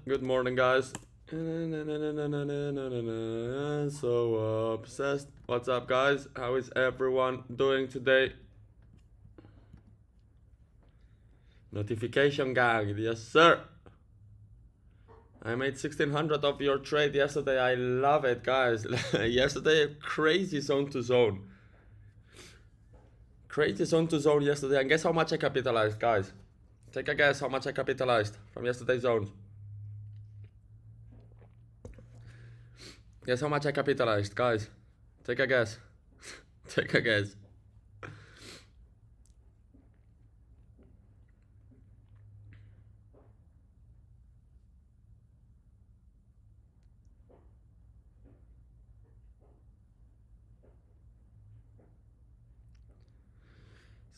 Good morning, guys. So obsessed. What's up, guys? How is everyone doing today? Notification gang, yes, sir. I made 1600 of your trade yesterday. I love it, guys. Yesterday, crazy zone to zone. Crazy zone to zone yesterday. And guess how much I capitalized, guys? Take a guess how much I capitalized from yesterday's zones. Guess how much I capitalized, guys? Take a guess. Take a guess.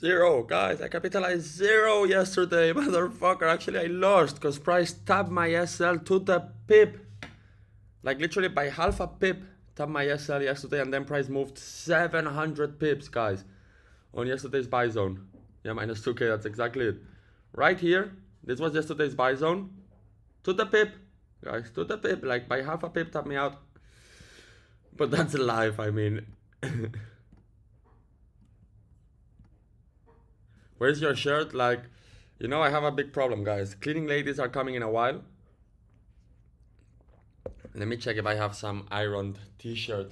Zero, guys. I capitalized zero yesterday, motherfucker. Actually, I lost because price tapped my SL to the pip. Like literally by half a pip, tapped my SL yesterday, and then price moved 700 pips, guys, on yesterday's buy zone. Yeah, minus 2k. That's exactly it. Right here, this was yesterday's buy zone. To the pip, guys. To the pip. Like by half a pip, tapped me out. But that's life, I mean. Where's your shirt? Like, you know, I have a big problem, guys. Cleaning ladies are coming in a while. Let me check if I have some ironed t-shirt.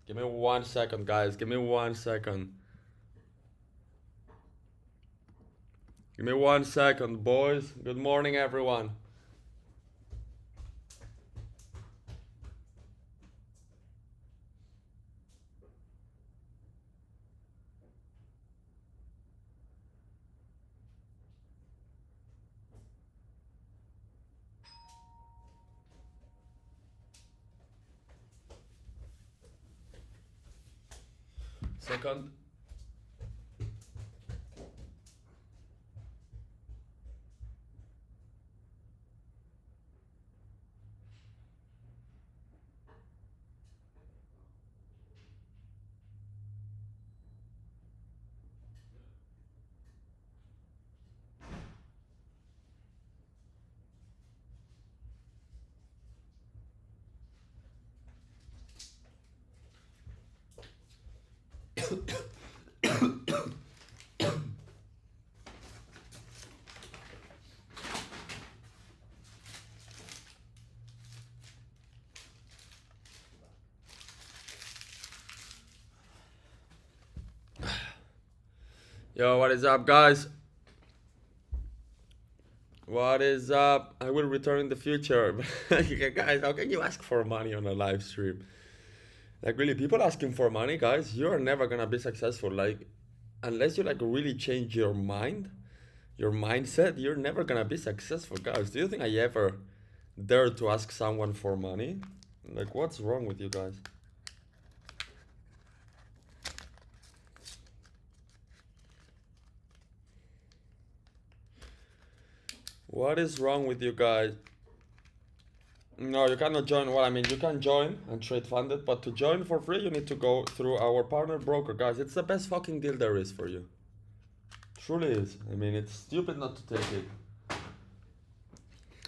Give me 1 second, guys. Give me 1 second. Give me 1 second, boys. Good morning, everyone. Second. Yo, what is up, guys? What is up? I will return in the future. Guys, how can you ask for money on a live stream? Like, really, people asking for money, guys, you're never gonna be successful. Like, unless you like really change your mind, your mindset, you're never gonna be successful, guys. Do you think I ever dare to ask someone for money? Like, what's wrong with you guys? What is wrong with you guys? No, you cannot join. Well, I mean, you can join and trade funded, but to join for free, you need to go through our partner broker, guys. It's the best fucking deal there is for you. Truly is. I mean, it's stupid not to take it.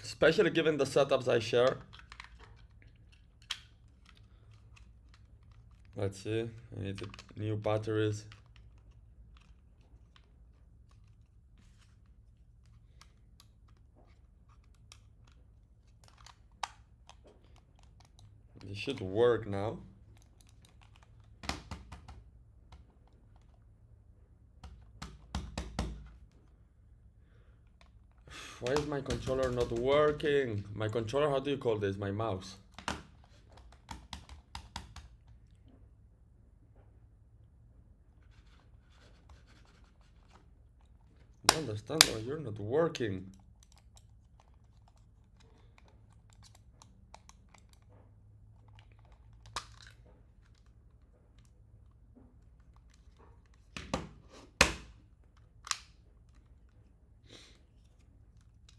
Especially given the setups I share. Let's see. I need new batteries. It should work now. Why is my controller not working? My controller, how do you call this? My mouse. I don't understand why you're not working.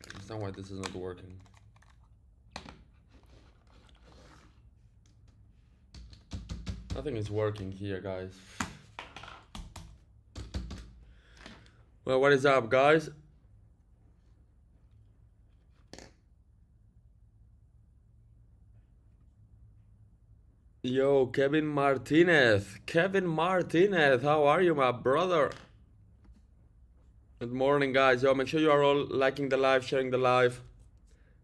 I understand why this is not working. Nothing is working here, guys. Well, what is up, guys? Yo, Kevin Martinez. Kevin Martinez, how are you, my brother? Good morning, guys. Yo, make sure you are all liking the live, sharing the live.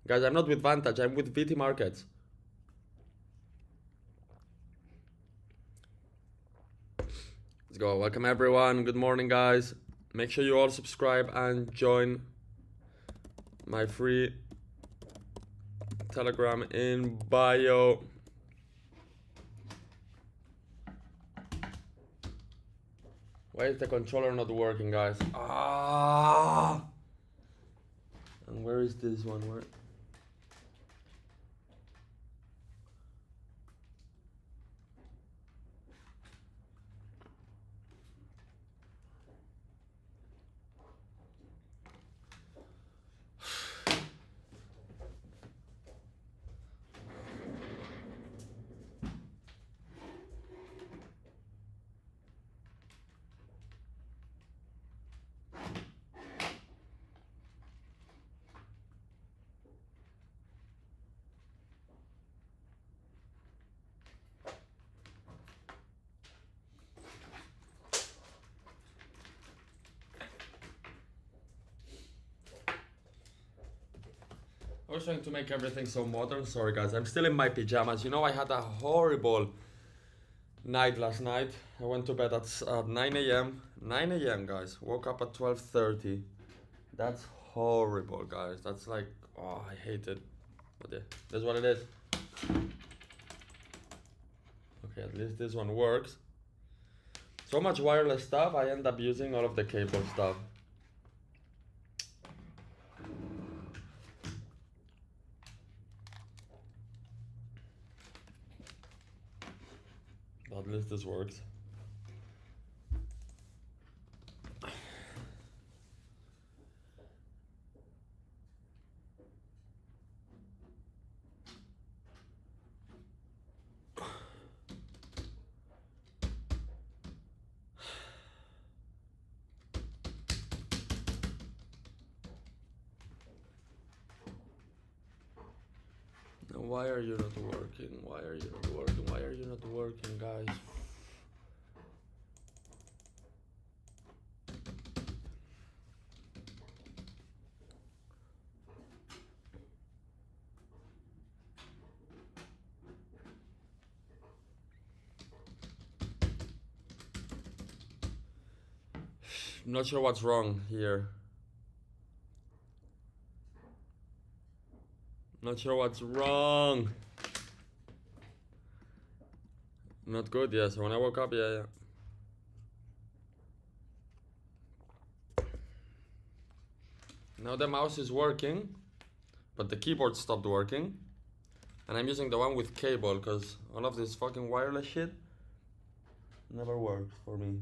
Guys, I'm not with Vantage, I'm with VT Markets. Let's go. Welcome, everyone. Good morning, guys. Make sure you all subscribe and join my free Telegram in bio. Why is the controller not working, guys? And where is this one? Where? I was trying to make everything so modern. Sorry, guys. I'm still in my pajamas. You know, I had a horrible night last night. I went to bed at 9 a.m. 9 a.m., guys. Woke up at 12:30. That's horrible, guys. That's like, oh, I hate it. But yeah, that's what it is. Okay, at least this one works. So much wireless stuff, I end up using all of the cable stuff. At least this works. Why are you not working? Why are you not working? Why are you not working, guys? I'm not sure what's wrong here. Not sure what's wrong. Not good, yeah. So when I woke up, yeah. Now the mouse is working, but the keyboard stopped working. And I'm using the one with cable, because all of this fucking wireless shit never works for me.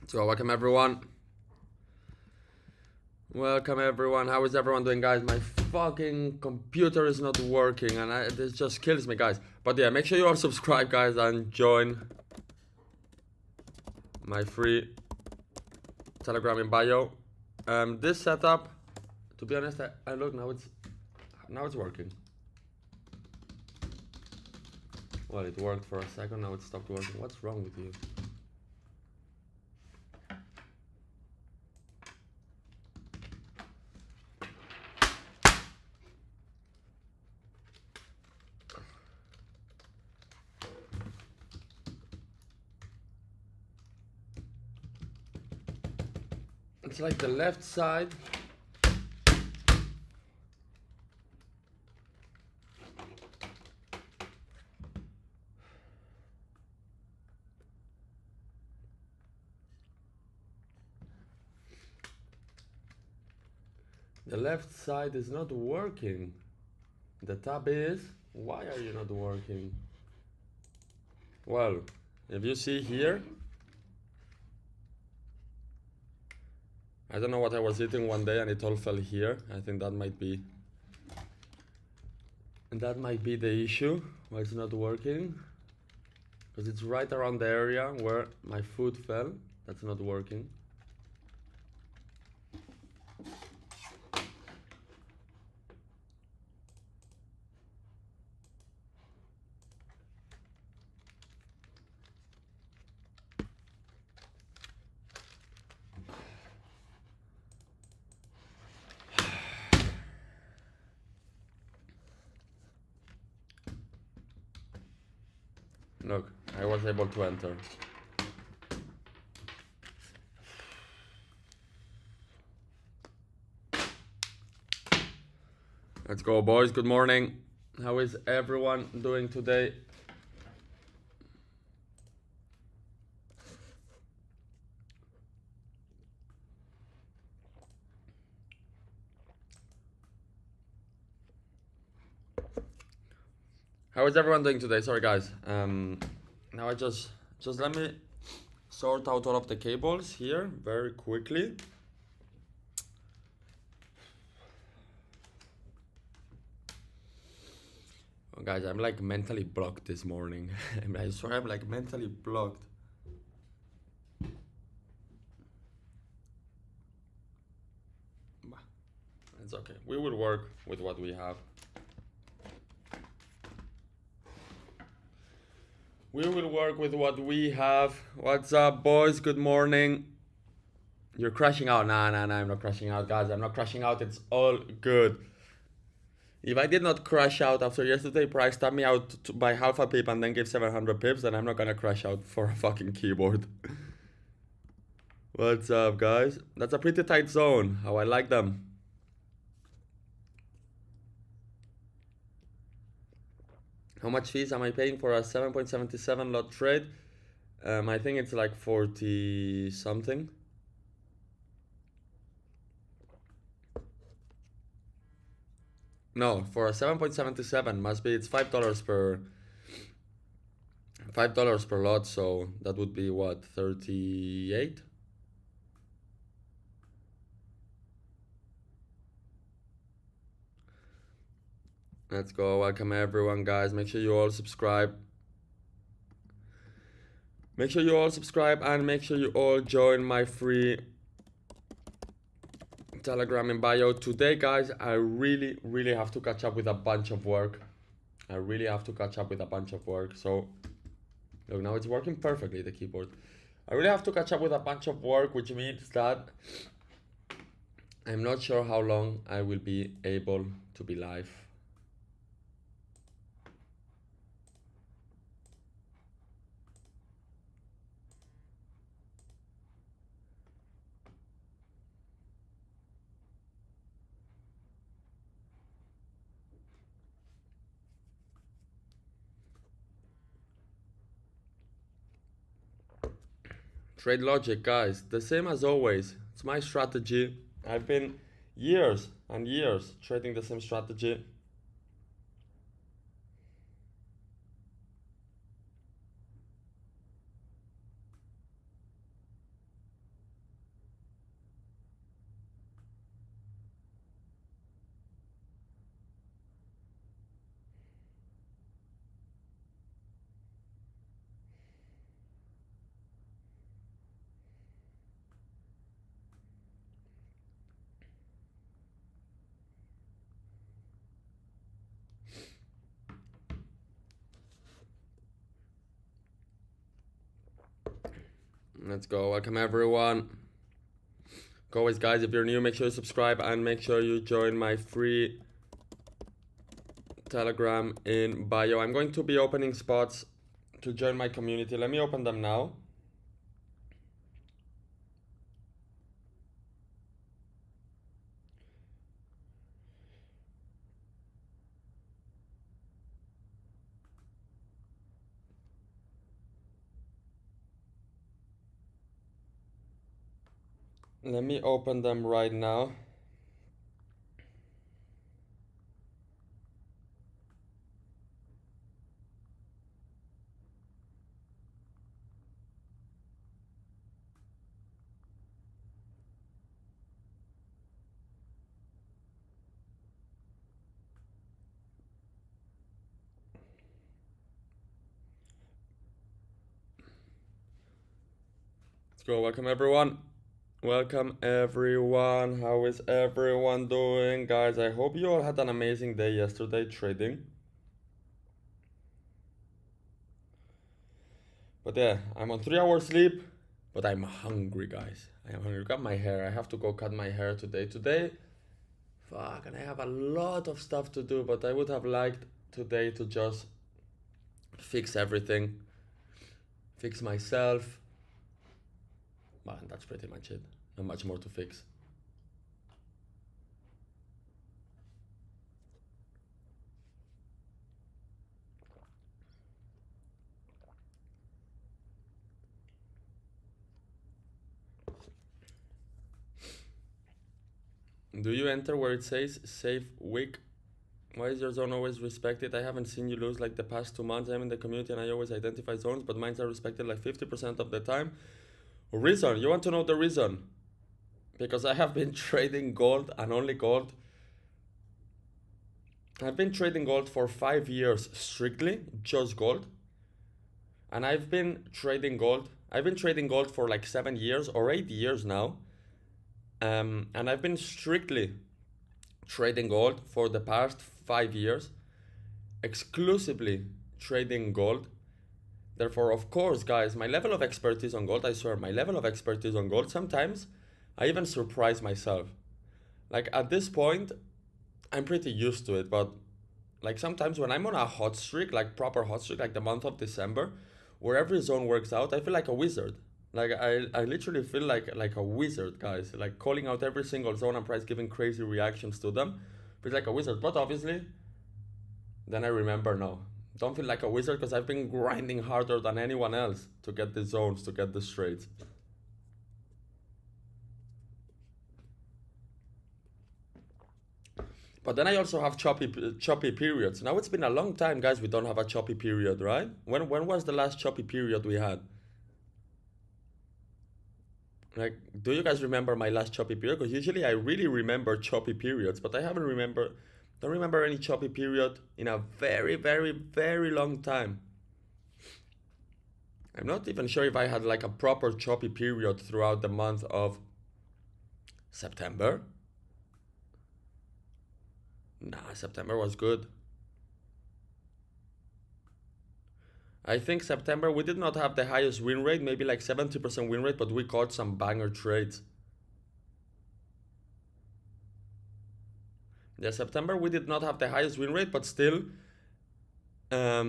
So welcome everyone. Welcome everyone. How is everyone doing, guys? My fucking computer is not working and this just kills me, guys. But yeah, make sure you all subscribe, guys, and join my free Telegram in bio. This setup, to be honest, I look now it's working. Well, it worked for a second, now it stopped working. What's wrong with you? It's like the left side. The left side is not working. The tab is. Why are you not working? Well, If you see here, I don't know what I was eating one day and it all fell here. I think that might be the issue why it's not working, because it's right around the area where my food fell. That's not working. Look, I was able to enter. Let's go, boys. Good morning. How is everyone doing today? How is everyone doing today? Sorry, guys. Now I just let me sort out all of the cables here very quickly. Oh, guys, I'm like mentally blocked this morning. I swear I'm like mentally blocked. It's okay. We will work with what we have. We will work with what we have. What's up, boys? Good morning. You're crashing out. Nah, I'm not crashing out, guys. I'm not crashing out. It's all good. If I did not crash out after yesterday, price tapped me out by half a pip and then gave 700 pips, then I'm not gonna crash out for a fucking keyboard. What's up, guys? That's a pretty tight zone. How I like them. How much fees am I paying for a 7.77 lot trade? I think it's like 40 something. No, for a 7.77 must be, it's $5 per lot, so that would be what, 38? Let's go. Welcome everyone, guys. Make sure you all subscribe. Make sure you all subscribe and make sure you all join my free Telegram in bio. Today, guys, I really have to catch up with a bunch of work. So, look, now it's working perfectly, the keyboard. I really have to catch up with a bunch of work, which means that I'm not sure how long I will be able to be live. Trade logic, guys, the same as always. It's my strategy. I've been years and years trading the same strategy. Let's go. Welcome everyone. Always, guys, if you're new, make sure you subscribe and make sure you join my free Telegram in bio. I'm going to be opening spots to join my community. Let me open them now. Let me open them right now. go. Welcome everyone. Welcome everyone. How is everyone doing? Guys, I hope you all had an amazing day yesterday trading. But yeah, I'm on 3 hours sleep, but I'm hungry, guys. I am hungry. Cut my hair. I have to go cut my hair today. Fuck, and I have a lot of stuff to do, but I would have liked today to just fix everything, fix myself. Man, that's pretty much it. Not much more to fix. Do you enter where it says save week? Why is your zone always respected? I haven't seen you lose like the past 2 months. I'm in the community and I always identify zones, but mines are respected like 50% of the time. Reason? You want to know the reason? Because I have been trading gold and only gold. I've been trading gold for 5 years strictly, just gold. And I've been trading gold for like 7 years or 8 years now. And I've been strictly trading gold for the past 5 years, exclusively trading gold. Therefore, of course, guys, my level of expertise on gold, I swear, my level of expertise on gold, sometimes I even surprise myself. Like at this point, I'm pretty used to it, but like sometimes when I'm on a hot streak, like proper hot streak, like the month of December, where every zone works out, I feel like a wizard. Like I literally feel like a wizard, guys. Like calling out every single zone and price, giving crazy reactions to them. Feels like a wizard. But obviously, then I remember, no, don't feel like a wizard because I've been grinding harder than anyone else to get the zones, to get the trades. But then I also have choppy periods. Now it's been a long time, guys. We don't have a choppy period, right? When was the last choppy period we had? Like, do you guys remember my last choppy period? Because usually I really remember choppy periods, but I don't remember any choppy period in a very, very, very long time. I'm not even sure if I had like a proper choppy period throughout the month of September. Nah, September was good. I think September we did not have the highest win rate, maybe like 70% win rate, but we caught some banger trades. Yeah, September we did not have the highest win rate, but still, I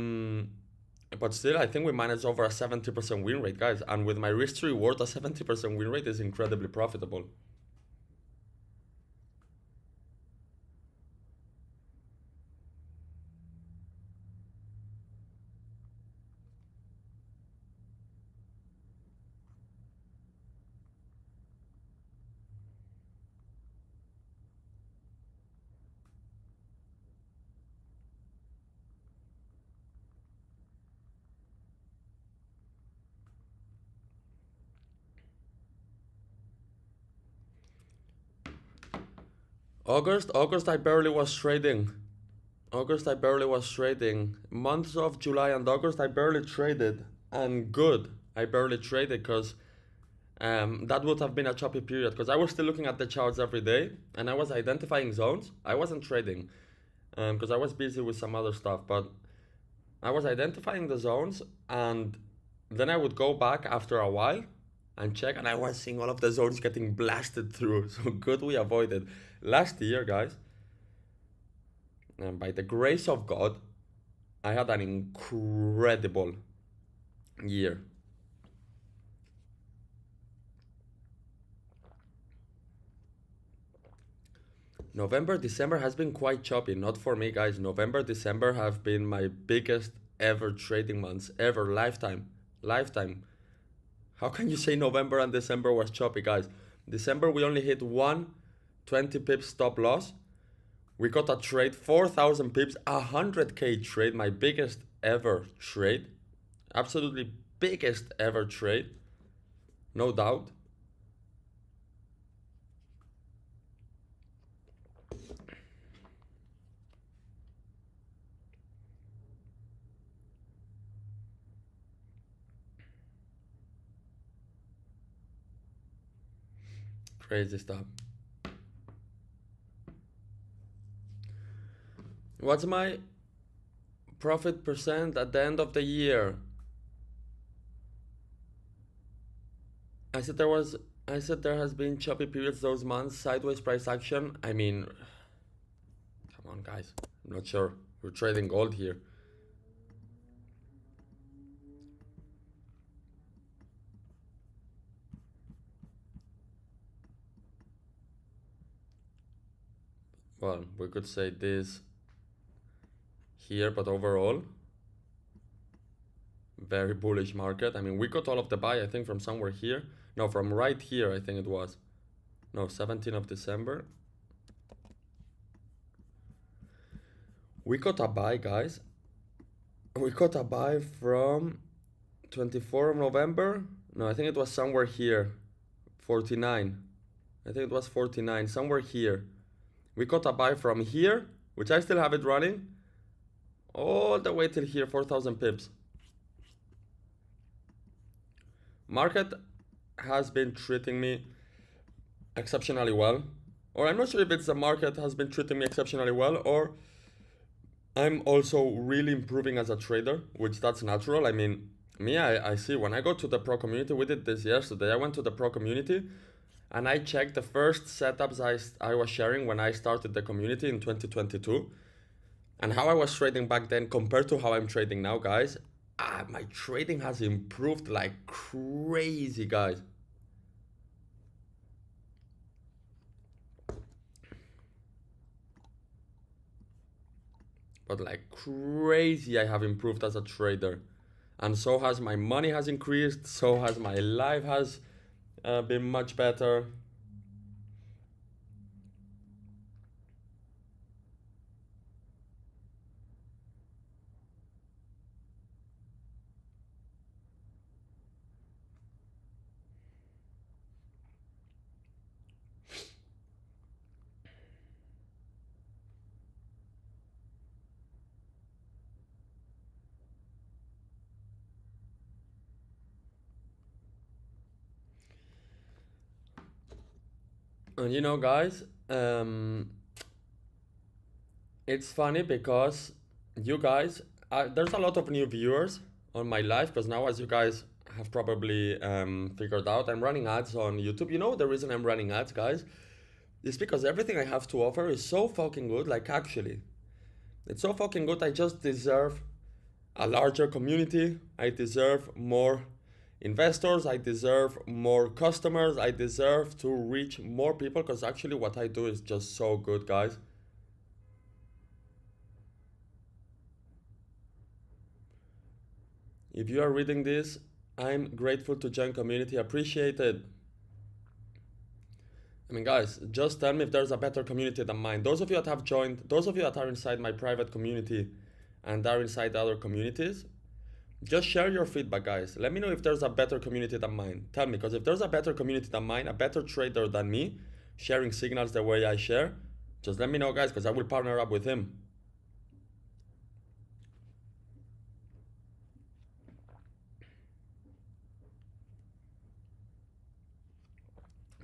think we managed over a 70% win rate, guys. And with my risk to reward, a 70% win rate is incredibly profitable. August, I barely was trading. Months of July and August, I barely traded. And good, I barely traded because that would have been a choppy period. Because I was still looking at the charts every day and I was identifying zones. I wasn't trading because I was busy with some other stuff. But I was identifying the zones and then I would go back after a while and check, and I was seeing all of the zones getting blasted through. So good we avoided. Last year, guys, and by the grace of God, I had an incredible year. November, December has been quite choppy. Not for me, guys. November, December have been my biggest ever trading months, ever, lifetime. How can you say November and December was choppy, guys? December, we only hit one 20 pips stop loss. We got a trade, 4,000 pips, 100K trade, my biggest ever trade. Absolutely biggest ever trade. No doubt. Crazy stuff. What's my profit percent at the end of the year? I said there has been choppy periods those months, sideways price action. I mean, come on guys, I'm not sure. We're trading gold here. Well, we could say this here, but overall, very bullish market. I mean, we got all of the buy, I think, from somewhere here. No, from right here, I think it was. No, 17th of December. We got a buy, guys. We got a buy from 24th of November. No, I think it was somewhere here. 49. I think it was 49, somewhere here. We got a buy from here, which I still have it running, all the way till here, 4,000 pips. Market has been treating me exceptionally well. Or I'm not sure if it's the market has been treating me exceptionally well, or I'm also really improving as a trader, which that's natural. I mean, I see when I go to the pro community, we did this yesterday. I went to the pro community and I checked the first setups I was sharing when I started the community in 2022 and how I was trading back then compared to how I'm trading now, guys. My trading has improved like crazy, guys. But like crazy, I have improved as a trader. And so has my money has increased, so has my life has been much better. And you know, guys, it's funny because you guys, there's a lot of new viewers on my live because now, as you guys have probably figured out, I'm running ads on YouTube. You know, the reason I'm running ads, guys, is because everything I have to offer is so fucking good. Like, actually, it's so fucking good. I just deserve a larger community. I deserve more investors. I deserve more customers. I deserve to reach more people because actually what I do is just so good, guys. If you are reading this, I'm grateful to join community. Appreciate it. I mean, guys, just tell me if there's a better community than mine. Those of you that have joined, those of you that are inside my private community and are inside other communities, just share your feedback, guys. Let me know if there's a better community than mine. Tell me, because if there's a better community than mine, a better trader than me, sharing signals the way I share, just let me know, guys, because I will partner up with him.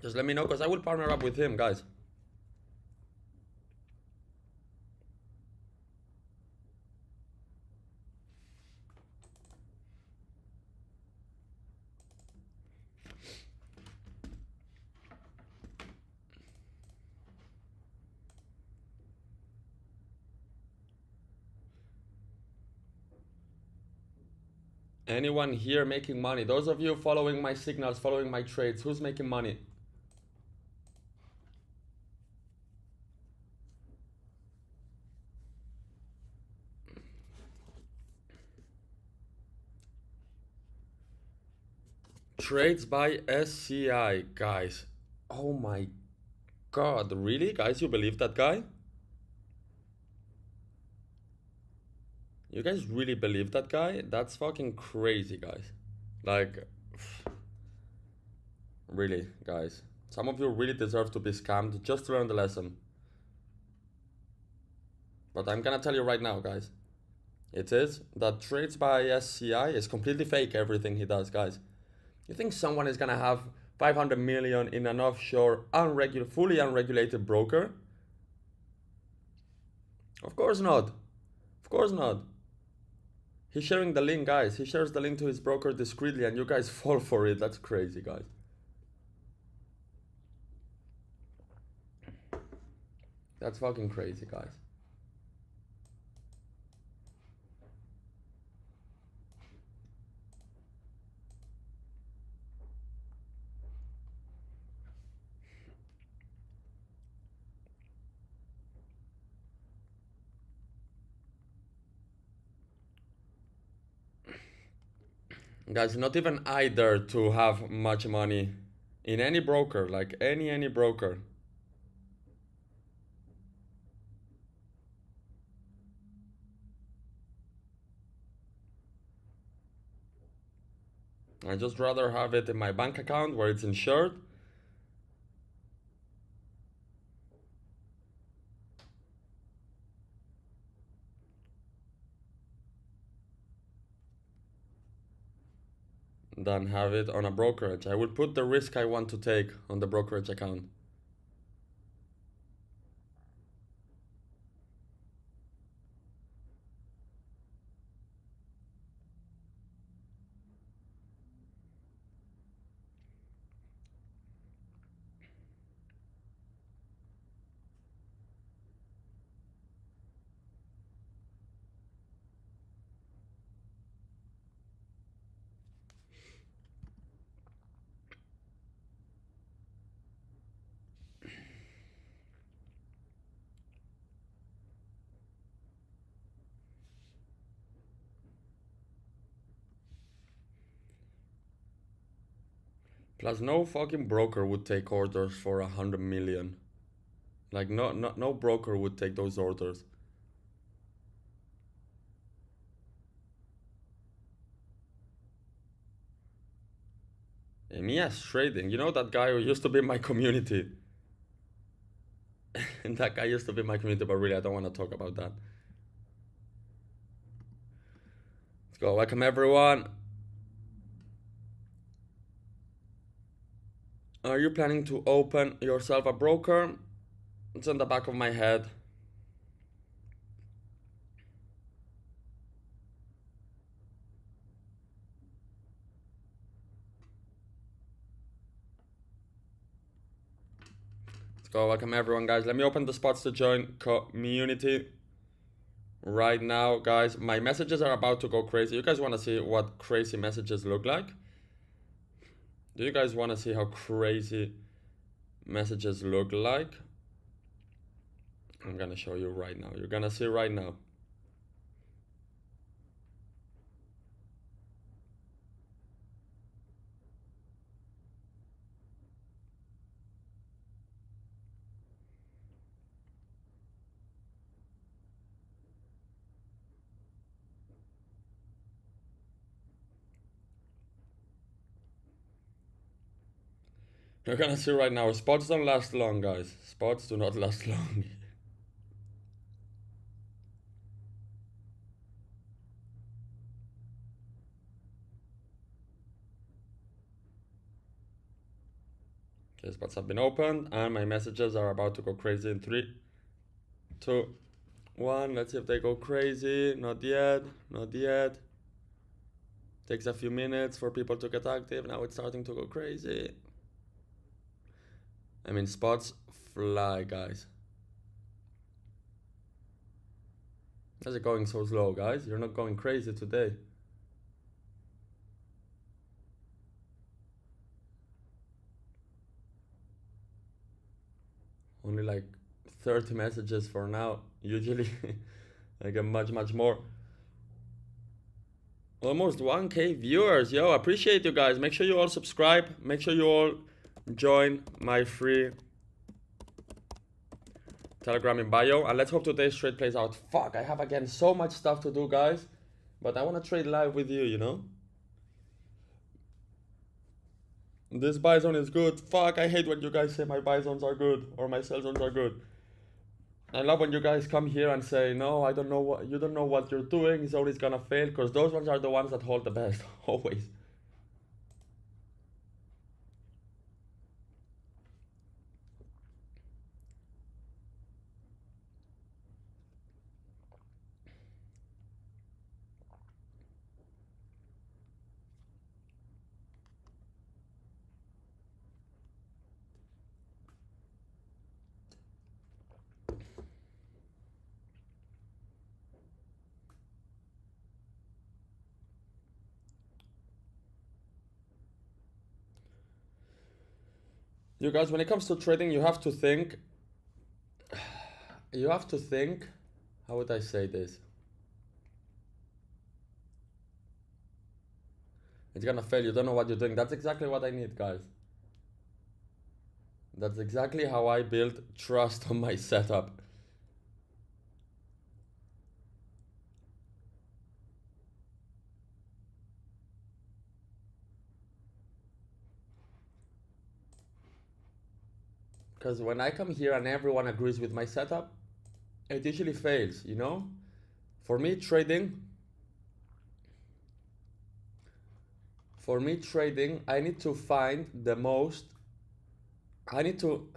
Just let me know, because I will partner up with him, guys. Anyone here making money? Those of you following my signals, following my trades, who's making money? Trades by SCI, guys. Oh my god, really? Guys, you believe that guy? You guys really believe that guy? That's fucking crazy, guys. Like, really, guys. Some of you really deserve to be scammed just to learn the lesson. But I'm gonna tell you right now, guys. It is that trades by SCI is completely fake, everything he does, guys. You think someone is gonna have 500 million in an offshore fully unregulated broker? Of course not. Of course not. He's sharing the link, guys. He shares the link to his broker discreetly and you guys fall for it. That's crazy, guys. That's fucking crazy, guys. Guys, not even I dare to have much money in any broker, like any broker. I just rather have it in my bank account where it's insured. Than have it on a brokerage. I will put the risk I want to take on the brokerage account. Plus, no fucking broker would take orders for 100 million. Like, no broker would take those orders. Emias Trading, you know that guy who used to be in my community? And that guy used to be in my community, but really, I don't want to talk about that. Let's go. Welcome, everyone. Are you planning to open yourself a broker? It's on the back of my head. Let's go. Welcome, everyone, guys. Let me open the spots to join community right now, guys. My messages are about to go crazy. You guys want to see what crazy messages look like? Do you guys want to see how crazy messages look like? I'm gonna show you right now. You're gonna see right now. You're gonna see right now. Spots don't last long, guys. Spots do not last long. Okay, spots have been opened and my messages are about to go crazy in 3, 2, 1. Let's see if they go crazy. Not yet. Not yet. Takes a few minutes for people to get active. Now it's starting to go crazy. I mean, spots fly, guys. How's it going so slow, guys? You're not going crazy today. Only like 30 messages for now. Usually I get much more. Almost 1K viewers. Yo, appreciate you guys. Make sure you all subscribe. Make sure you all join my free Telegram in bio. And let's hope today's trade plays out. Fuck, I have again so much stuff to do, guys. But I want to trade live with you, you know? This buy zone is good. Fuck, I hate when you guys say my buy zones are good or my sell zones are good. I love when you guys come here and say, no, I don't know what, you don't know what you're doing, it's always gonna fail, because those ones are the ones that hold the best, always. You guys, when it comes to trading, you have to think, how would I say this? It's gonna fail, you don't know what you're doing. That's exactly what I need, guys. That's exactly how I build trust on my setup. Because when I come here and everyone agrees with my setup, it usually fails, you know? For me, trading, I need to find the most, I need to,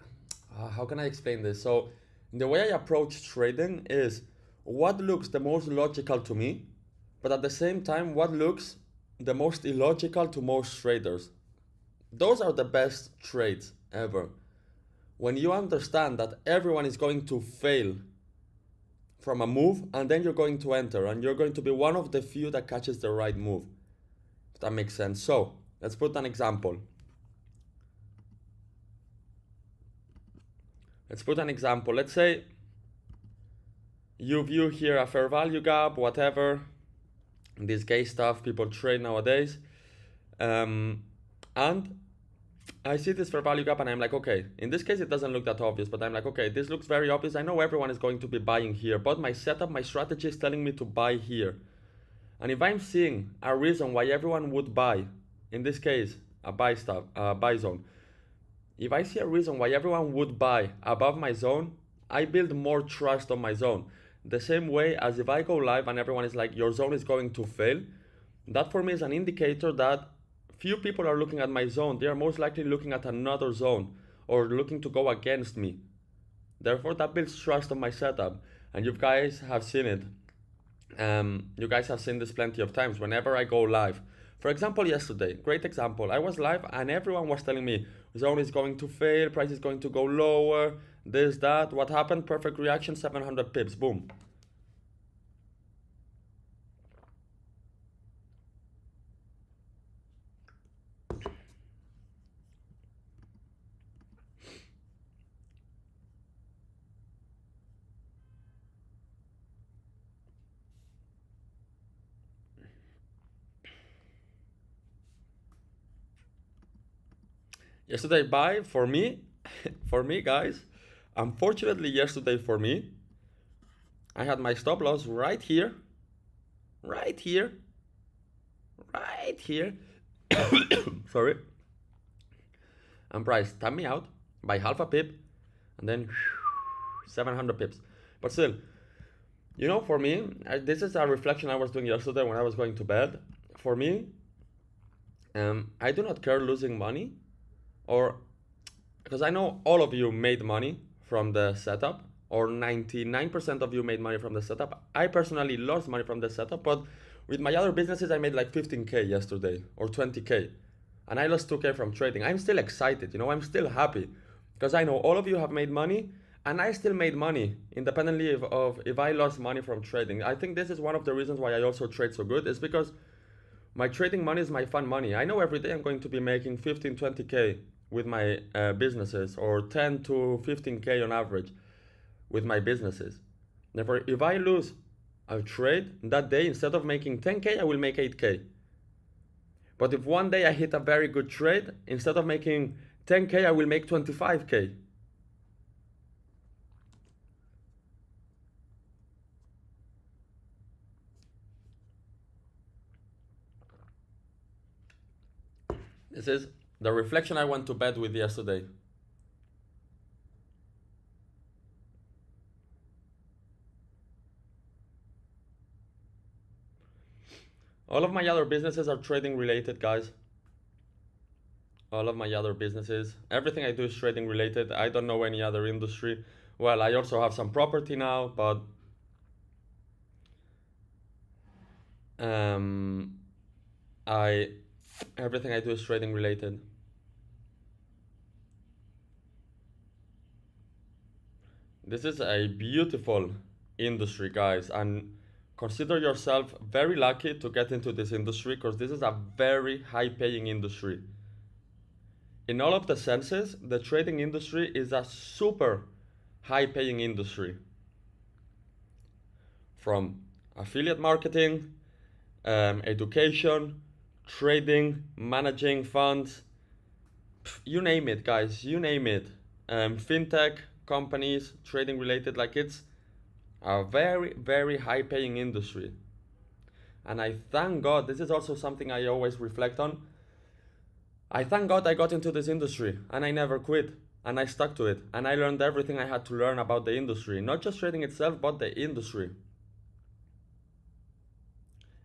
how can I explain this? So, the way I approach trading is what looks the most logical to me, but at the same time, what looks the most illogical to most traders. Those are the best trades ever. When you understand that everyone is going to fail from a move and then you're going to enter and you're going to be one of the few that catches the right move. If that makes sense. So, let's put an example. Let's say you view here a fair value gap, whatever, this gay stuff people trade nowadays. And I see this fair value gap and I'm like, okay, in this case it doesn't look that obvious, but I'm like, okay, this looks very obvious. I know everyone is going to be buying here, but my setup, my strategy is telling me to buy here. And if I'm seeing a reason why everyone would buy, in this case, a buy zone, if I see a reason why everyone would buy above my zone, I build more trust on my zone. The same way as if I go live and everyone is like, your zone is going to fail, that for me is an indicator that few people are looking at my zone. They are most likely looking at another zone or looking to go against me. Therefore, that builds trust on my setup. And you guys have seen it. You guys have seen this plenty of times whenever I go live. For example, yesterday, great example. I was live and everyone was telling me zone is going to fail, price is going to go lower, this, that. What happened? Perfect reaction, 700 pips, boom. Yesterday buy for me, for me guys, unfortunately yesterday for me, I had my stop loss right here, right here, right here. Sorry. And price tapped me out by half a pip and then 700 pips. But still, you know, for me, this is a reflection I was doing yesterday when I was going to bed. For me, I do not care losing money, or because I know all of you made money from the setup, or 99% of you made money from the setup. I personally lost money from the setup, but with my other businesses, I made like 15K yesterday or 20K, and I lost 2K from trading. I'm still excited, you know, I'm still happy because I know all of you have made money and I still made money independently of if I lost money from trading. I think this is one of the reasons why I also trade so good, is because my trading money is my fun money. I know every day I'm going to be making 15, 20K with my businesses, or 10 to 15K on average with my businesses. Therefore, if I lose a trade that day, instead of making 10K, I will make 8K. But if one day I hit a very good trade, instead of making 10K, I will make 25K. This is the reflection I went to bed with yesterday. All of my other businesses are trading related, guys. All of my other businesses, everything I do is trading related. I don't know any other industry. Well, I also have some property now, but everything I do is trading related. This is a beautiful industry, guys, and consider yourself very lucky to get into this industry, because this is a very high paying industry. in all of the senses, the trading industry is a super high paying industry. From affiliate marketing, education, trading, managing funds, you name it, guys, you name it. Fintech companies, trading related, like it's a very, very high paying industry. And I thank God, this is also something I always reflect on. I thank God I got into this industry and I never quit and I stuck to it and I learned everything I had to learn about the industry, not just trading itself, but the industry.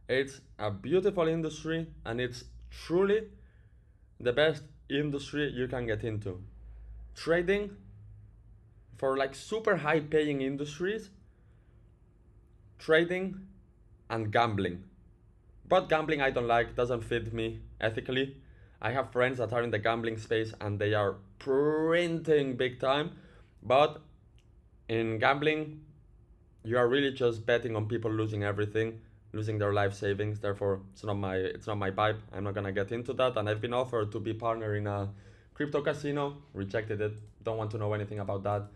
It's a beautiful industry and it's truly the best industry you can get into. Trading for like super high paying industries, trading and gambling. But gambling I don't like, doesn't fit me ethically. I have friends that are in the gambling space and they are printing big time. But in gambling, you are really just betting on people losing everything, losing their life savings. Therefore, it's not my vibe. I'm not gonna get into that. And I've been offered to be partner in a crypto casino, rejected it. Don't want to know anything about that.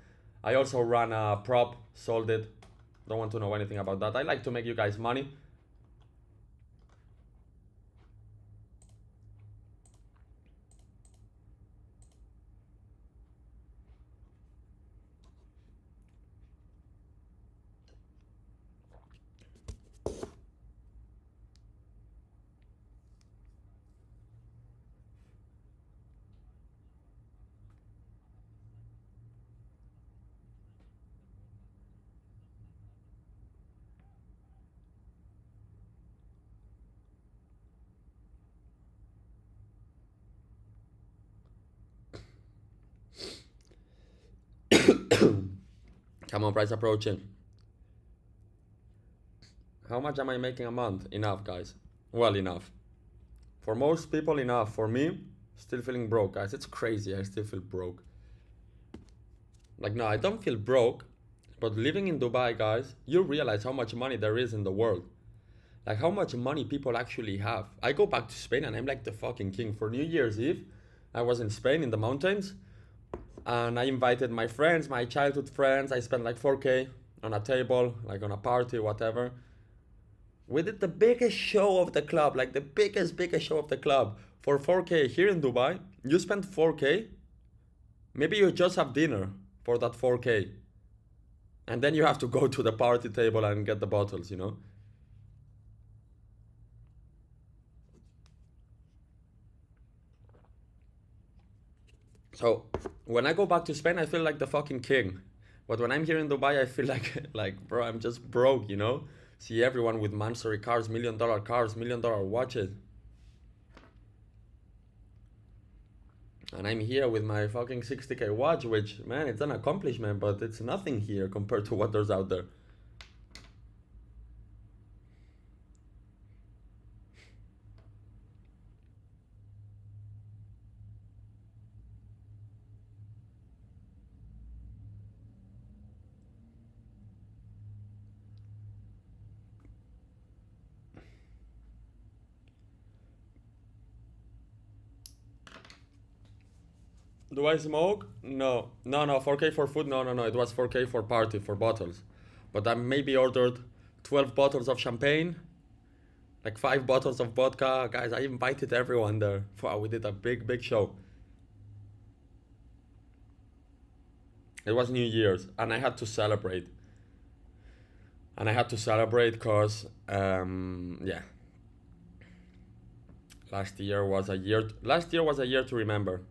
I also ran a prop, sold it. Don't want to know anything about that. I like to make you guys money. Come on, price approaching. How much am I making a month? Enough, guys. Well, enough. For most people, enough. For me, still feeling broke, guys. It's crazy. I still feel broke. Like, no, I don't feel broke. But living in Dubai, guys, you realize how much money there is in the world. Like, how much money people actually have. I go back to Spain and I'm like the fucking king. For New Year's Eve, I was in Spain in the mountains. And I invited my friends, my childhood friends. I spent like 4K on a table, like on a party, whatever. We did the biggest show of the club, like the biggest show of the club for 4K here in Dubai. You spend 4K, maybe you just have dinner for that 4K. And then you have to go to the party table and get the bottles, you know? So when I go back to Spain, I feel like the fucking king. But when I'm here in Dubai, I feel like, like, bro, I'm just broke, you know? See everyone with Mansory cars, $1 million cars, $1 million watches. And I'm here with my fucking 60K watch, which, man, it's an accomplishment, but it's nothing here compared to what there's out there. Do I smoke? No. No, no, 4K for food? No, no, no. It was 4K for party, for bottles. But I maybe ordered 12 bottles of champagne, like 5 bottles of vodka. Guys, I invited everyone there. Wow, we did a big show. It was New Year's, and I had to celebrate. And I had to celebrate because, yeah, last year was a year to remember.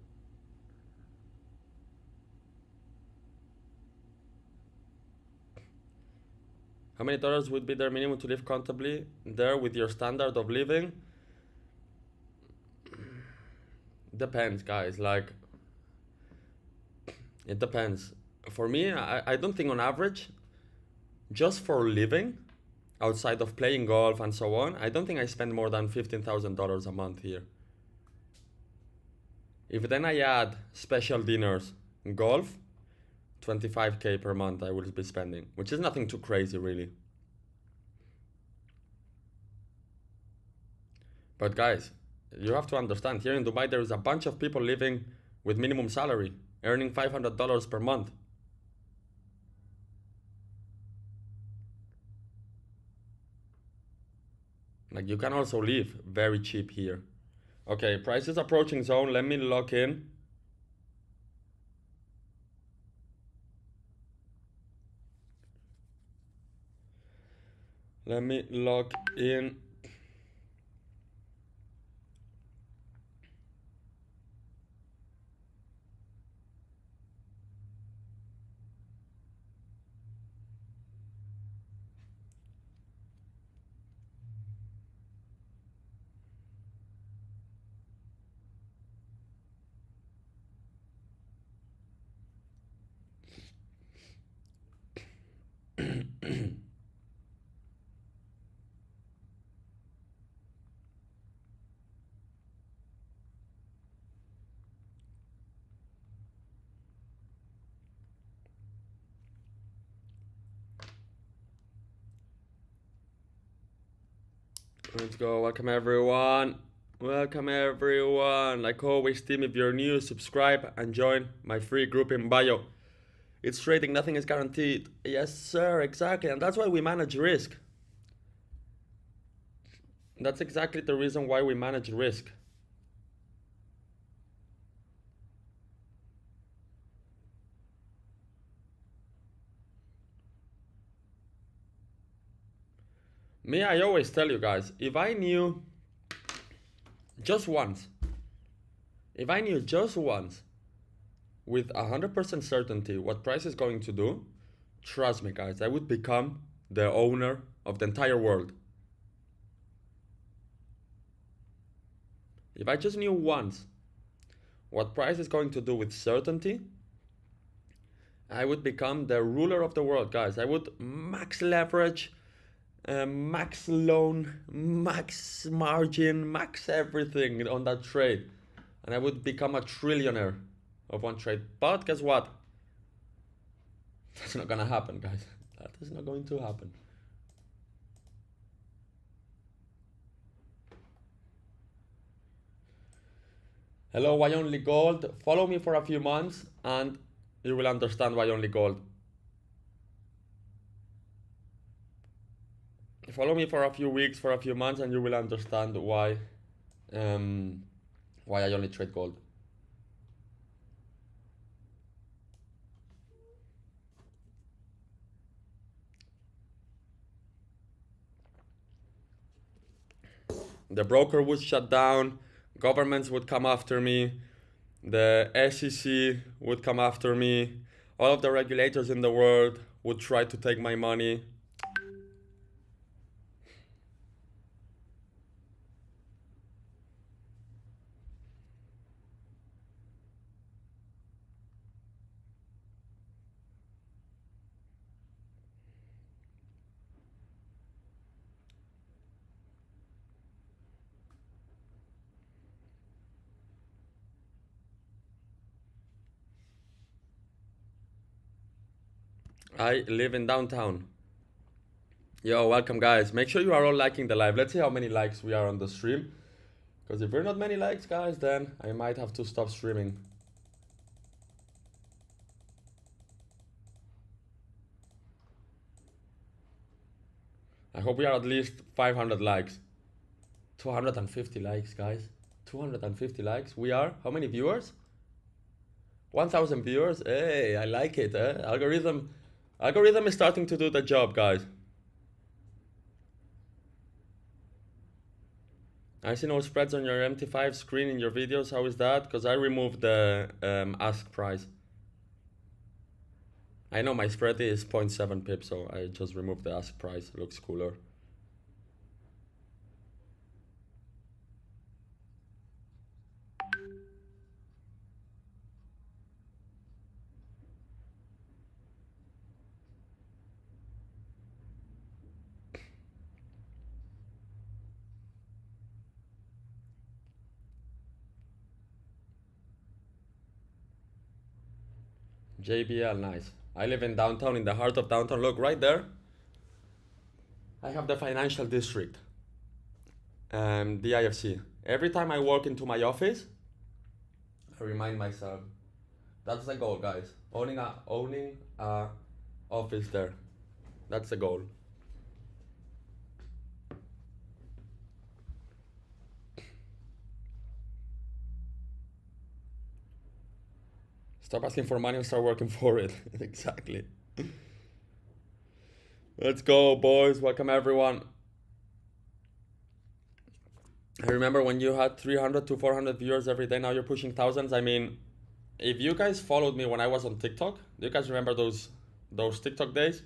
How many dollars would be their minimum to live comfortably there with your standard of living? Depends, guys. Like, it depends. For me, I don't think on average, just for living, outside of playing golf and so on, I don't think I spend more than $15,000 a month here. If then I add special dinners, golf, 25K per month I will be spending, which is nothing too crazy really. But guys, You have to understand, here in Dubai there is a bunch of people living with minimum salary, earning $500 per month. Like, you can also live very cheap here. Okay, price is approaching zone. Let me lock in. Let me log in. Let's go. Welcome everyone. Welcome everyone. Like always, team, if you're new, subscribe and join my free group in bio. It's trading, nothing is guaranteed. Yes, sir, exactly. And that's why we manage risk. That's exactly the reason why we manage risk. Me, I always tell you guys, if I knew just once, if I knew just once with 100% certainty what price is going to do, trust me guys, I would become the owner of the entire world. If I just knew once what price is going to do with certainty, I would become the ruler of the world, guys. I would max leverage, max loan, max margin, max everything on that trade. And I would become a trillionaire of one trade. But guess what? That's not gonna happen, guys. That is not going to happen. Hello, why only gold? Follow me for a few months and you will understand why only gold. Follow me for a few weeks, for a few months, and you will understand why I only trade gold. The broker would shut down, governments would come after me, the SEC would come after me, all of the regulators in the world would try to take my money. I live in downtown. Yo, welcome guys. Make sure you are all liking the live. Let's see how many likes we are on the stream. Because if we're not many likes, guys, then I might have to stop streaming. I hope we are at least 500 likes. 250 likes, guys. 250 likes. We are, how many viewers? 1,000 viewers. Hey, I like it. Algorithm is starting to do the job, guys. I see no spreads on your MT5 screen in your videos. How is that? Because I removed the ask price. I know my spread is 0.7 pips, so I just removed the ask price. It looks cooler. JBL, nice. I live in downtown, in the heart of downtown. Look, right there. I have the financial district. the IFC. Every time I walk into my office, I remind myself, that's the goal, guys. Owning a office there. That's the goal. Stop asking for money and start working for it. Exactly. Let's go, boys. Welcome, everyone. I remember when you had 300 to 400 viewers every day. Now you're pushing thousands. I mean, if you guys followed me when I was on TikTok, do you guys remember those TikTok days?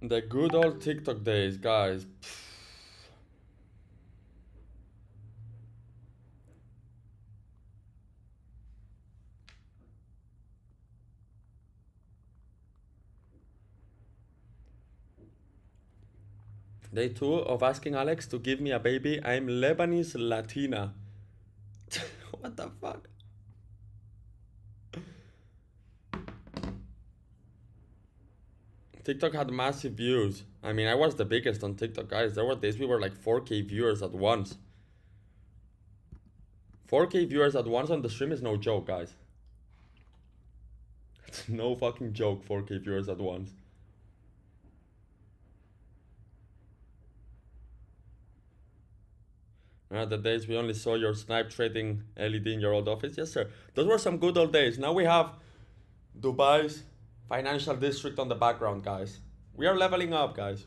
The good old TikTok days, guys. Day 2 of asking Alex to give me a baby. I'm Lebanese Latina. What the fuck? TikTok had massive views. I mean, I was the biggest on TikTok, guys. There were days we were like 4K viewers at once. 4K viewers at once on the stream is no joke, guys. It's no fucking joke, 4K viewers at once. The days we only saw your snipe trading LED in your old office. Yes, sir. Those were some good old days. Now we have Dubai's financial district on the background, guys. We are leveling up, guys.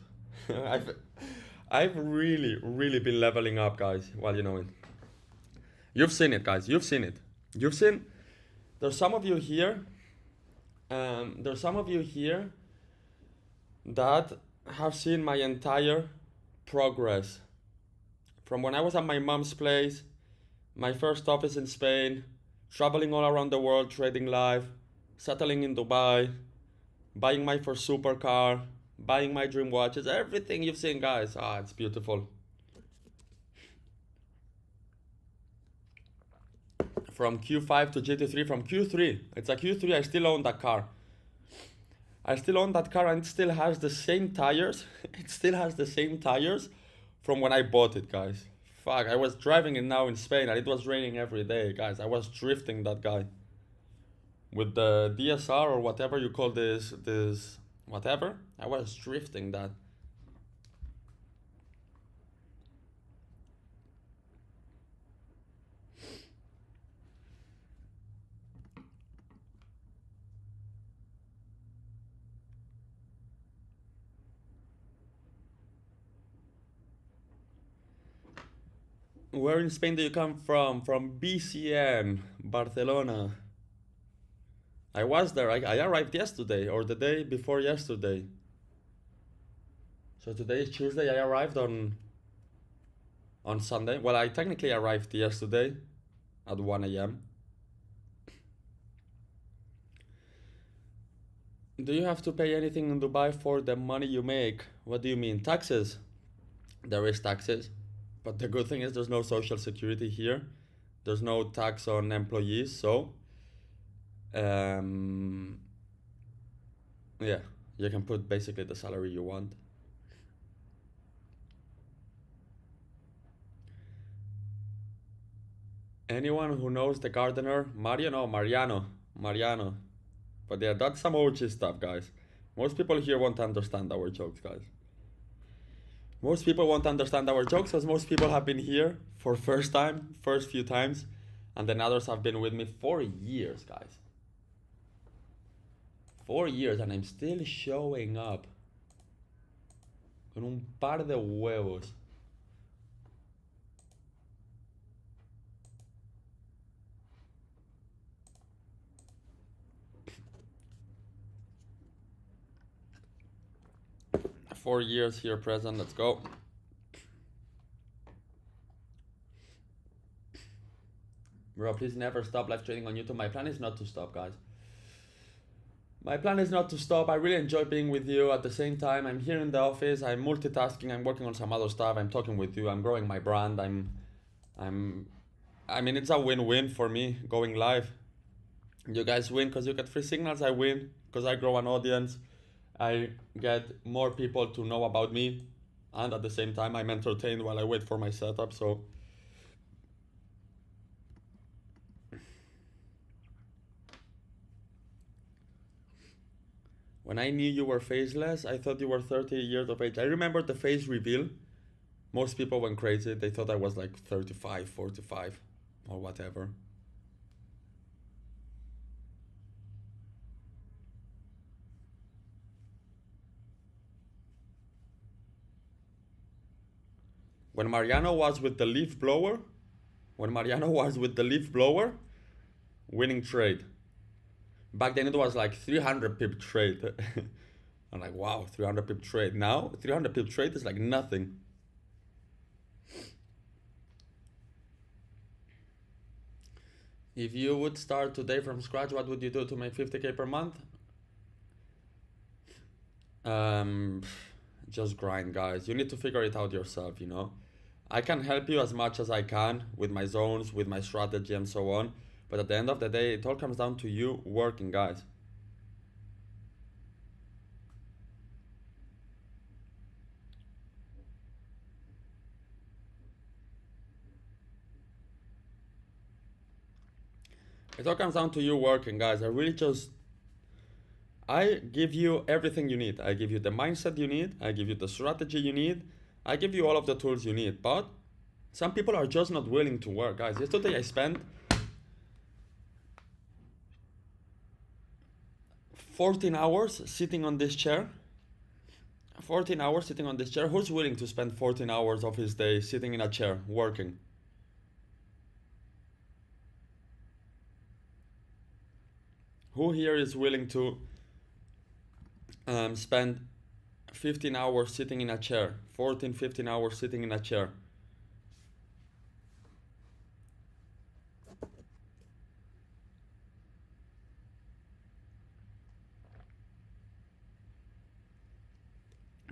I've really been leveling up, guys. Well, you know it. You've seen it, guys. You've seen it. You've seen. There's some of you here. There's some of you here that have seen my entire progress. From when I was at my mom's place, my first office in Spain, traveling all around the world, trading live, settling in Dubai, buying my first supercar, buying my dream watches, everything you've seen, guys. It's beautiful. From Q5 to GT3, from Q3. It's a Q3, I still own that car. I still own that car and it still has the same tires. It still has the same tires from when I bought it, guys. Fuck, I was driving it now in Spain and it was raining every day, guys. I was drifting that guy. With the DSR or whatever you call this whatever. I was drifting that. Where in Spain do you come from? From BCN, Barcelona. I was there. I arrived yesterday or the day before yesterday. So today is Tuesday. I arrived on Sunday. Well, I technically arrived yesterday at 1 a.m. Do you have to pay anything in Dubai for the money you make? What do you mean? Taxes? There is taxes. But the good thing is there's no social security here. There's no tax on employees, so yeah, you can put basically the salary you want. Anyone who knows the gardener? Mario? No, Mariano. Mariano. But yeah, that's some OG stuff, guys. Most people here won't understand our jokes, guys. Most people won't understand our jokes because most people have been here for first few times, and then others have been with me for years, guys. 4 years and I'm still showing up. Con un par de huevos. Four years here present, let's go. Bro, please never stop live trading on YouTube. My plan is not to stop, guys. My plan is not to stop. I really enjoy being with you. At the same time, I'm here in the office. I'm multitasking. I'm working on some other stuff. I'm talking with you. I'm growing my brand. I'm. I mean, it's a win-win for me going live. You guys win because you get free signals. I win because I grow an audience. I get more people to know about me, and at the same time, I'm entertained while I wait for my setup. So when I knew you were faceless, I thought you were 30 years of age. I remember the face reveal. Most people went crazy. They thought I was like 35, 45, or whatever. When Mariano was with the leaf blower, winning trade. Back then it was like 300 pip trade. I'm like, wow, 300 pip trade. Now 300 pip trade is like nothing. If you would start today from scratch, what would you do to make 50K per month? Just grind, guys. You need to figure it out yourself, you know. I can help you as much as I can with my zones, with my strategy and so on. But at the end of the day, it all comes down to you working, guys. It all comes down to you working, guys. I give you everything you need. I give you the mindset you need. I give you the strategy you need. I give you all of the tools you need. But some people are just not willing to work, guys. Yesterday I spent 14 hours sitting on this chair. 14 hours sitting on this chair. Who's willing to spend 14 hours of his day sitting in a chair working? Who here is willing to spend 15 hours sitting in a chair? 14, 15 hours sitting in a chair.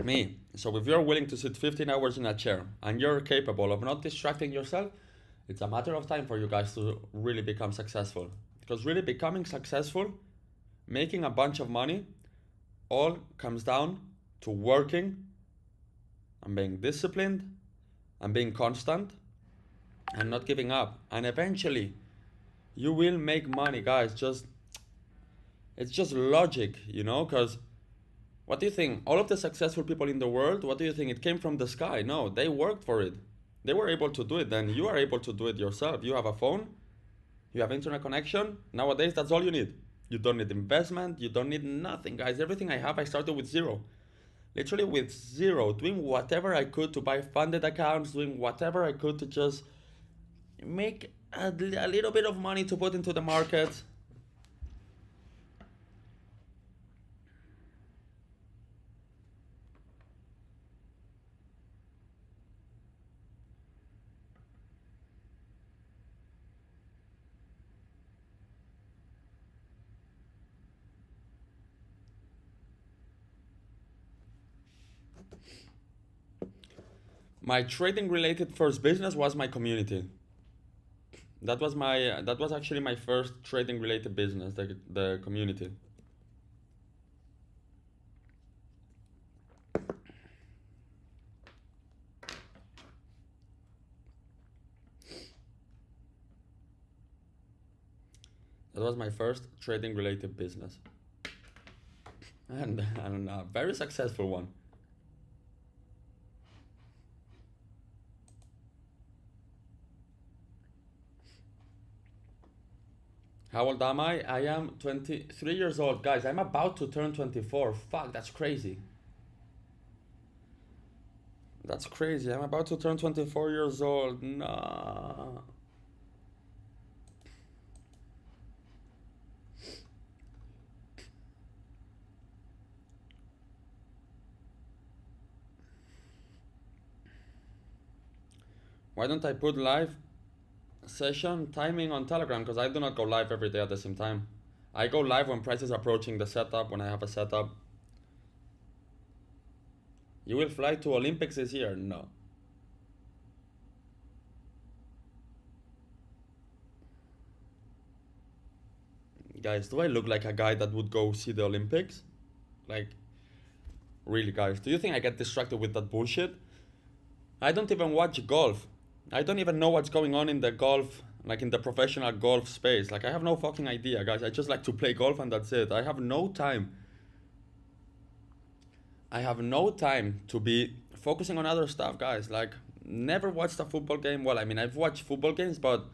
Me. So if you're willing to sit 15 hours in a chair and you're capable of not distracting yourself, it's a matter of time for you guys to really become successful. Because really becoming successful, making a bunch of money, all comes down to working and being disciplined and being constant and not giving up. And eventually you will make money, guys. It's just logic, you know, because what do you think? All of the successful people in the world, what do you think? It came from the sky? No, they worked for it. They were able to do it. Then you are able to do it yourself. You have a phone, you have internet connection. Nowadays, that's all you need. You don't need investment. You don't need nothing, guys. Everything I have, I started with zero. Literally with zero, doing whatever I could to buy funded accounts, doing whatever I could to just make a little bit of money to put into the market. My trading related first business was my community. That was actually my first trading related business, the community. That was my first trading related business. And a very successful one. How old am I? I am 23 years old. Guys, I'm about to turn 24. Fuck, that's crazy. That's crazy. I'm about to turn 24 years old. Nah. Why don't I put live session timing on Telegram? Because I do not go live every day at the same time. I go live when Price is approaching the setup, when I have a setup. You will fly to Olympics this year? No. Guys, do I look like a guy that would go see the Olympics? Like, really, guys, do you think I get distracted with that bullshit? I don't even watch golf. I don't even know what's going on in the golf, like in the professional golf space. Like, I have no fucking idea, guys. I just like to play golf and that's it. I have no time. I have no time to be focusing on other stuff, guys. Like, never watched a football game. Well, I mean, I've watched football games, but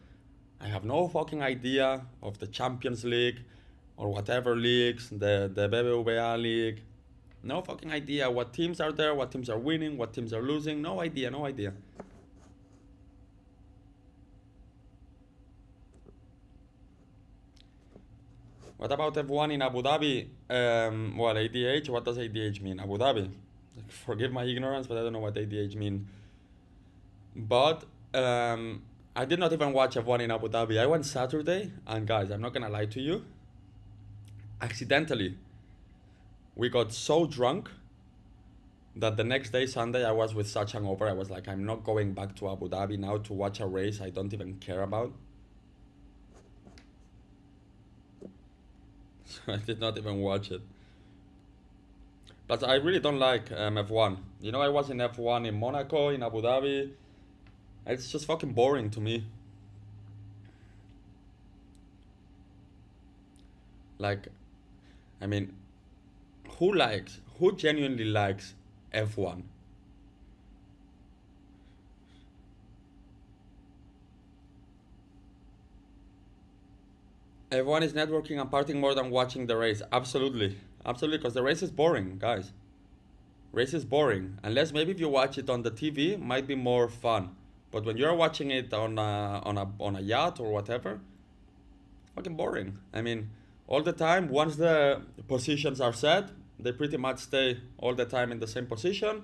I have no fucking idea of the Champions League or whatever leagues, the BBVA League. No fucking idea what teams are there, what teams are winning, what teams are losing. No idea, no idea. What about F1 in Abu Dhabi? Well, ADH, what does ADH mean? Abu Dhabi. Forgive my ignorance, but I don't know what ADH mean. But I did not even watch F1 in Abu Dhabi. I went Saturday, and guys, I'm not gonna lie to you. Accidentally, we got so drunk that the next day, Sunday, I was with such hangover. I was like, I'm not going back to Abu Dhabi now to watch a race I don't even care about. So I did not even watch it. But I really don't like F1. You know, I was in F1 in Monaco, in Abu Dhabi. It's just fucking boring to me. Like, I mean, who genuinely likes F1? F1 is networking and partying more than watching the race. Absolutely. Absolutely, because the race is boring, guys. Race is boring. Unless maybe if you watch it on the TV, might be more fun. But when you're watching it on a yacht or whatever, fucking boring. I mean, all the time, once the positions are set, they pretty much stay all the time in the same position.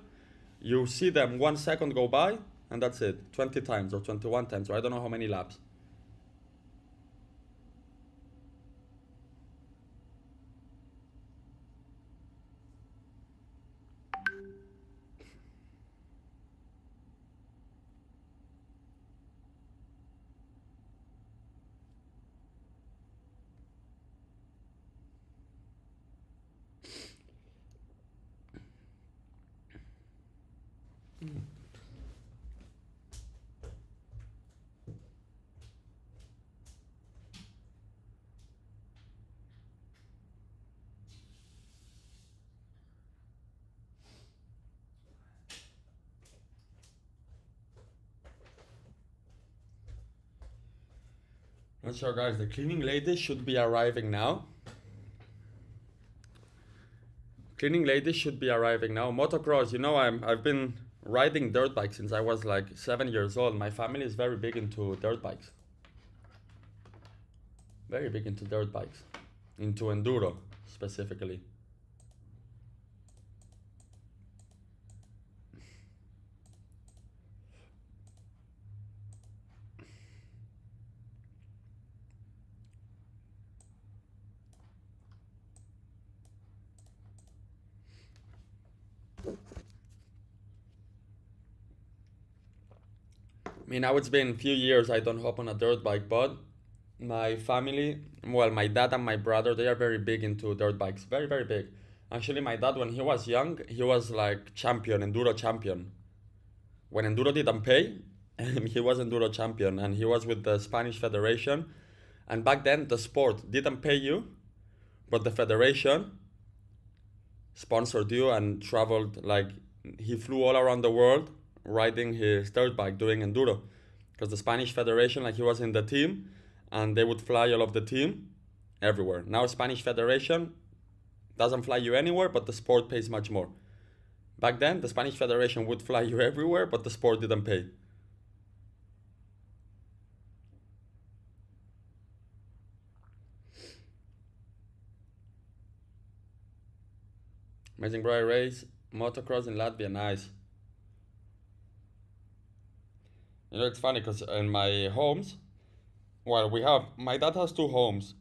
You see them 1 second go by, and that's it. 20 times or 21 times, or I don't know how many laps. Not sure, guys. The cleaning lady should be arriving now. Cleaning lady should be arriving now. Motocross, you know, I've been riding dirt bikes since I was like 7 years old. My family is very big into dirt bikes. Very big into dirt bikes. Into enduro, specifically. I mean, now it's been a few years I don't hop on a dirt bike, but my family, well, my dad and my brother, they are very big into dirt bikes. Very, very big. Actually, my dad, when he was young, he was like champion, enduro champion. When enduro didn't pay, he was enduro champion, and he was with the Spanish Federation. And back then, the sport didn't pay you, but the federation sponsored you and traveled, like, he flew all around the world riding his dirt bike doing enduro, because the Spanish Federation, like, he was in the team and they would fly all of the team everywhere. Now Spanish Federation doesn't fly you anywhere, but the sport pays much more. Back then, the Spanish Federation would fly you everywhere, but the sport didn't pay. Amazing, bro. I race motocross in Latvia. Nice. You know, it's funny because in my homes, well, my dad has two homes.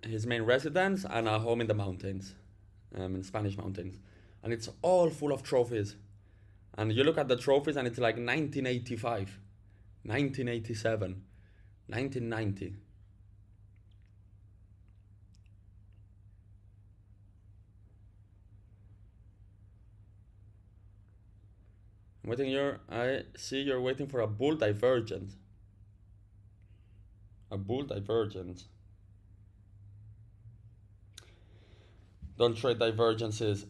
his main residence and a home in the mountains, in Spanish mountains, and it's all full of trophies. And you look at the trophies and it's like 1985, 1987, 1990. I see you're waiting for a bull divergence. A bull divergence. Don't trade divergences.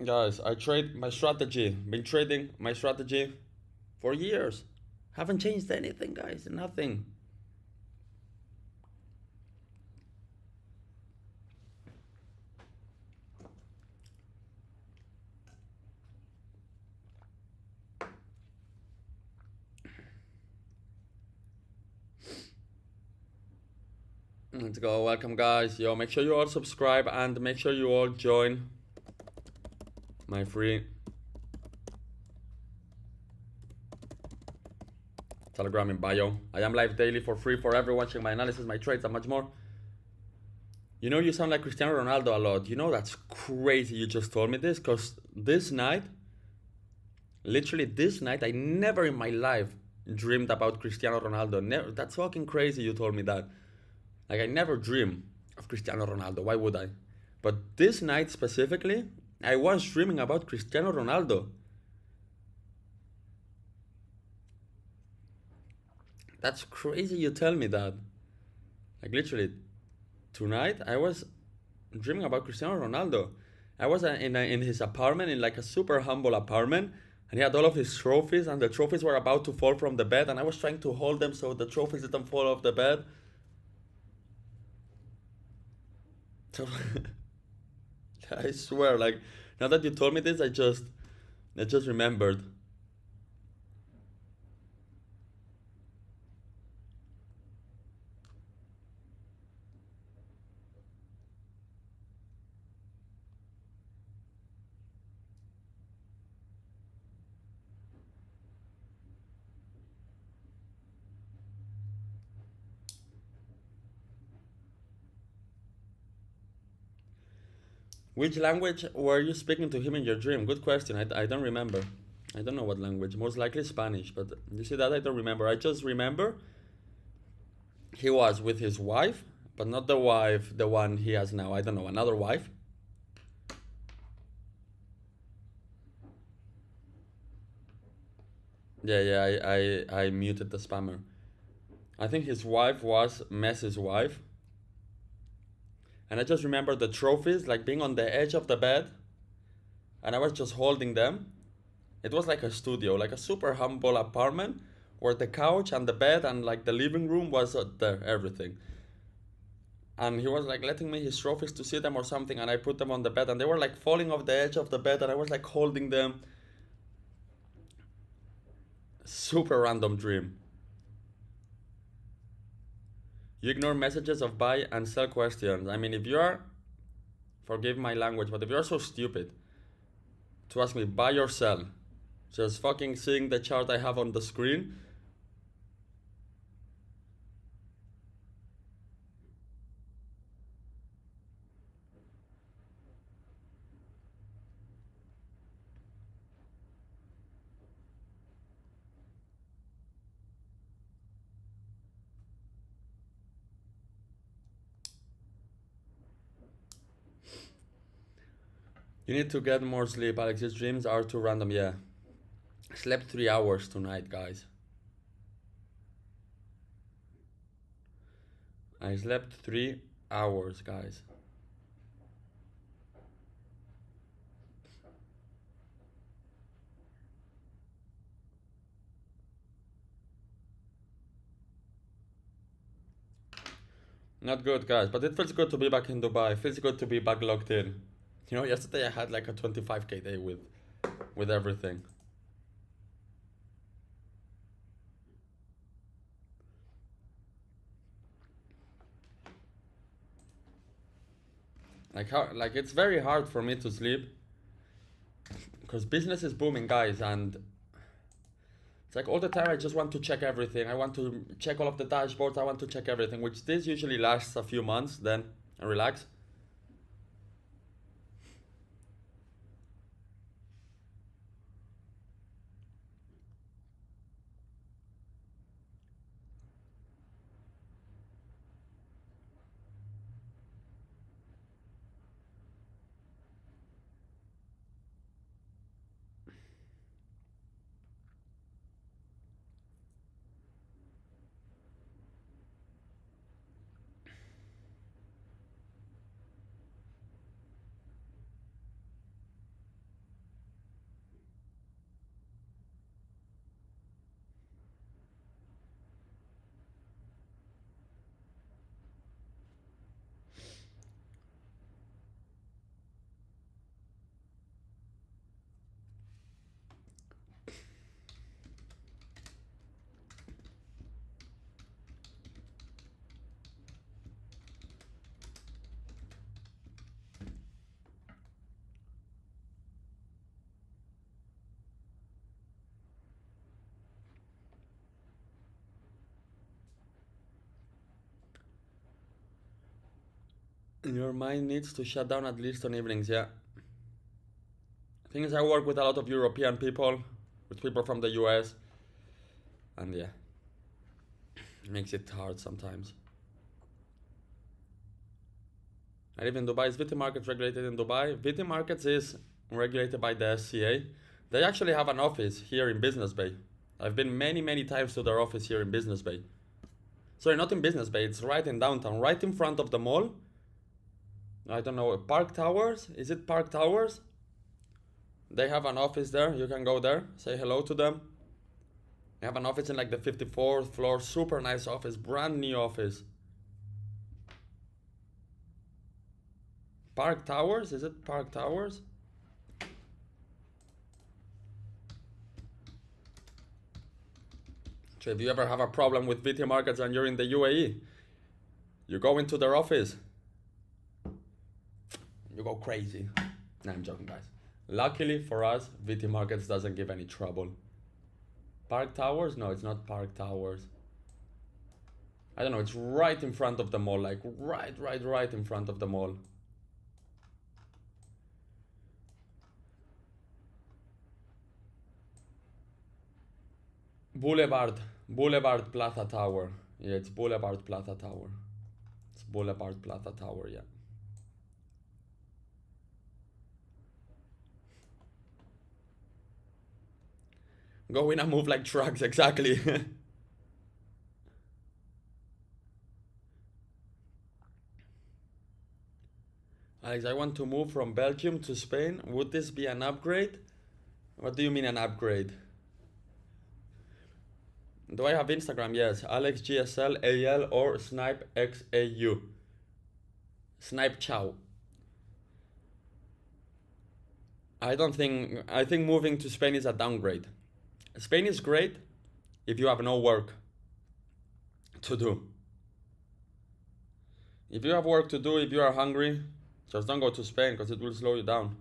Guys, I trade my strategy. Been trading my strategy for years. Haven't changed anything, guys. Nothing. Let's go. Welcome, guys. Yo, make sure you all subscribe and make sure you all join my free Telegram in bio. I am live daily for free for everyone. Check my analysis, my trades, and much more. You know, you sound like Cristiano Ronaldo a lot. You know, that's crazy you just told me this, because this night, literally this night, I never in my life dreamed about Cristiano Ronaldo. Never. That's fucking crazy you told me that. Like, I never dream of Cristiano Ronaldo. Why would I? But this night specifically, I was dreaming about Cristiano Ronaldo. That's crazy you tell me that. Like, literally, tonight I was dreaming about Cristiano Ronaldo. I was in his apartment, in like a super humble apartment, and he had all of his trophies, and the trophies were about to fall from the bed, and I was trying to hold them so the trophies didn't fall off the bed. So I swear, like, now that you told me this, I just remembered. Which language were you speaking to him in your dream? Good question. I don't remember. I don't know what language. Most likely Spanish, but you see that I don't remember. I just remember he was with his wife, but not the wife, the one he has now. I don't know, another wife. Yeah, I muted the spammer. I think his wife was Messi's wife. And I just remember the trophies, like being on the edge of the bed, and I was just holding them. It was like a studio, like a super humble apartment, where the couch and the bed and like the living room was there, everything. And he was like letting me his trophies to see them or something, and I put them on the bed, and they were like falling off the edge of the bed, and I was like holding them. Super random dream. You ignore messages of buy and sell questions. I mean, if you are, forgive my language, but if you are so stupid to ask me buy or sell, just fucking seeing the chart I have on the screen, you need to get more sleep, Alex. His dreams are too random. Yeah. I slept 3 hours tonight, guys. I slept 3 hours, guys. Not good, guys, but it feels good to be back in Dubai. It feels good to be back locked in. You know, yesterday I had like a 25k day with everything. Like it's very hard for me to sleep because business is booming, guys, and It's like all the time I just want to check everything. I want to check all of the dashboards. I want to check everything, which this usually lasts a few months. Then I relax. Your mind needs to shut down at least on evenings, yeah. Thing is, I work with a lot of European people, with people from the US, and yeah, it makes it hard sometimes. I live in Dubai. Is VT Markets regulated in Dubai? VT Markets is regulated by the SCA. They actually have an office here in Business Bay. I've been many times to their office here in Business Bay. Sorry, not in Business Bay, it's right in downtown, right in front of the mall. I don't know, Park Towers? Is it Park Towers? They have an office there. You can go there, say hello to them. They have an office in like the 54th floor. Super nice office, brand new office. Park Towers? Is it Park Towers? So if you ever have a problem with VT Markets and you're in the UAE, you go into their office. You go crazy. Nah, I'm joking, guys. Luckily for us, VT Markets doesn't give any trouble. Park Towers? No, it's not Park Towers. I don't know, it's right in front of the mall, like right in front of the mall. Boulevard Plaza Tower. Yeah, it's Boulevard Plaza Tower. It's Boulevard Plaza Tower, yeah. Go in and move like trucks, exactly. Alex, I want to move from Belgium to Spain. Would this be an upgrade? What do you mean an upgrade? Do I have Instagram? Yes. Alex GSL AL or Snipe XAU. Snipe Chow. I think moving to Spain is a downgrade. Spain is great if you have no work to do. If you have work to do, if you are hungry, just don't go to Spain because it will slow you down.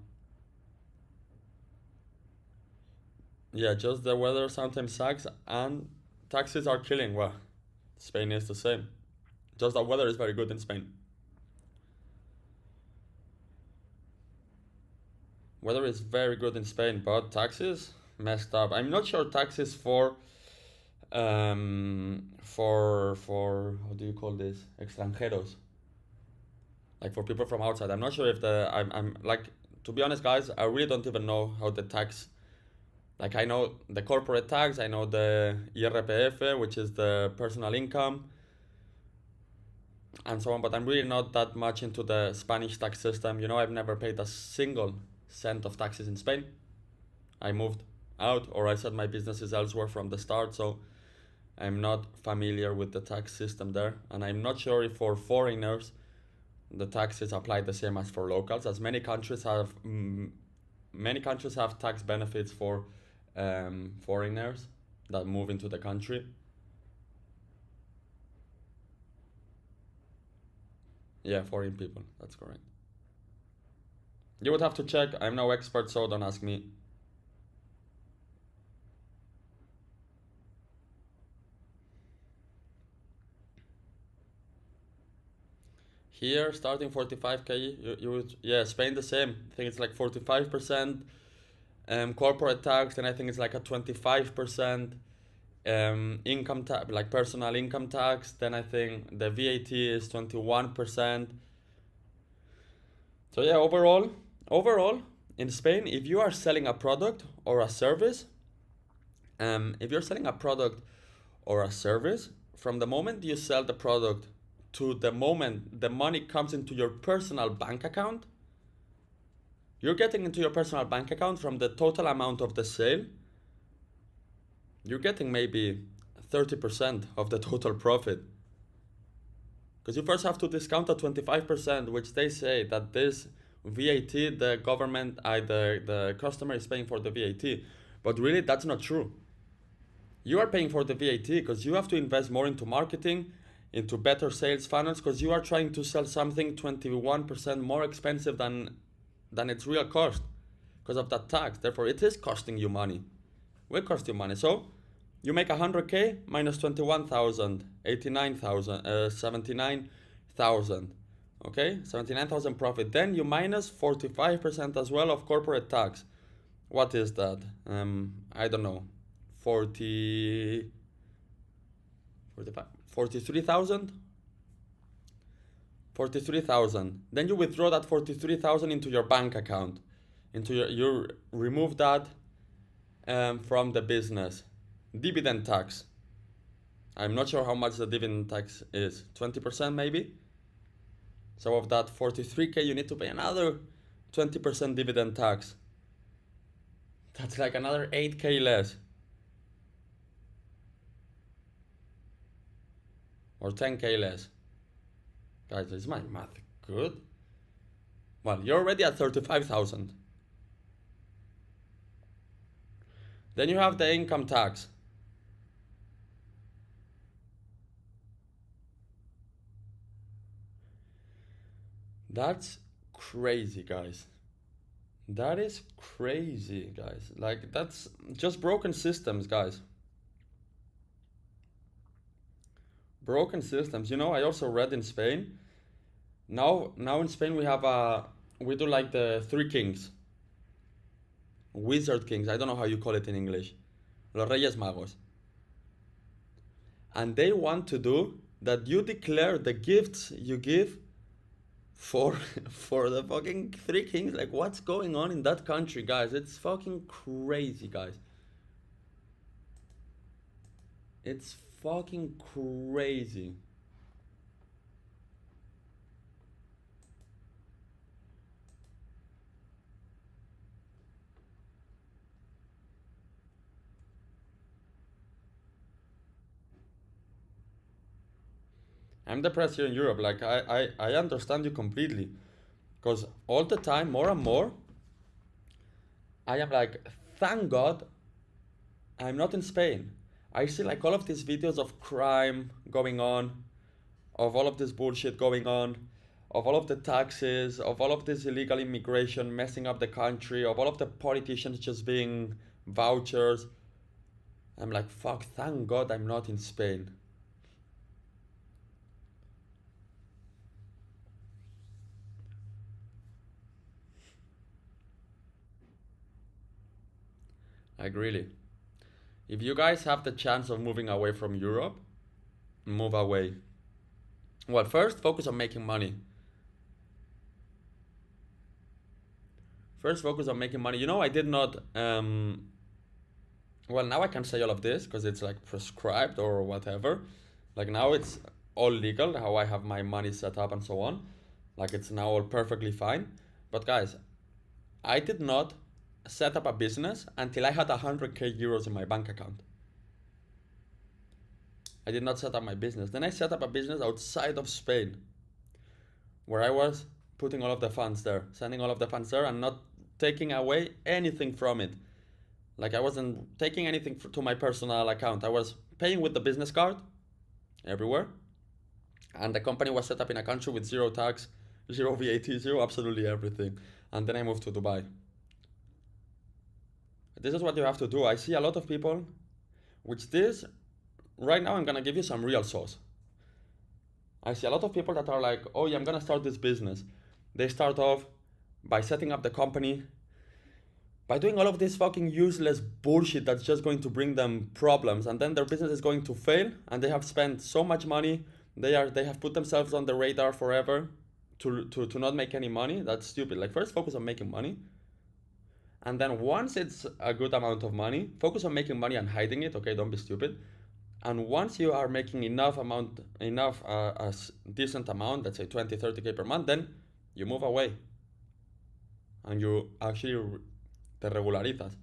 Yeah, just the weather sometimes sucks and taxes are killing. Well, Spain is the same. Just the weather is very good in Spain. Weather is very good in Spain, but taxes messed up. I'm not sure taxes for how do you call this? Extranjeros. Like for people from outside. I'm not sure if I'm like, to be honest, guys, I really don't even know how the tax, like I know the corporate tax, I know the IRPF, which is the personal income, and so on, but I'm really not that much into the Spanish tax system. You know, I've never paid a single cent of taxes in Spain. I moved out, or I set my businesses elsewhere from the start, so I'm not familiar with the tax system there, and I'm not sure if for foreigners the taxes apply the same as for locals, as many countries have tax benefits for foreigners that move into the country. Yeah, foreign people, that's correct. You would have to check. I'm no expert, so don't ask me. Here, starting 45k, you would, yeah, Spain the same. I think it's like 45% corporate tax, and I think it's like a 25% income tax, like personal income tax. Then I think the VAT is 21%. So yeah, overall, in Spain, if you are selling a product or a service, if you're selling a product or a service, from the moment you sell the product to the moment the money comes into your personal bank account, you're getting into your personal bank account from the total amount of the sale, you're getting maybe 30% of the total profit. Because you first have to discount the 25%, which they say that this VAT, the government, the customer is paying for the VAT. But really, that's not true. You are paying for the VAT because you have to invest more into marketing, into better sales funnels, because you are trying to sell something 21% more expensive than its real cost because of that tax. Therefore, it is costing you money. Will cost you money. So you make 100k minus 21,000, 89,000, 79,000. Okay, 79,000 profit. Then you minus 45% as well of corporate tax. What is that? I don't know. 43,000. 43,000. Then you withdraw that 43,000 into your bank account. You remove that from the business. Dividend tax. I'm not sure how much the dividend tax is. 20% maybe? So of that 43k, you need to pay another 20% dividend tax. That's like another 8k less. Or 10k less. Guys, is my math good? Well, you're already at 35,000. Then you have the income tax. That's crazy, guys. That is crazy, guys. Like, that's just broken systems, guys. Broken systems. You know, I also read in Spain. Now in Spain we do like the three kings. Wizard kings. I don't know how you call it in English. Los Reyes Magos. And they want to do that you declare the gifts you give for the fucking three kings. Like, what's going on in that country, guys? It's fucking crazy, guys. It's fucking crazy. I'm depressed here in Europe. Like, I understand you completely. Because all the time, more and more, I am like, thank God I'm not in Spain. I see like all of these videos of crime going on, of all of this bullshit going on, of all of the taxes, of all of this illegal immigration messing up the country, of all of the politicians just being vouchers. I'm like, fuck, thank God I'm not in Spain. Like, really. If you guys have the chance of moving away from Europe, move away. Well, first, focus on making money. First, focus on making money. You know, I did not. Well, now I can say all of this because it's like prescribed or whatever. Like, now it's all legal, how I have my money set up and so on. Like, it's now all perfectly fine. But guys, I did not set up a business until I had 100k euros in my bank account. I did not set up my business. Then I set up a business outside of Spain, where I was putting all of the funds there, sending all of the funds there, and not taking away anything from it. Like, I wasn't taking anything to my personal account. I was paying with the business card everywhere, and the company was set up in a country with zero tax, zero VAT, zero absolutely everything. And then I moved to Dubai. This is what you have to do. I see a lot of people, which this, right now I'm gonna give you some real sauce. I see a lot of people that are like, oh yeah, I'm gonna start this business. They start off by setting up the company, by doing all of this fucking useless bullshit that's just going to bring them problems, and then their business is going to fail, and they have spent so much money, they have put themselves on the radar forever to not make any money. That's stupid. Like, first focus on making money, and then once it's a good amount of money, focus on making money and hiding it. Okay, don't be stupid. And once you are making enough a decent amount, let's say 20, 30K per month, then you move away and you actually te regularizas.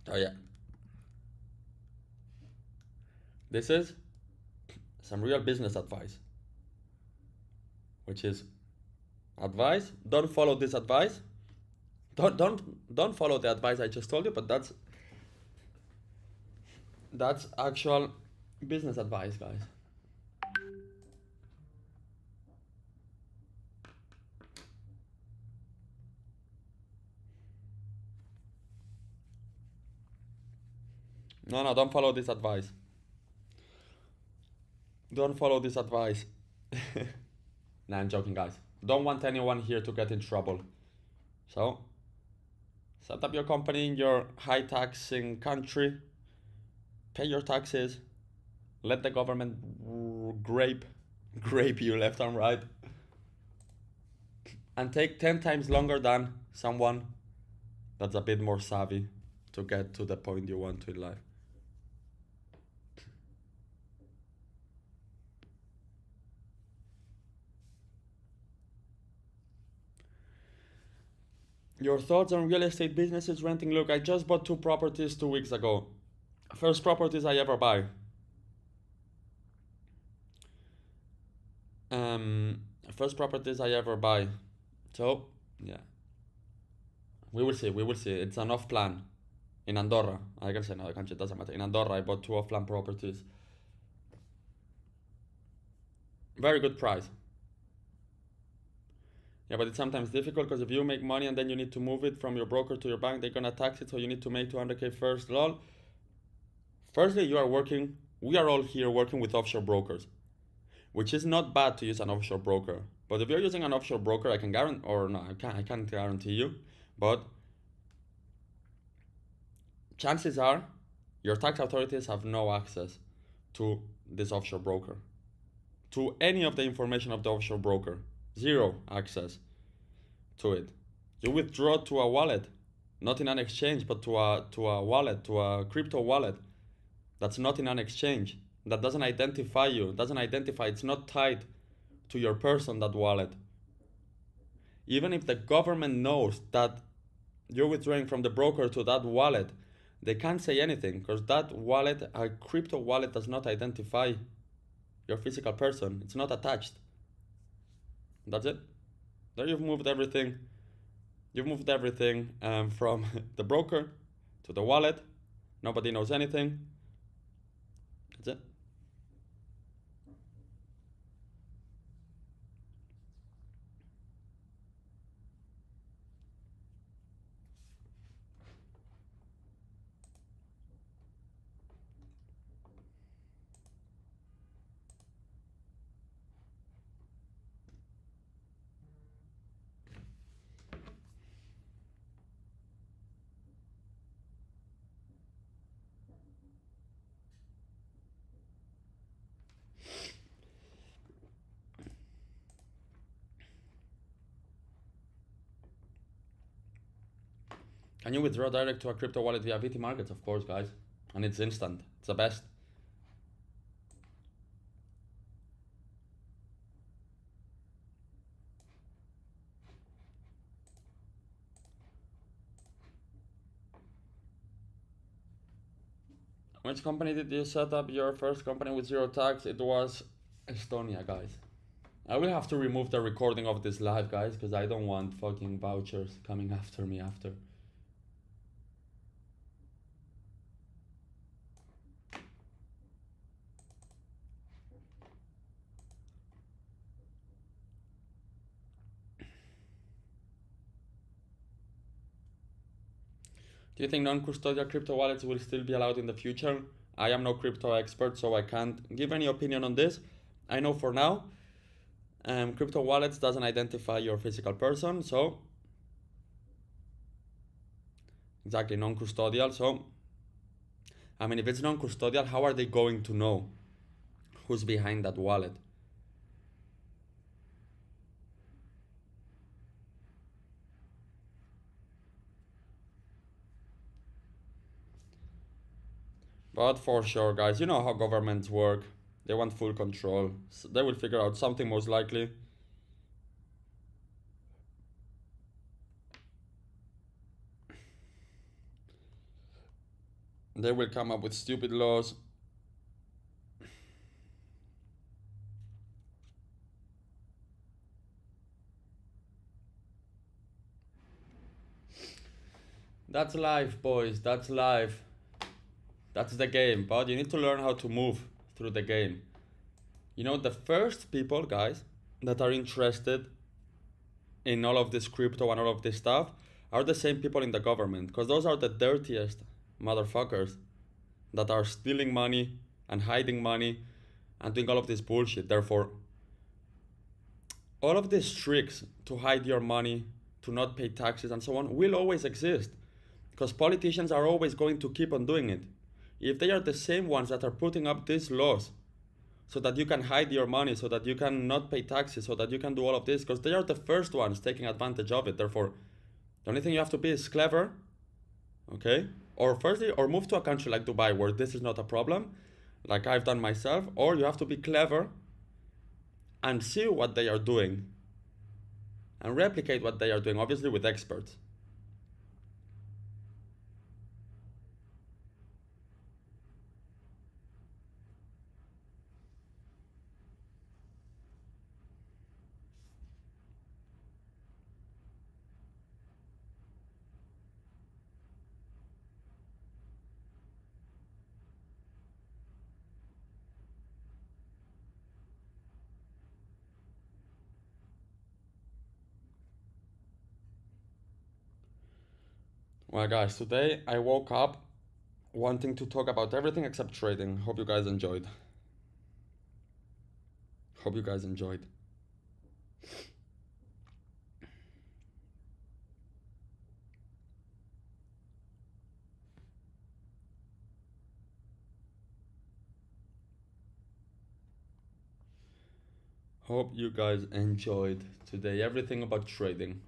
Oh yeah. This is some real business advice, which is advice. Don't follow this advice. Don't follow the advice I just told you, but that's actual business advice, guys. No, don't follow this advice. Don't follow this advice. Nah, I'm joking, guys. Don't want anyone here to get in trouble. So, set up your company in your high taxing country, pay your taxes, let the government grape you left and right, and take 10 times longer than someone that's a bit more savvy to get to the point you want to in life. Your thoughts on real estate businesses renting? Look, I just bought 2 properties 2 weeks ago. First properties I ever buy. First properties I ever buy. So, yeah. We will see. It's an off plan. In Andorra. I can say another country, it doesn't matter. In Andorra, I bought 2 off-plan properties. Very good price. Yeah, but it's sometimes difficult because if you make money and then you need to move it from your broker to your bank, they're gonna tax it, so you need to make 200K first. Lol. Firstly, we are all here working with offshore brokers, which is not bad to use an offshore broker. But if you're using an offshore broker, I can't guarantee you, but chances are your tax authorities have no access to this offshore broker, to any of the information of the offshore broker. Zero access to it. You withdraw to a wallet, not in an exchange, but to a wallet, to a crypto wallet that's not in an exchange, that doesn't identify you, it's not tied to your person, that wallet. Even if the government knows that you're withdrawing from the broker to that wallet, they can't say anything because that wallet, a crypto wallet, does not identify your physical person. It's not attached. That's it. There you've moved everything. You've moved everything from the broker to the wallet. Nobody knows anything. That's it. Can you withdraw direct to a crypto wallet via VT Markets? Of course, guys. And it's instant. It's the best. Which company did you set up your first company with zero tax? It was Estonia, guys. I will have to remove the recording of this live, guys, because I don't want fucking vouchers coming after me after. Do you think non-custodial crypto wallets will still be allowed in the future? I am no crypto expert, so I can't give any opinion on this. I know for now, crypto wallets doesn't identify your physical person, so exactly non-custodial. So, I mean, if it's non-custodial, how are they going to know who's behind that wallet? But for sure, guys, you know how governments work. They want full control. So they will figure out something most likely. They will come up with stupid laws. That's life, boys. That's life. That's the game. But you need to learn how to move through the game. You know, the first people, guys, that are interested in all of this crypto and all of this stuff are the same people in the government. Because those are the dirtiest motherfuckers that are stealing money and hiding money and doing all of this bullshit. Therefore, all of these tricks to hide your money, to not pay taxes, and so on will always exist because politicians are always going to keep on doing it. If they are the same ones that are putting up these laws so that you can hide your money, so that you can not pay taxes, so that you can do all of this, because they are the first ones taking advantage of it. Therefore, the only thing you have to be is clever, okay? Or firstly, or move to a country like Dubai where this is not a problem, like I've done myself, or you have to be clever and see what they are doing and replicate what they are doing, obviously with experts. Well, guys, today I woke up wanting to talk about everything except trading. Hope you guys enjoyed. Hope you guys enjoyed. Hope you guys enjoyed today everything about trading.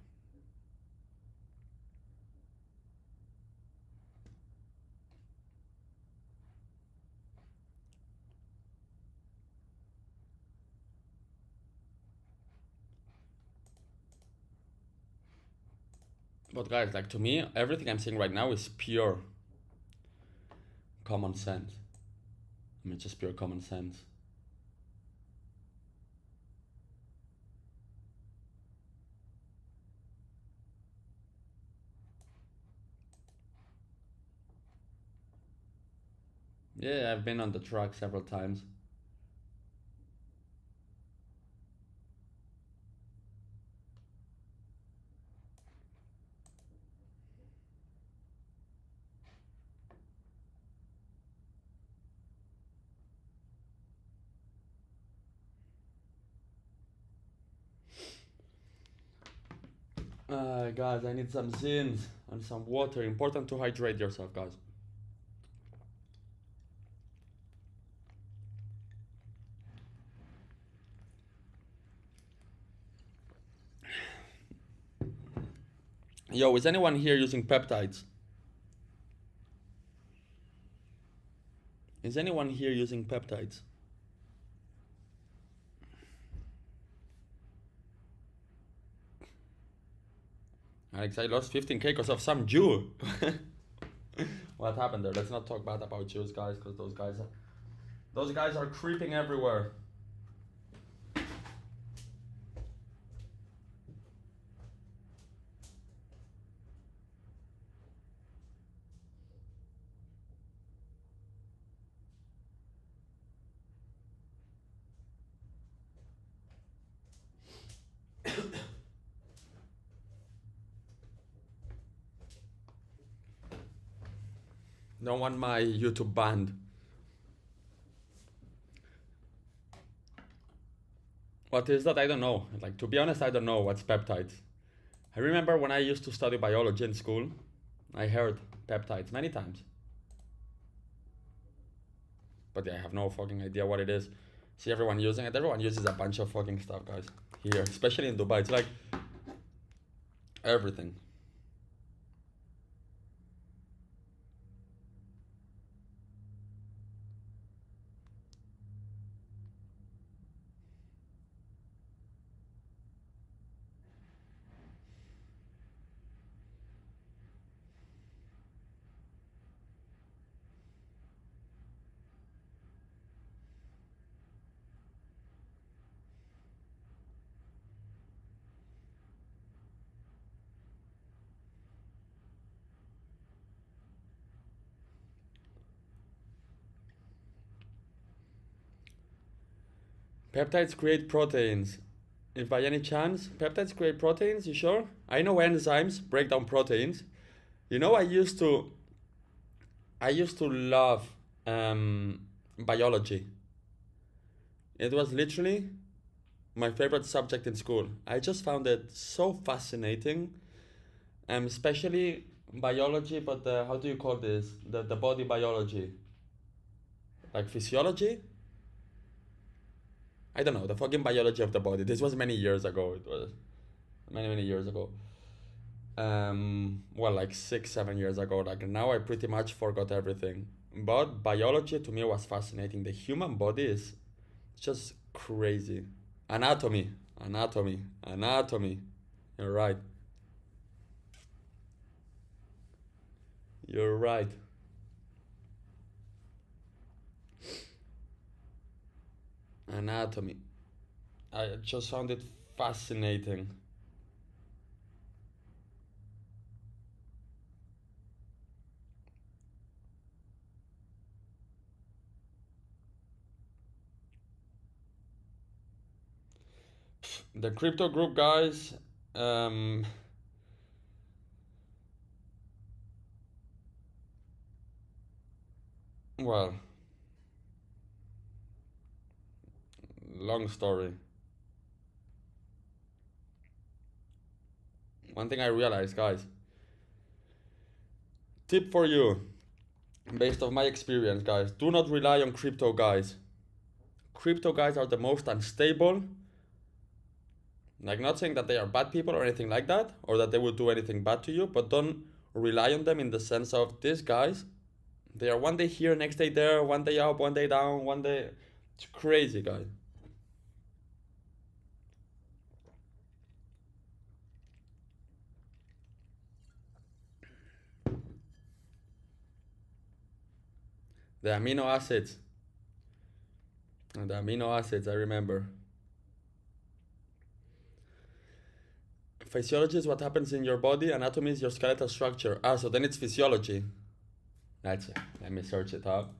But guys, like to me, everything I'm saying right now is pure common sense. I mean, just pure common sense. Yeah, I've been on the track several times. Guys, I need some zins and some water. Important to hydrate yourself, guys. Yo, is anyone here using peptides? Is anyone here using peptides? Alex, I lost 15k because of some Jew. What happened there? Let's not talk bad about Jews, guys, because those guys are creeping everywhere. Don't want my YouTube banned. What is that? I don't know. Like, to be honest, I don't know what's peptides. I remember when I used to study biology in school, I heard peptides many times. But yeah, I have no fucking idea what it is. See everyone using it. Everyone uses a bunch of fucking stuff, guys. Here, especially in Dubai. It's like everything. Peptides create proteins. If by any chance peptides create proteins, you sure? I know enzymes break down proteins. You know, I used to love biology. It was literally my favorite subject in school. I just found it so fascinating, especially biology. But how do you call this? The body biology, like physiology. I don't know, the fucking biology of the body. This was many years ago. It was many years ago. Well, like 6 7 years ago. Like now I pretty much forgot everything, but biology to me was fascinating. The human body is just crazy. Anatomy, anatomy. You're right. You're right. Anatomy. I just found it fascinating. The crypto group, guys. Um, well, long story. One thing I realized, guys. Tip for you, based on my experience, guys. Do not rely on crypto guys. Crypto guys are the most unstable. Like, not saying that they are bad people or anything like that, or that they will do anything bad to you, but don't rely on them in the sense of these guys. They are one day here, next day there, one day up, one day down, one day. It's crazy, guys. The amino acids. The amino acids, I remember. Physiology is what happens in your body, anatomy is your skeletal structure. Ah, so then it's physiology. That's it. Let me search it up.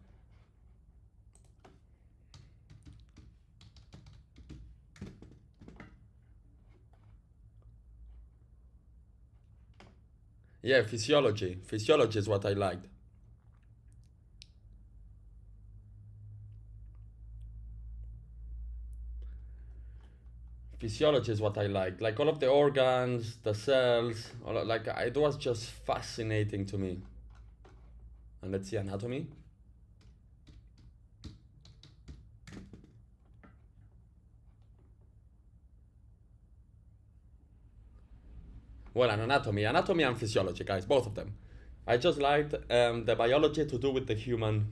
Yeah, physiology. Physiology is what I liked. Physiology is what I liked. Like all of the organs, the cells, like it was just fascinating to me. And let's see anatomy. Well, and anatomy and physiology, guys, both of them. I just liked the biology to do with the human,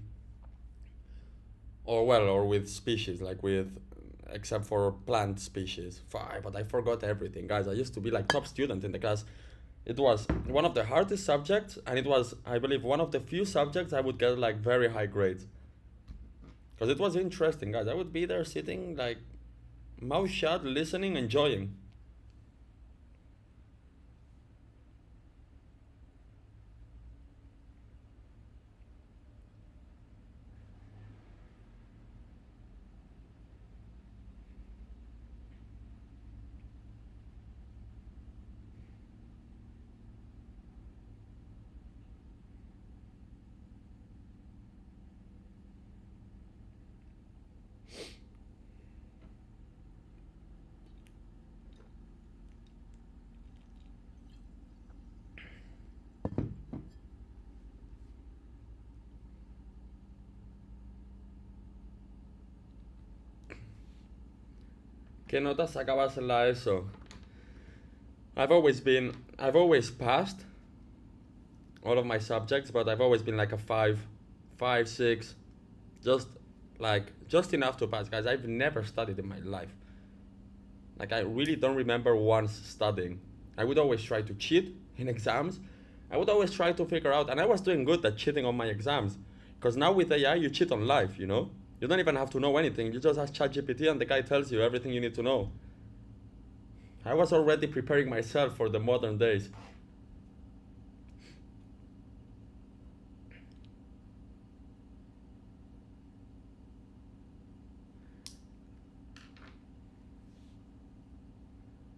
or well, or with species, like with, except for plant species. But I forgot everything, guys. I used to be like top student in the class. It was one of the hardest subjects, and it was, I believe, one of the few subjects I would get like very high grades. Because it was interesting, guys. I would be there sitting like mouth shut, listening, enjoying. ¿Qué nota sacabas en la ESO? I've always passed all of my subjects, but I've always been like a 5, 6, just enough to pass, guys. I've never studied in my life. Like, I really don't remember once studying. I would always try to cheat in exams. I would always try to figure out, and I was doing good at cheating on my exams. Because now with AI, you cheat on life, you know? You don't even have to know anything. You just ask ChatGPT and the guy tells you everything you need to know. I was already preparing myself for the modern days.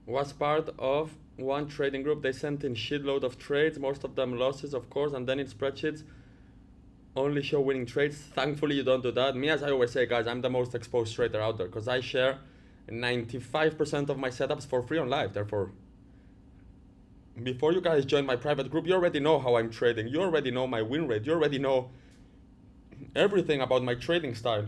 Was part of one trading group. They sent in shitload of trades, most of them losses, of course, and then in spreadsheets only show winning trades. Thankfully, you don't do that. Me, as I always say, guys, I'm the most exposed trader out there because I share 95% of my setups for free on live. Therefore, before you guys join my private group, you already know how I'm trading. You already know my win rate. You already know everything about my trading style.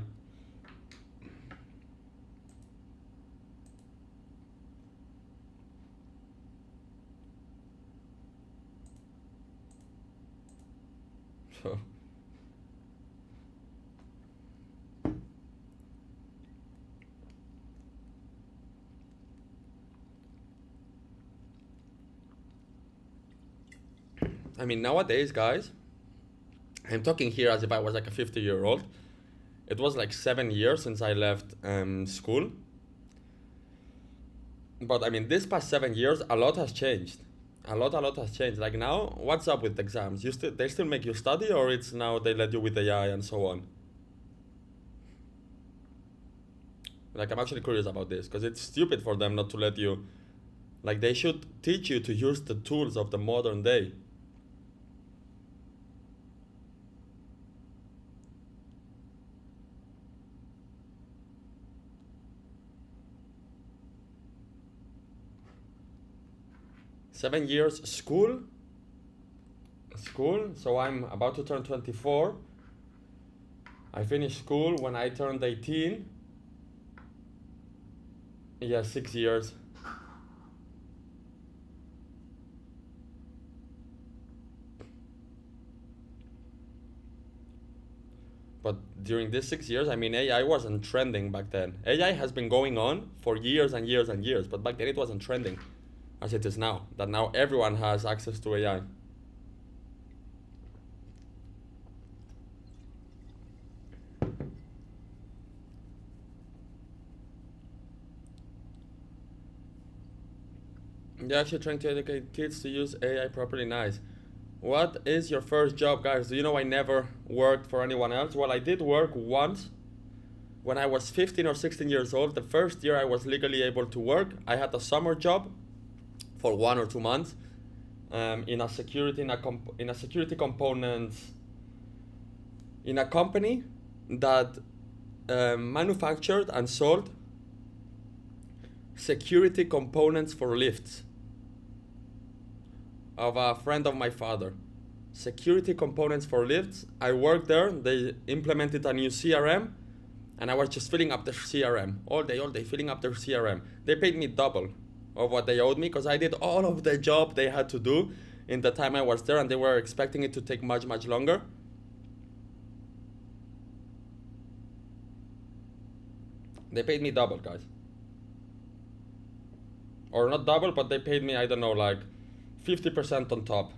So, I mean, nowadays, guys, I'm talking here as if I was like a 50-year-old. It was like 7 years since I left school. But I mean, this past 7 years, a lot has changed. A lot has changed. Like now, what's up with exams? They still make you study, or it's now they let you with AI and so on? Like, I'm actually curious about this, because it's stupid for them not to let you. Like, they should teach you to use the tools of the modern day. Seven years school, so I'm about to turn 24. I finished school when I turned 18. Yeah, 6 years. But during these 6 years, I mean, AI wasn't trending back then. AI has been going on for years and years and years, but back then it wasn't trending as it is now, that now everyone has access to AI. You're actually trying to educate kids to use AI properly. Nice. What is your first job, guys? Do you know I never worked for anyone else? Well, I did work once when I was 15 or 16 years old. The first year I was legally able to work, I had a summer job for 1 or 2 months in a security components in a company that manufactured and sold security components for lifts of a friend of my father. Security components for lifts. I worked there. They implemented a new CRM, and I was just filling up their CRM all day, filling up their CRM. They paid me double of what they owed me because I did all of the job they had to do in the time I was there, and they were expecting it to take much longer. They paid me double, guys. Or not double, but they paid me, I don't know, like 50% on top.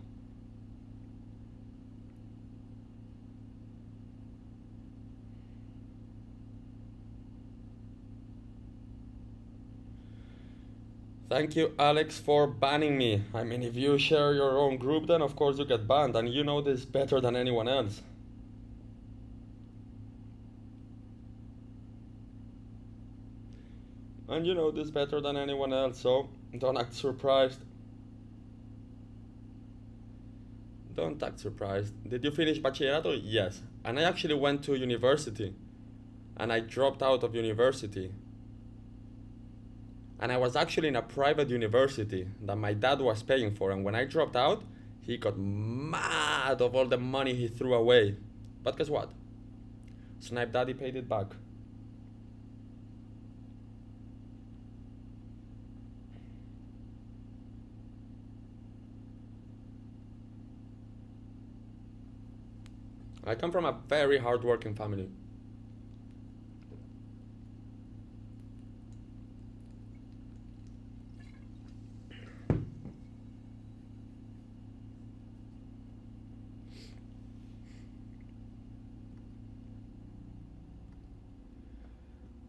Thank you, Alex, for banning me. I mean, if you share your own group, then of course you get banned, and you know this better than anyone else. And you know this better than anyone else, so don't act surprised. Don't act surprised. Did you finish bachillerato? Yes. And I actually went to university. And I dropped out of university. And I was actually in a private university that my dad was paying for. And when I dropped out, he got mad of all the money he threw away. But guess what? Snipe Daddy paid it back. I come from a very hardworking family.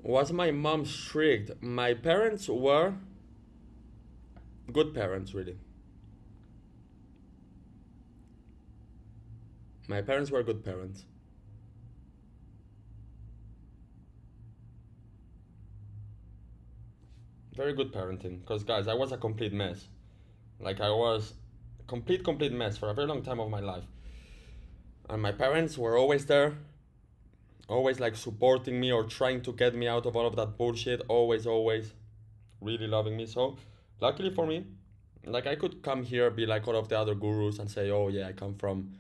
Was my mom strict? My parents were good parents, really. My parents were good parents. Very good parenting. Because, guys, I was a complete mess. Like, I was a complete mess for a very long time of my life. And my parents were always there, always like supporting me or trying to get me out of all of that bullshit. Always really loving me. So, luckily for me, like I could come here, be like all of the other gurus and say, oh yeah, I come from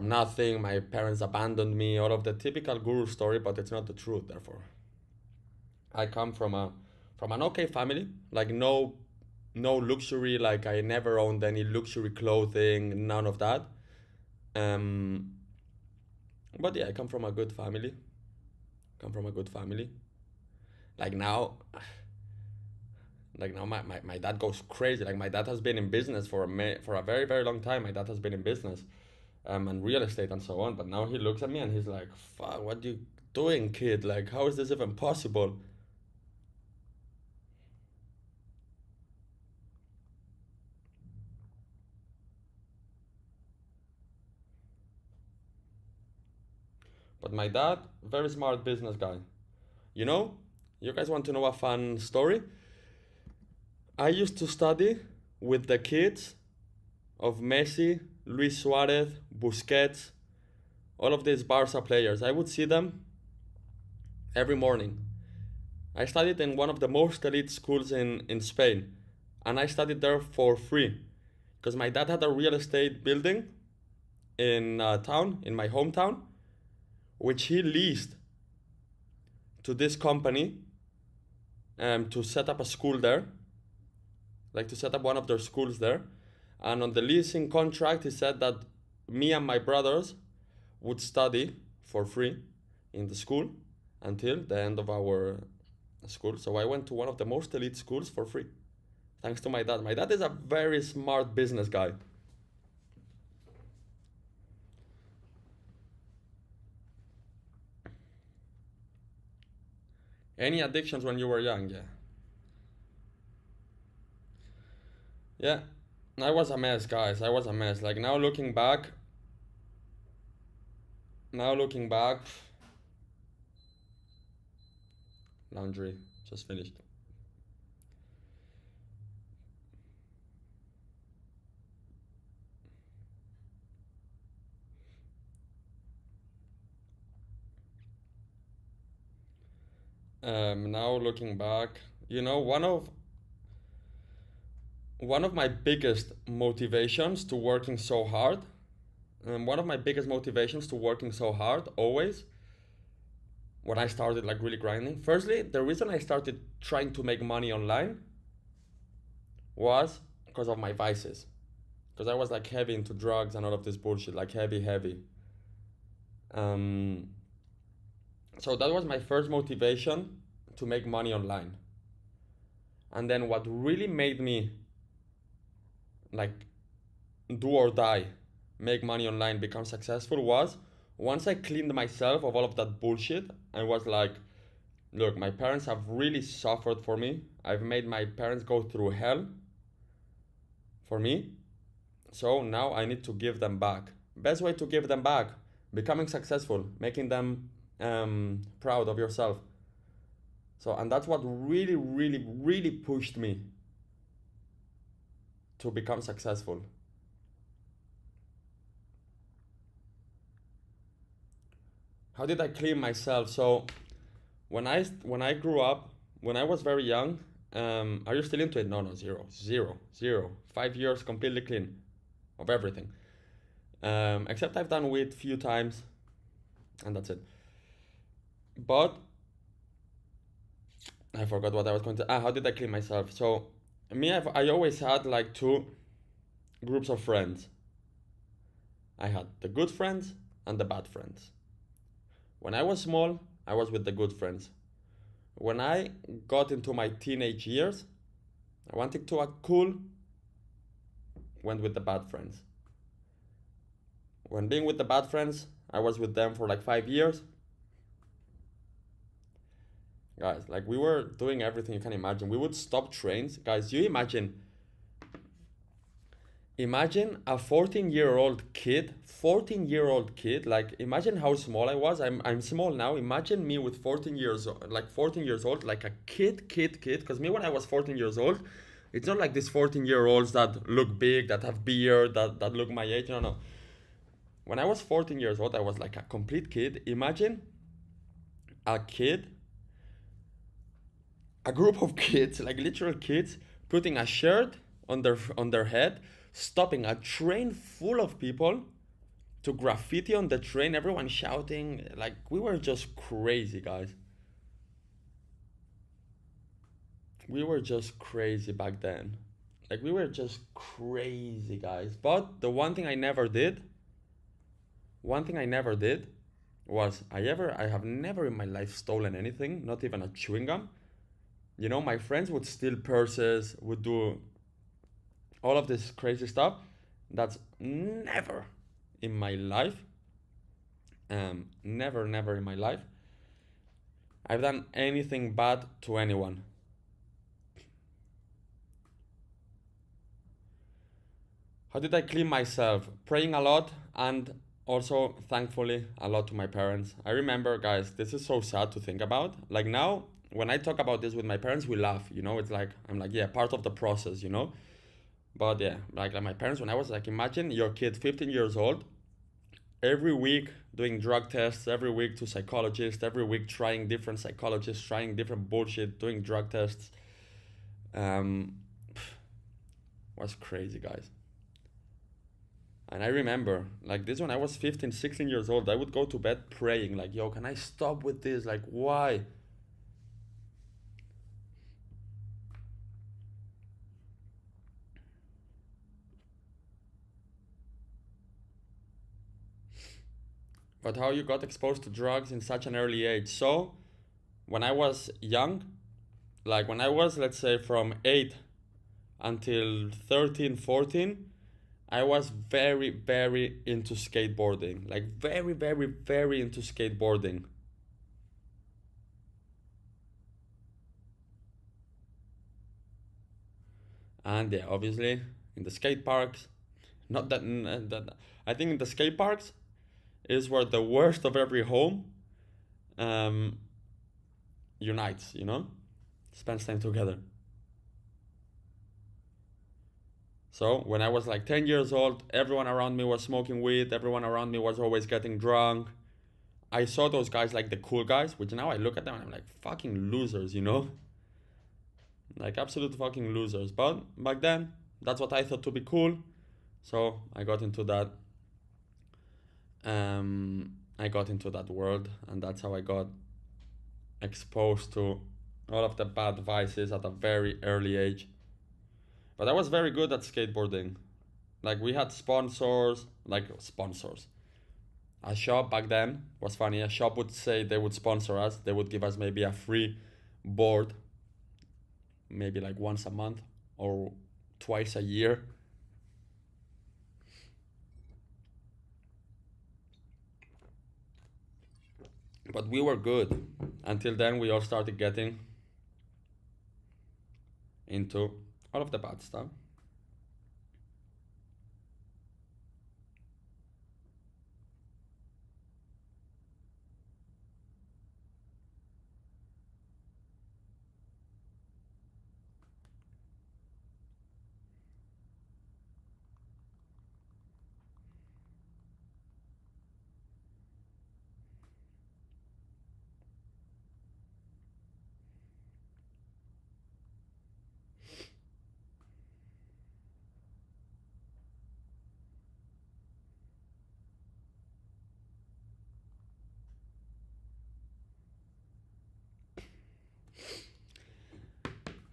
nothing, my parents abandoned me, all of the typical guru story, but it's not the truth. Therefore, I come from an okay family, like no luxury, like I never owned any luxury clothing, none of that. um but yeah, I come from a good family. Come from a good family. Like now, my dad goes crazy. Like my dad has been in business for a very long time. My dad has been in business, and real estate and so on. But now he looks at me and he's like, "Fuck, what are you doing, kid? Like, how is this even possible?" But my dad, very smart business guy. You know, you guys want to know a fun story? I used to study with the kids of Messi, Luis Suarez, Busquets, all of these Barca players. I would see them every morning. I studied in one of the most elite schools in Spain, and I studied there for free because my dad had a real estate building in town, in my hometown, which he leased to this company to set up a school there, like to set up one of their schools there. And on the leasing contract, he said that me and my brothers would study for free in the school until the end of our school. So I went to one of the most elite schools for free, thanks to my dad. My dad is a very smart business guy. Any addictions when you were young? Yeah. Yeah. I was a mess, guys. I was a mess. Like now looking back, laundry just finished. Now looking back, you know, one of my biggest motivations to working so hard, one of my biggest motivations to working so hard always when I started like really grinding. Firstly, the reason I started trying to make money online was because of my vices. Because I was like heavy into drugs and all of this bullshit, like heavy. Um, so that was my first motivation to make money online. And then what really made me like do or die, make money online, become successful was once I cleaned myself of all of that bullshit and was like, look, my parents have really suffered for me. I've made my parents go through hell for me. So now I need to give them back. Best way to give them back, becoming successful, making them proud of yourself. So, and that's what really pushed me to become successful. How did I clean myself? So, when I grew up, when I was very young, are you still into it? No, zero. 5 years completely clean of everything. Except I've done weed few times, and that's it. But I forgot what I was going to. How did I clean myself? So, I always had like two groups of friends. I had the good friends and the bad friends. When I was small, I was with the good friends. When I got into my teenage years, I wanted to act cool, went with the bad friends. When being with the bad friends, I was with them for like 5 years. Guys, like we were doing everything you can imagine. We would stop trains. Guys, you imagine a 14-year-old kid, like imagine how small I was. I'm small now. Imagine me with 14 years old, like 14 years old, like a kid. Because me when I was 14 years old, it's not like these 14-year-olds that look big, that have beard, that look my age. No. When I was 14 years old, I was like a complete kid. Imagine a kid, a group of kids, like literal kids, putting a shirt on their head, stopping a train full of people to graffiti on the train, everyone shouting. Like we were just crazy, guys. We were just crazy back then. Like we were just crazy, guys. But the one thing I never did was I have never in my life stolen anything, not even a chewing gum. You know, my friends would steal purses, would do all of this crazy stuff. That's never in my life. Never in my life I've done anything bad to anyone. How did I clean myself? Praying a lot, and also thankfully a lot to my parents. I remember, guys, this is so sad to think about. Like now, when I talk about this with my parents, we laugh, you know, it's like, I'm like, yeah, part of the process, you know? But yeah, like my parents, when I was like, imagine your kid, 15 years old, every week doing drug tests, every week to psychologists, every week trying different psychologists, trying different bullshit, doing drug tests. Was crazy, guys. And I remember, like this when I was 15, 16 years old, I would go to bed praying, like, yo, can I stop with this? Like, why? But how you got exposed to drugs in such an early age? So, when I was young, like when I was, let's say, from 8 until 13, 14, I was very, very into skateboarding. Like, very, very, very into skateboarding. And yeah, obviously, in the skate parks, not that, I think in the skate parks is where the worst of every home um, unites, you know? Spends time together. So when I was like 10 years old, everyone around me was smoking weed, everyone around me was always getting drunk. I saw those guys like the cool guys, which now I look at them and I'm like, fucking losers, you know? Like absolute fucking losers. But back then, that's what I thought to be cool. So I got into that. I got into that world, and that's how I got exposed to all of the bad vices at a very early age. But I was very good at skateboarding. Like we had sponsors, like sponsors. A shop back then was funny. A shop would say they would sponsor us. They would give us maybe a free board, maybe like once a month or twice a year. But we were good. Until then, we all started getting into all of the bad stuff.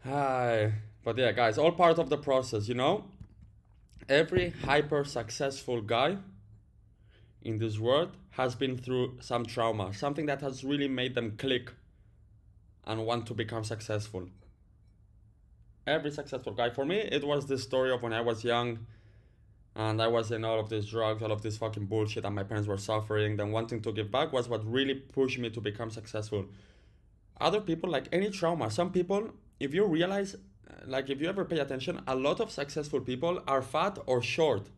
Hi. But yeah, guys, all part of the process, you know? Every hyper successful guy in this world has been through some trauma, something that has really made them click and want to become successful. Every successful guy, for me, it was this story of when I was young and I was in all of these drugs, all of this fucking bullshit, and my parents were suffering. Then wanting to give back was what really pushed me to become successful. Other people, like any trauma, some people, if you realize, like if you ever pay attention, a lot of successful people are fat or short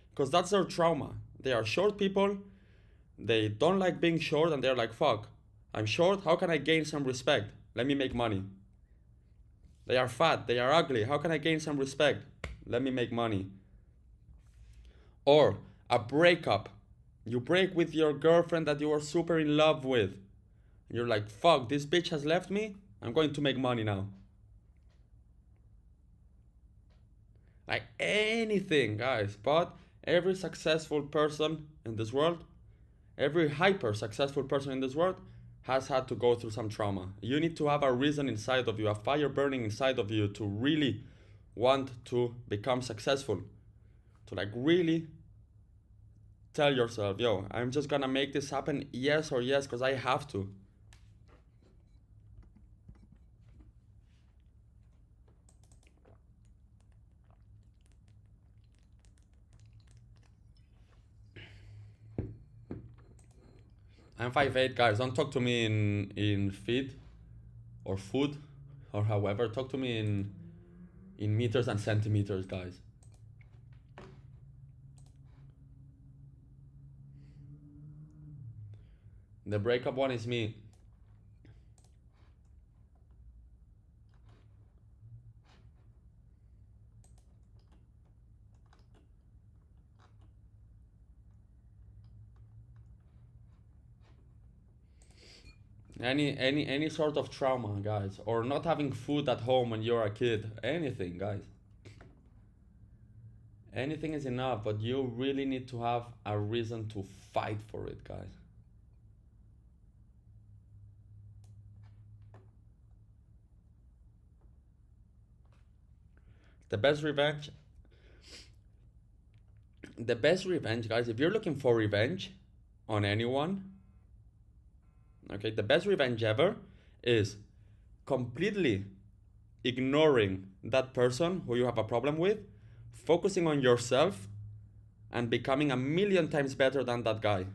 because that's their trauma. They are short people, they don't like being short, and they're like, fuck, I'm short, how can I gain some respect? Let me make money. They are fat, they are ugly, how can I gain some respect? Let me make money. Or a breakup. You break with your girlfriend that you were super in love with. You're like, fuck, this bitch has left me, I'm going to make money now. Like anything, guys, but every successful person in this world, every hyper successful person in this world has had to go through some trauma. You need to have a reason inside of you, a fire burning inside of you to really want to become successful. To like really tell yourself, yo, I'm just gonna make this happen, yes or yes, because I have to. I'm 5'8", guys. Don't talk to me in feet or foot or however. Talk to me in meters and centimeters, guys. The breakup one is me. Any sort of trauma, guys, or not having food at home when you're a kid, anything, guys. Anything is enough, but you really need to have a reason to fight for it, guys. The best revenge, guys, if you're looking for revenge on anyone, okay, the best revenge ever is completely ignoring that person who you have a problem with, focusing on yourself, and becoming a million times better than that guy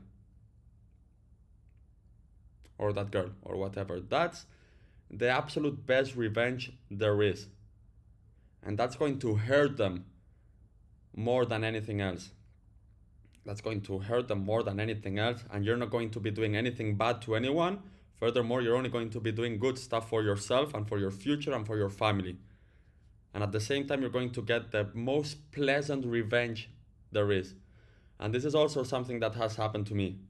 or that girl or whatever. That's the absolute best revenge there is. And that's going to hurt them more than anything else. That's going to hurt them more than anything else, and you're not going to be doing anything bad to anyone. Furthermore, you're only going to be doing good stuff for yourself and for your future and for your family. And at the same time, you're going to get the most pleasant revenge there is. And this is also something that has happened to me.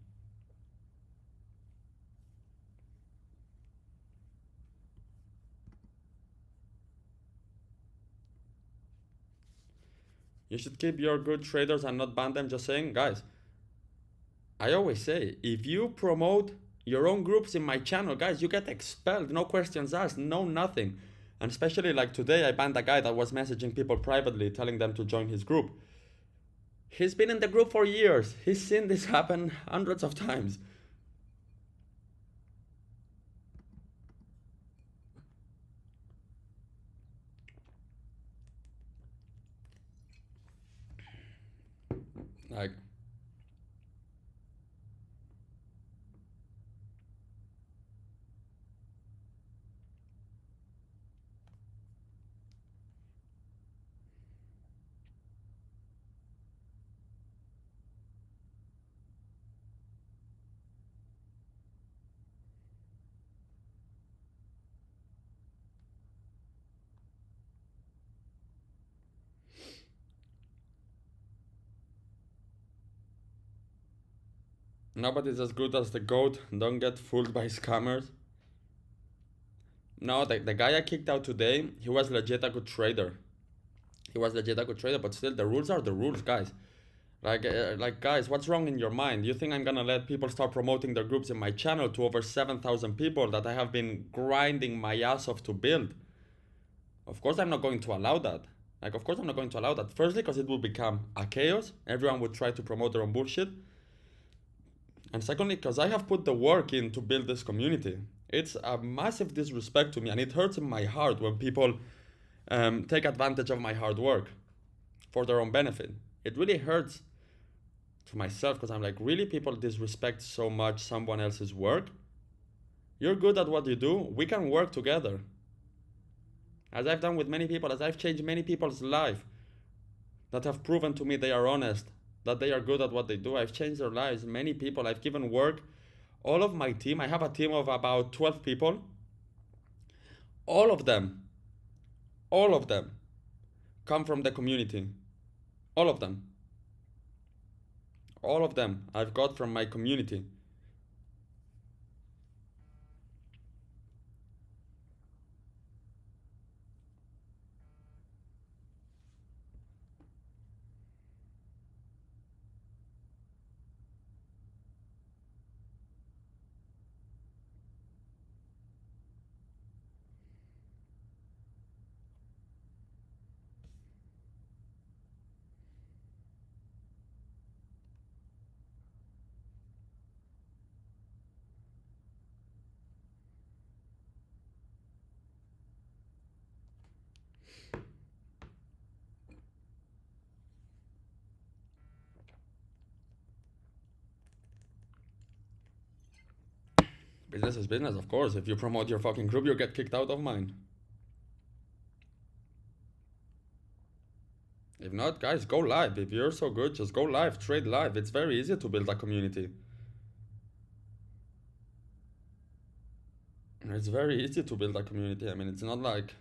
You should keep your good traders and not ban them. Just saying, guys, I always say, if you promote your own groups in my channel, guys, you get expelled. No questions asked, no nothing. And especially like today, I banned a guy that was messaging people privately, telling them to join his group. He's been in the group for years. He's seen this happen hundreds of times. Like, nobody's as good as the GOAT. Don't get fooled by scammers. No, the guy I kicked out today, he was legit a good trader. But still, the rules are the rules, guys. Like guys, what's wrong in your mind? You think I'm gonna let people start promoting their groups in my channel to over 7,000 people that I have been grinding my ass off to build? Of course I'm not going to allow that. Of course I'm not going to allow that. Firstly, because it will become a chaos. Everyone would try to promote their own bullshit. And secondly, because I have put the work in to build this community. It's a massive disrespect to me, and it hurts in my heart when people take advantage of my hard work for their own benefit. It really hurts to myself because I'm like, really, people disrespect so much someone else's work? You're good at what you do, we can work together. As I've done with many people, as I've changed many people's life that have proven to me they are honest, that they are good at what they do. I've changed their lives. Many people, I've given work. All of my team, I have a team of about 12 people. All of them come from the community. All of them. All of them I've got from my community. Business is business, of course. If you promote your fucking group, you'll get kicked out of mine. If not, guys, go live. If you're so good, just go live, trade live. It's very easy to build a community. It's very easy to build a community. I mean, it's not like...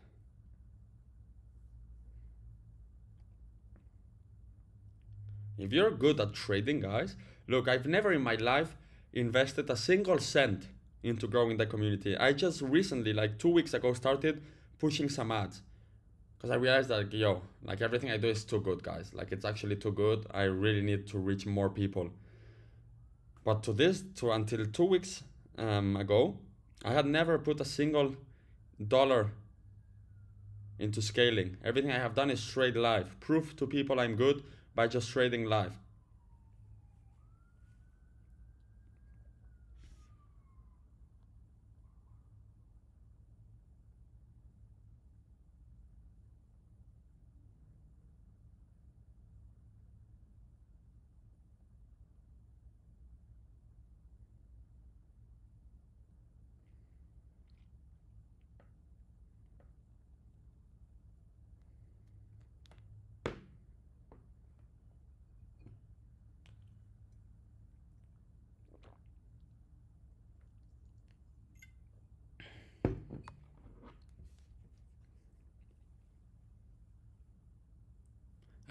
If you're good at trading, guys, look, I've never in my life invested a single cent into growing the community. I just recently, like 2 weeks ago, started pushing some ads. Because I realized that, yo, like everything I do is too good, guys. Like it's actually too good. I really need to reach more people. But until 2 weeks ago, I had never put a single dollar into scaling. Everything I have done is trade live. Prove to people I'm good by just trading live.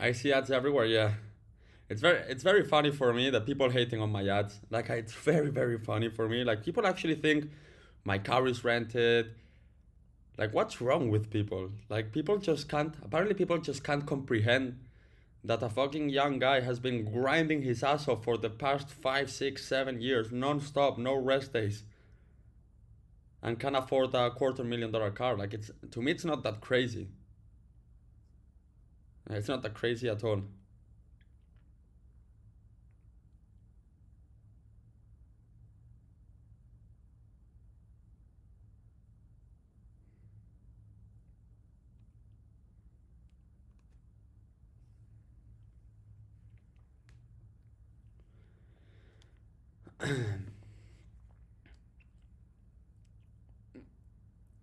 I see ads everywhere, yeah. It's very funny for me that people hating on my ads. Like it's very funny for me. Like people actually think my car is rented. Like what's wrong with people? Like people just can't comprehend that a fucking young guy has been grinding his ass off for the past 5, 6, 7 years, non-stop, no rest days, and can afford a $250,000 car. Like it's to me it's not that crazy. It's not that crazy at all.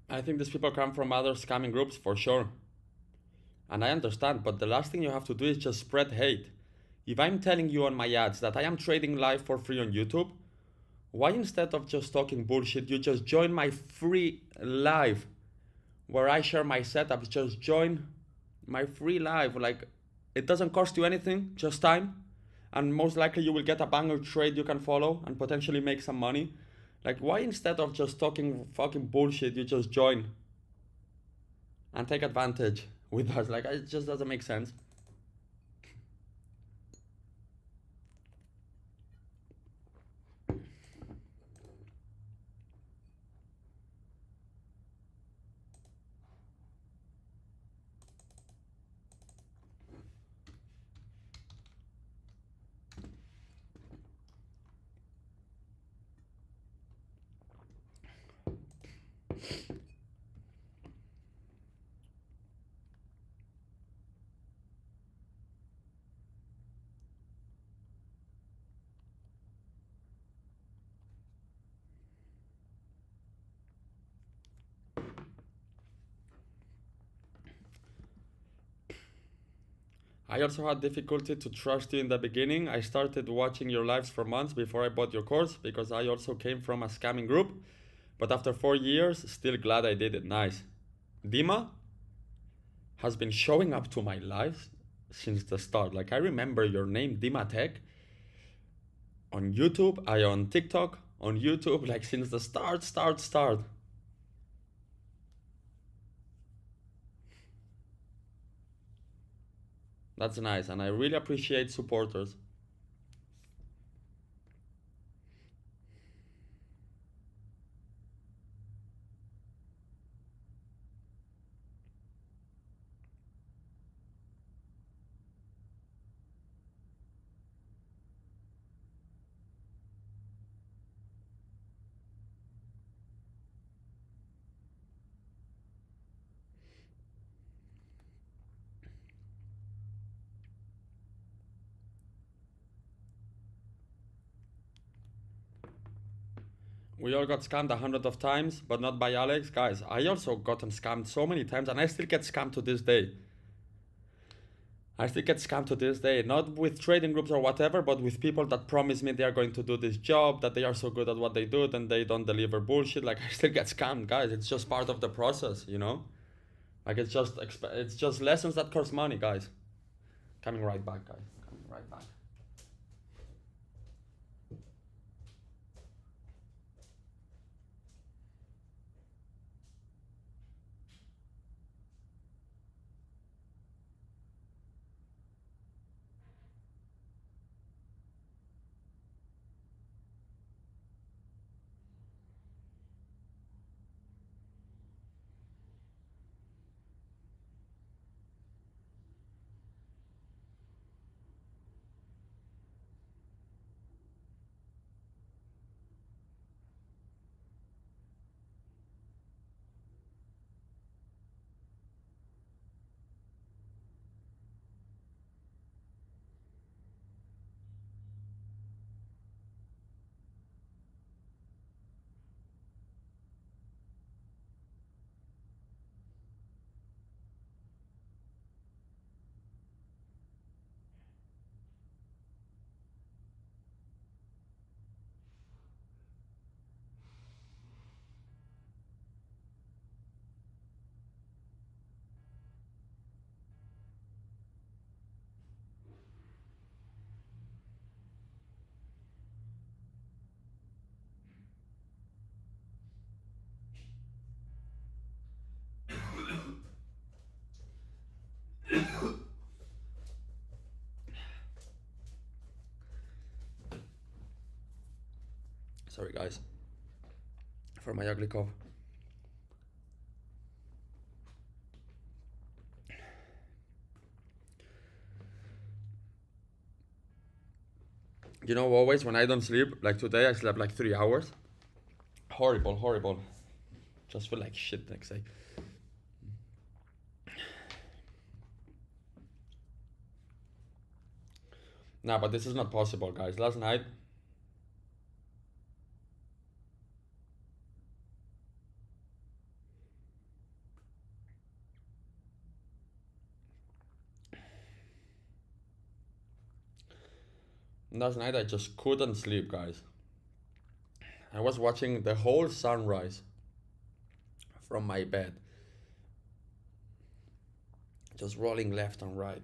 I think these people come from other scamming groups for sure. And I understand, but the last thing you have to do is just spread hate. If I'm telling you on my ads that I am trading live for free on YouTube, why instead of just talking bullshit, you just join my free live where I share my setups? Just join my free live. Like, it doesn't cost you anything, just time. And most likely you will get a banger trade you can follow and potentially make some money. Like, why instead of just talking fucking bullshit, you just join and take advantage with us? Like, it just doesn't make sense. I also had difficulty to trust you in the beginning. I started watching your lives for months before I bought your course because I also came from a scamming group. But after 4 years, still glad I did it. Nice. Dima has been showing up to my lives since the start. Like I remember your name, Dima Tech, on YouTube, I on TikTok, on YouTube, like since the start. That's nice, and I really appreciate supporters. We all got scammed 100 of times, but not by Alex. Guys, I also gotten scammed so many times, and I still get scammed to this day. I still get scammed to this day, not with trading groups or whatever, but with people that promise me they are going to do this job, that they are so good at what they do, and they don't deliver bullshit. Like I still get scammed, guys. It's just part of the process, you know. Like it's just lessons that cost money, guys. Coming right back, guys. Coming right back. Sorry, guys, for my ugly cough. You know, always when I don't sleep, like today, I slept like 3 hours. Horrible, horrible. Just feel like shit next day. Nah, but this is not possible, guys. Last night, I just couldn't sleep, guys. I was watching the whole sunrise from my bed, just rolling left and right.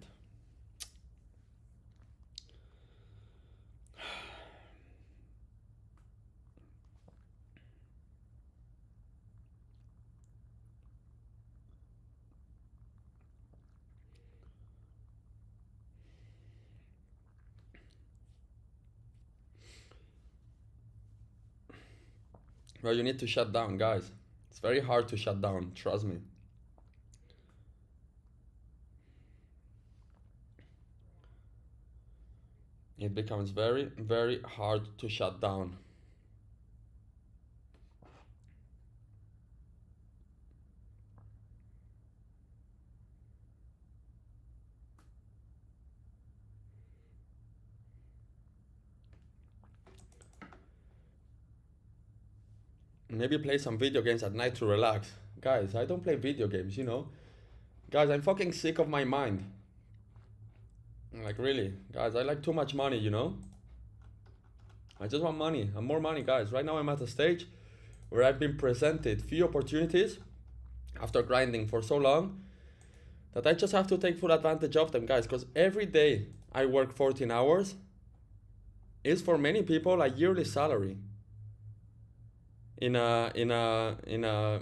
Well, you need to shut down, guys. It's very hard to shut down, trust me. It becomes very, very hard to shut down. Maybe play some video games at night to relax. Guys, I don't play video games, you know? Guys, I'm fucking sick of my mind. Like really, guys, I like too much money, you know? I just want money and more money, guys. Right now I'm at a stage where I've been presented few opportunities after grinding for so long that I just have to take full advantage of them, guys, because every day I work 14 hours is for many people a yearly salary in a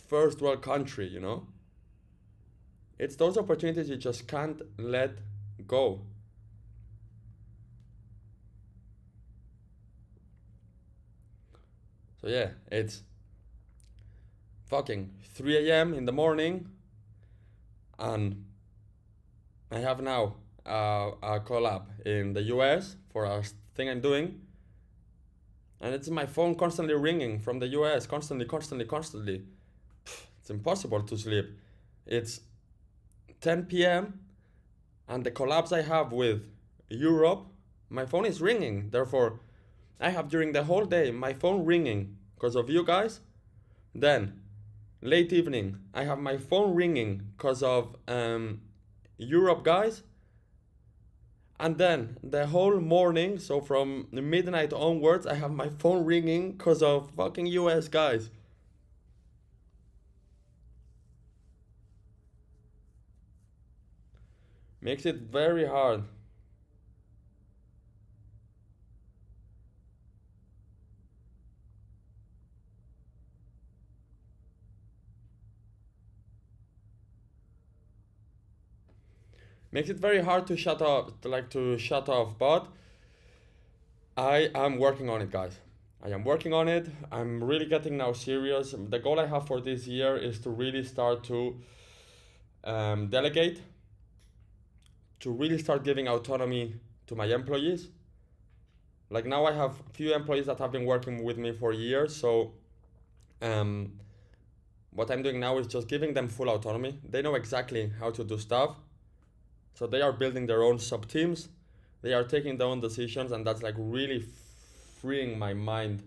first world country, you know? It's those opportunities you just can't let go. So yeah, it's fucking 3 a.m. in the morning, and I have now a collab in the US for a thing I'm doing, and it's my phone constantly ringing from the US, constantly, constantly, constantly. It's impossible to sleep. It's 10 p.m. and the collabs I have with Europe, my phone is ringing. Therefore, I have during the whole day my phone ringing because of you guys. Then, late evening, I have my phone ringing because of Europe guys. And then the whole morning, so from midnight onwards, I have my phone ringing because of fucking US guys. Makes it very hard. Makes it very hard to shut off, to shut off, but I am working on it, guys. I am working on it. I'm really getting now serious. The goal I have for this year is to really start to delegate, to really start giving autonomy to my employees. Like now I have few employees that have been working with me for years, so um, what I'm doing now is just giving them full autonomy. They know exactly how to do stuff, so they are building their own sub teams. They are taking their own decisions, and that's like really freeing my mind.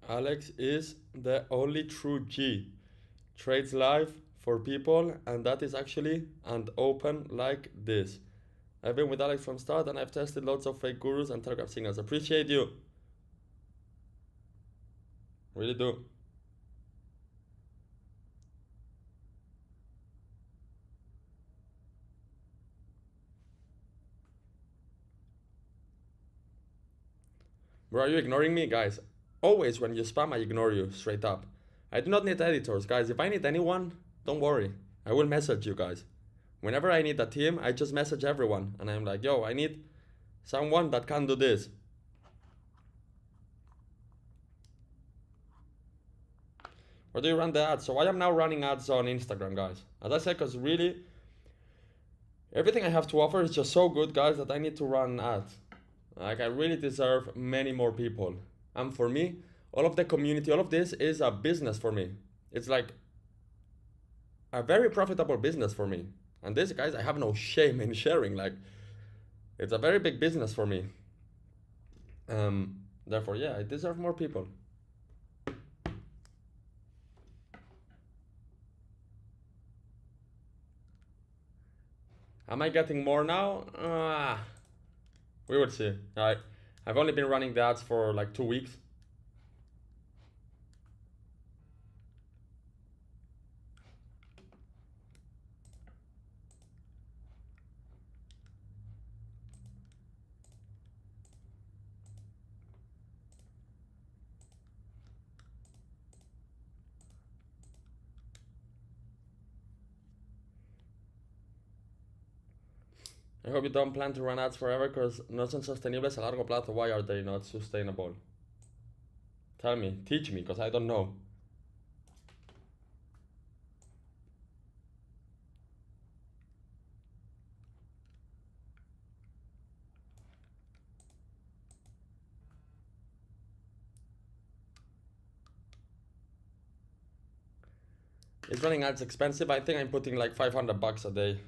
Alex is the only true G. Trades live for people, and that is actually and open like this. I've been with Alex from start, and I've tested lots of fake gurus and Telegram signals. Appreciate you. Really do. Bro, are you ignoring me? Guys, always when you spam, I ignore you straight up. I do not need editors, guys. If I need anyone, don't worry. I will message you guys. Whenever I need a team, I just message everyone. And I'm like, yo, I need someone that can do this. Where do you run the ads? So I am now running ads on Instagram, guys. As I said, because really, everything I have to offer is just so good, guys, that I need to run ads. Like, I really deserve many more people. And for me, all of the community, all of this is a business for me. It's like a very profitable business for me. And this, guys, I have no shame in sharing. Like, it's a very big business for me. Therefore, yeah, I deserve more people. Am I getting more now? We will see. I've only been running the ads for like 2 weeks. I hope you don't plan to run ads forever because no son sostenibles a largo plazo. Why are they not sustainable? Tell me, teach me, because I don't know. Is running ads expensive? I think I'm putting like $500 a day.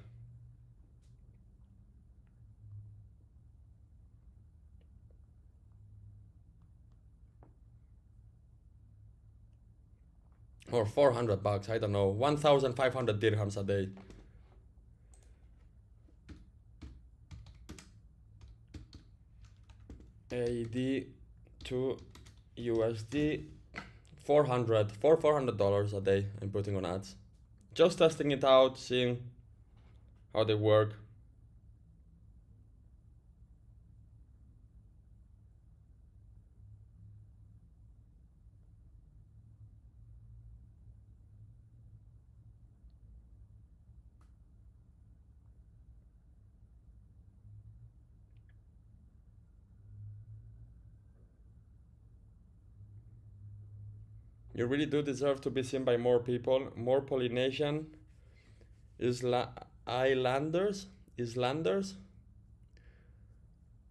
Or $400, I don't know. 1,500 dirhams a day. AD to USD, $400 a day I'm putting on ads. Just testing it out, seeing how they work. You really do deserve to be seen by more people. More Polynesian islanders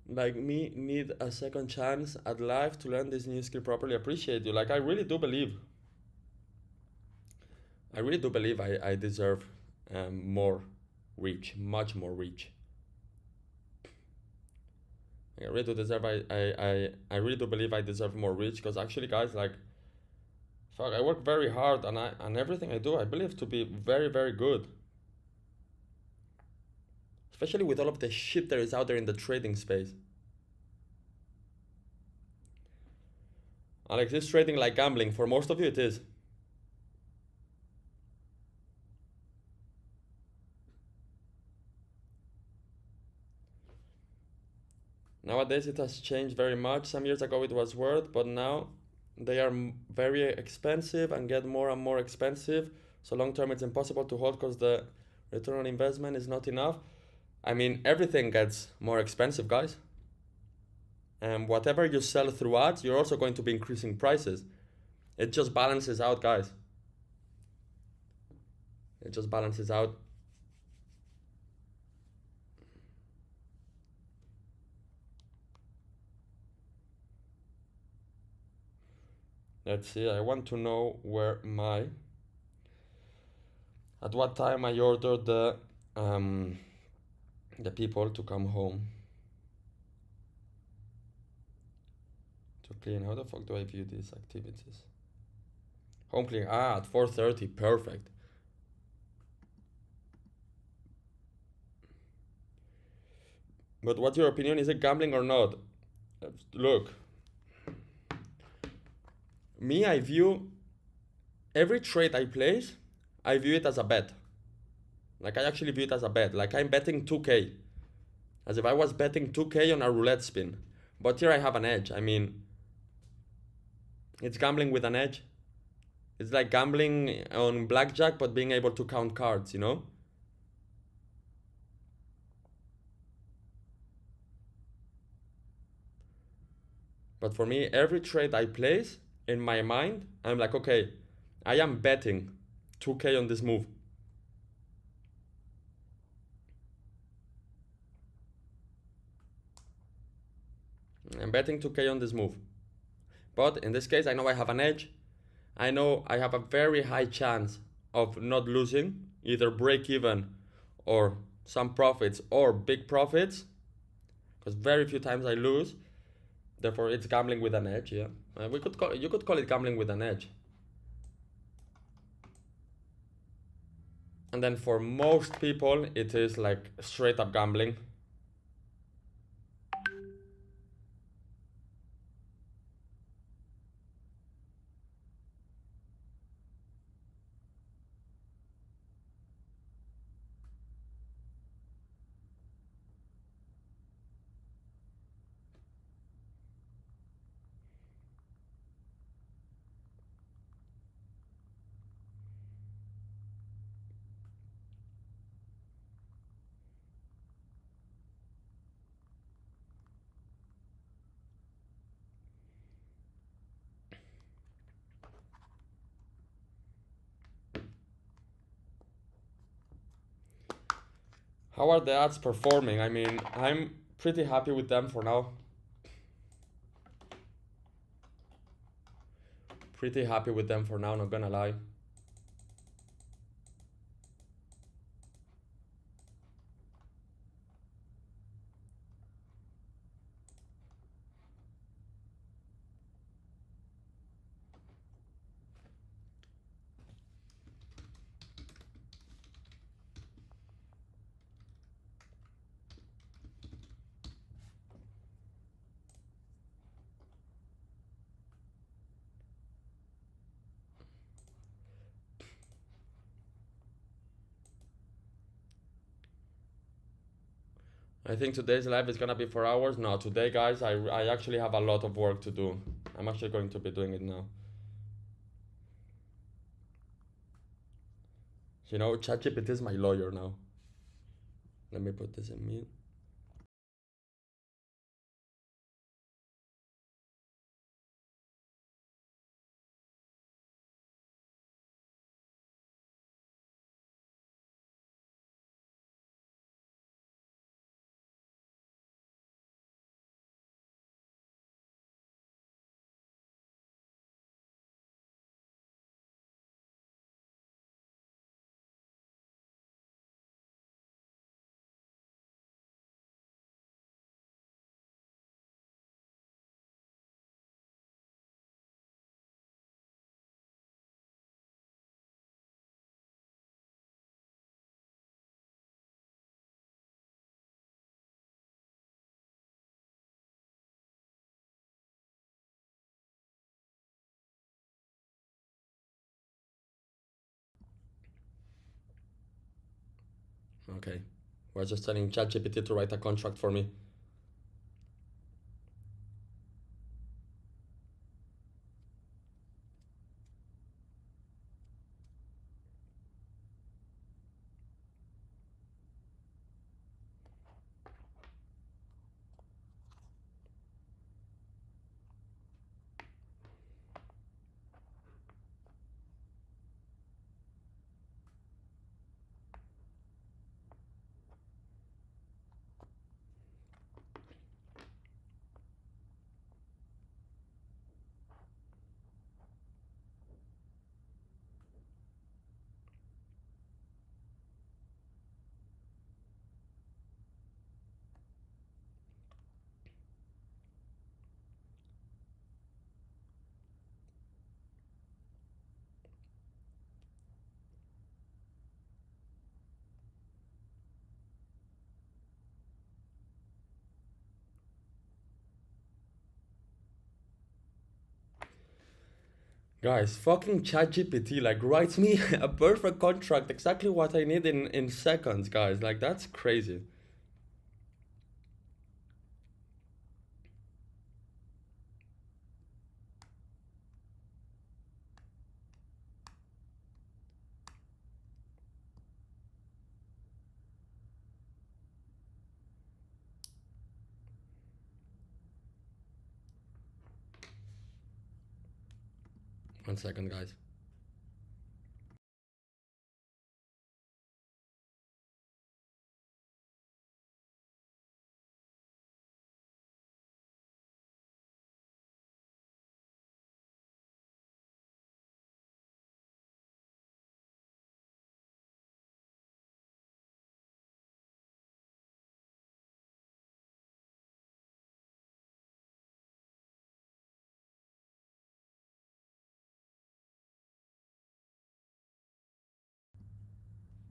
like me need a second chance at life to learn this new skill properly. Appreciate you. Like I really do believe I deserve more reach, much more reach. I really do deserve I really do believe I deserve more reach because actually guys, like fuck, I work very hard and everything I do I believe to be very, very good. Especially with all of the shit there is out there in the trading space. Alex, is trading like gambling? For most of you it is. Nowadays it has changed very much. Some years ago it was worth, but now they are very expensive and get more and more expensive. So long term it's impossible to hold because the return on investment is not enough. I mean, everything gets more expensive, guys. And whatever you sell through ads, you're also going to be increasing prices. It just balances out, guys. It just balances out. Let's see, I want to know at what time I ordered the people to come home to clean. How the fuck do I view these activities? Home clean, at 4:30, perfect. But what's your opinion? Is it gambling or not? Look, me, I view every trade I place, I view it as a bet. Like I actually view it as a bet. Like I'm betting 2K. As if I was betting 2K on a roulette spin. But here I have an edge. I mean, it's gambling with an edge. It's like gambling on blackjack but being able to count cards, you know? But for me, every trade I place, in my mind, I'm like, okay, I am betting 2K on this move. I'm betting 2K on this move. But in this case, I know I have an edge. I know I have a very high chance of not losing, either break even or some profits or big profits, because very few times I lose. Therefore, it's gambling with an edge. Yeah, you could call it gambling with an edge. And then for most people, it is like straight up gambling. How are the ads performing? I mean, I'm pretty happy with them for now. Pretty happy with them for now, not gonna lie. I think today's live is gonna be 4 hours. No, today, guys, I actually have a lot of work to do. I'm actually going to be doing it now. You know, ChatGPT is my lawyer now. Let me put this in mute. Okay. We're just telling ChatGPT to write a contract for me. Guys, fucking ChatGPT like writes me a perfect contract, exactly what I need in seconds, guys. Like that's crazy. One second, guys.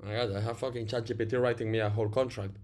Oh my god, I have fucking ChatGPT writing me a whole contract.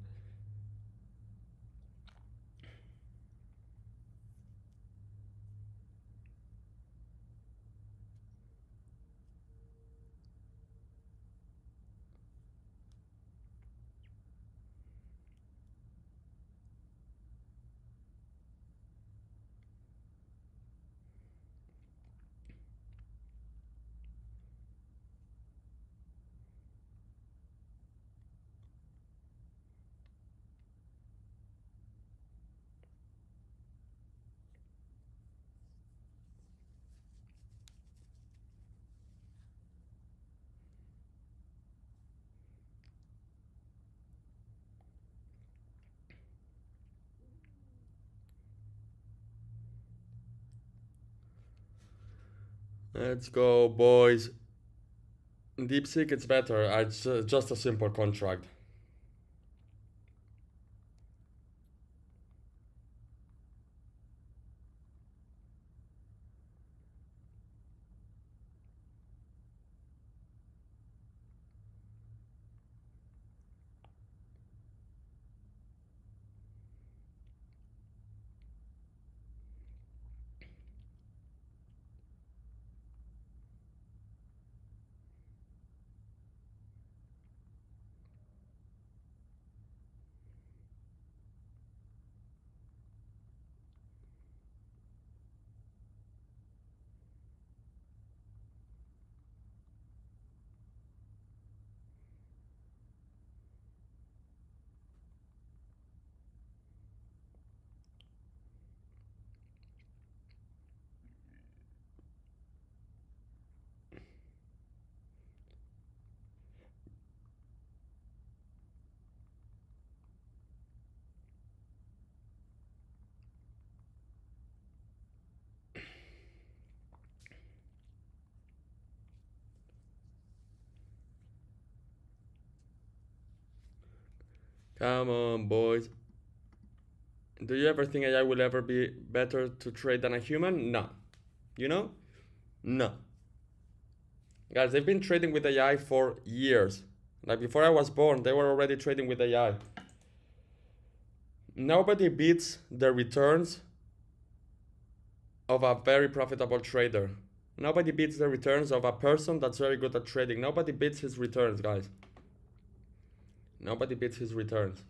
Let's go, boys. DeepSeek, it's better. It's just a simple contract. Come on, boys. Do you ever think AI will ever be better to trade than a human? No. You know? No. Guys, they've been trading with AI for years. Like before I was born, they were already trading with AI. Nobody beats the returns of a very profitable trader. Nobody beats the returns of a person that's very good at trading. Nobody beats his returns, guys. Nobody beats his returns.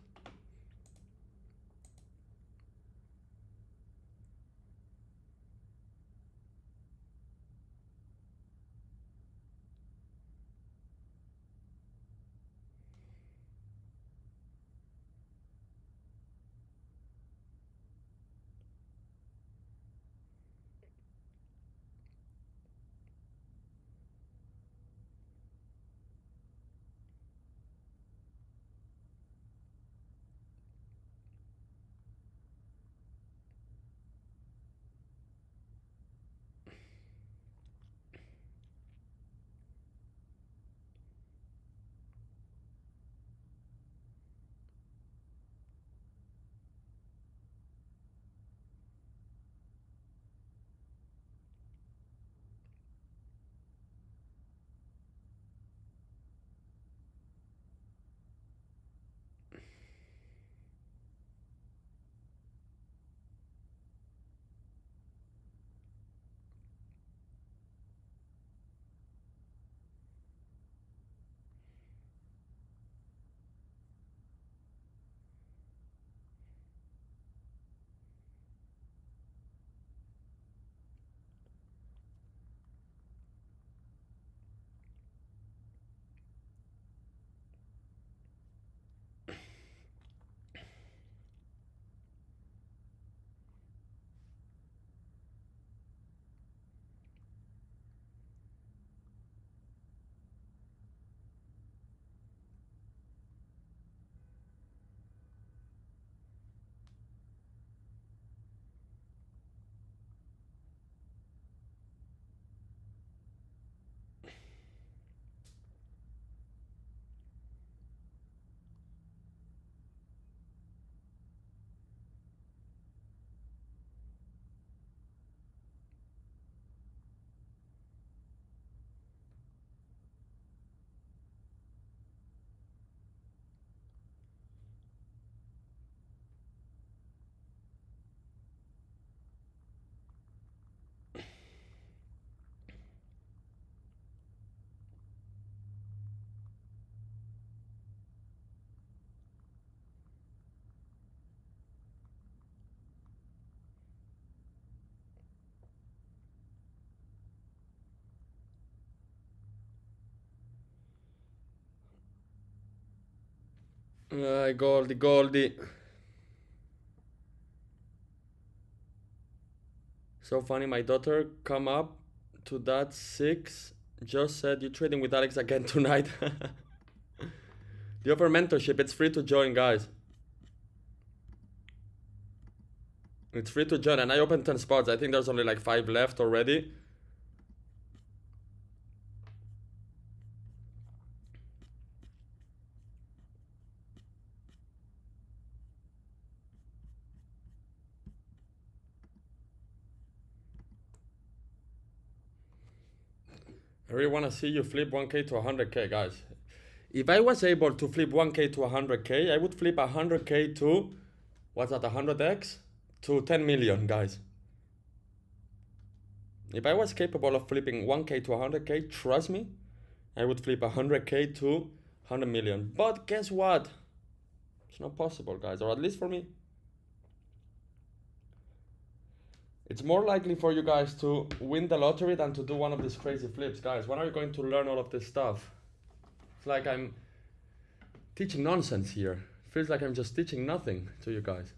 Goldie, Goldie. So funny, my daughter come up to that 6 just said you trading with Alex again tonight. The offer mentorship, it's free to join, guys. It's free to join, and I opened 10 spots. I think there's only like 5 left already. I really want to see you flip 1K to 100K, guys. If I was able to flip 1K to 100K, I would flip 100K to, what's that, 100x? To 10 million, guys. If I was capable of flipping 1K to 100K, trust me, I would flip 100K to 100 million. But guess what? It's not possible, guys, or at least for me. It's more likely for you guys to win the lottery than to do one of these crazy flips. Guys, when are you going to learn all of this stuff? It's like I'm teaching nonsense here. Feels like I'm just teaching nothing to you guys.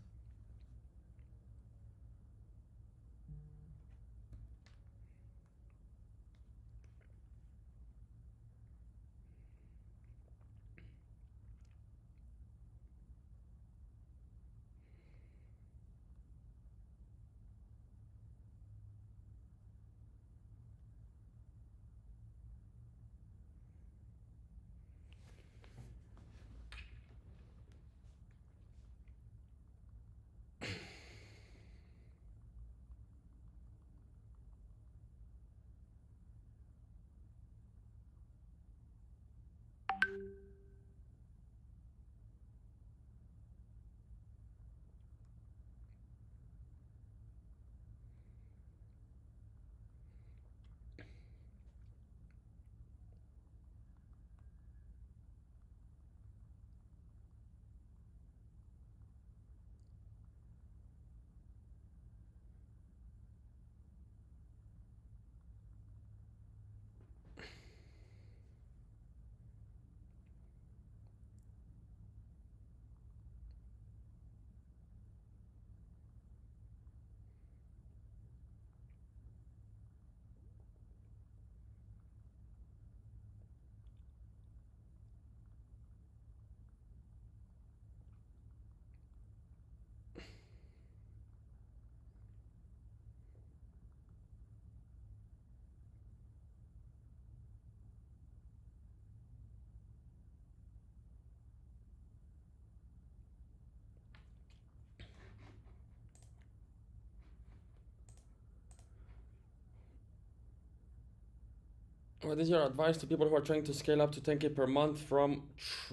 What is your advice to people who are trying to scale up to 10K per month from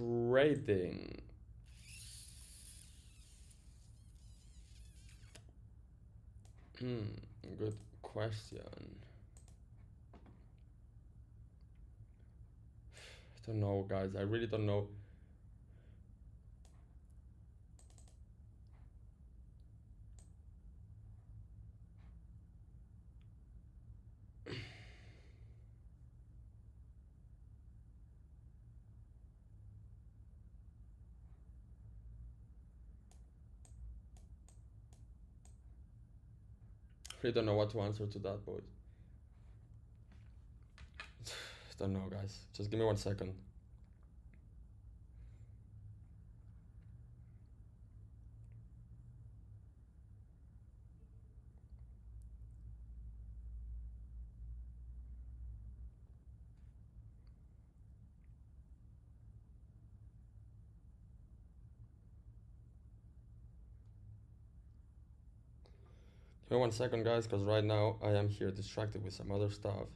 trading? Good question. I don't know, guys. I really don't know. Really don't know what to answer to that, boys. Don't know, guys. Just give me 1 second. Give me 1 second, guys, because right now I am here distracted with some other stuff.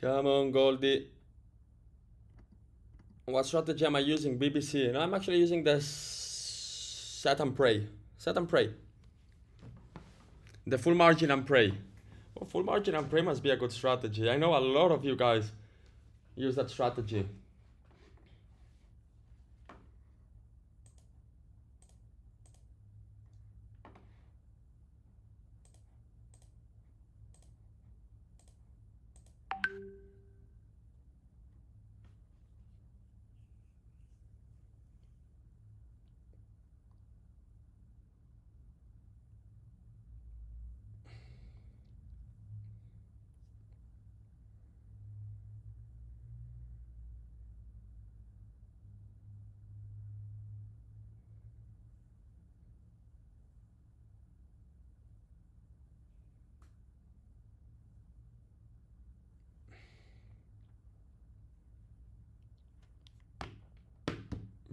Come on, Goldie. What strategy am I using? BBC. No, I'm actually using the set and pray. Set and pray. The full margin and pray. Well, full margin and pray must be a good strategy. I know a lot of you guys use that strategy.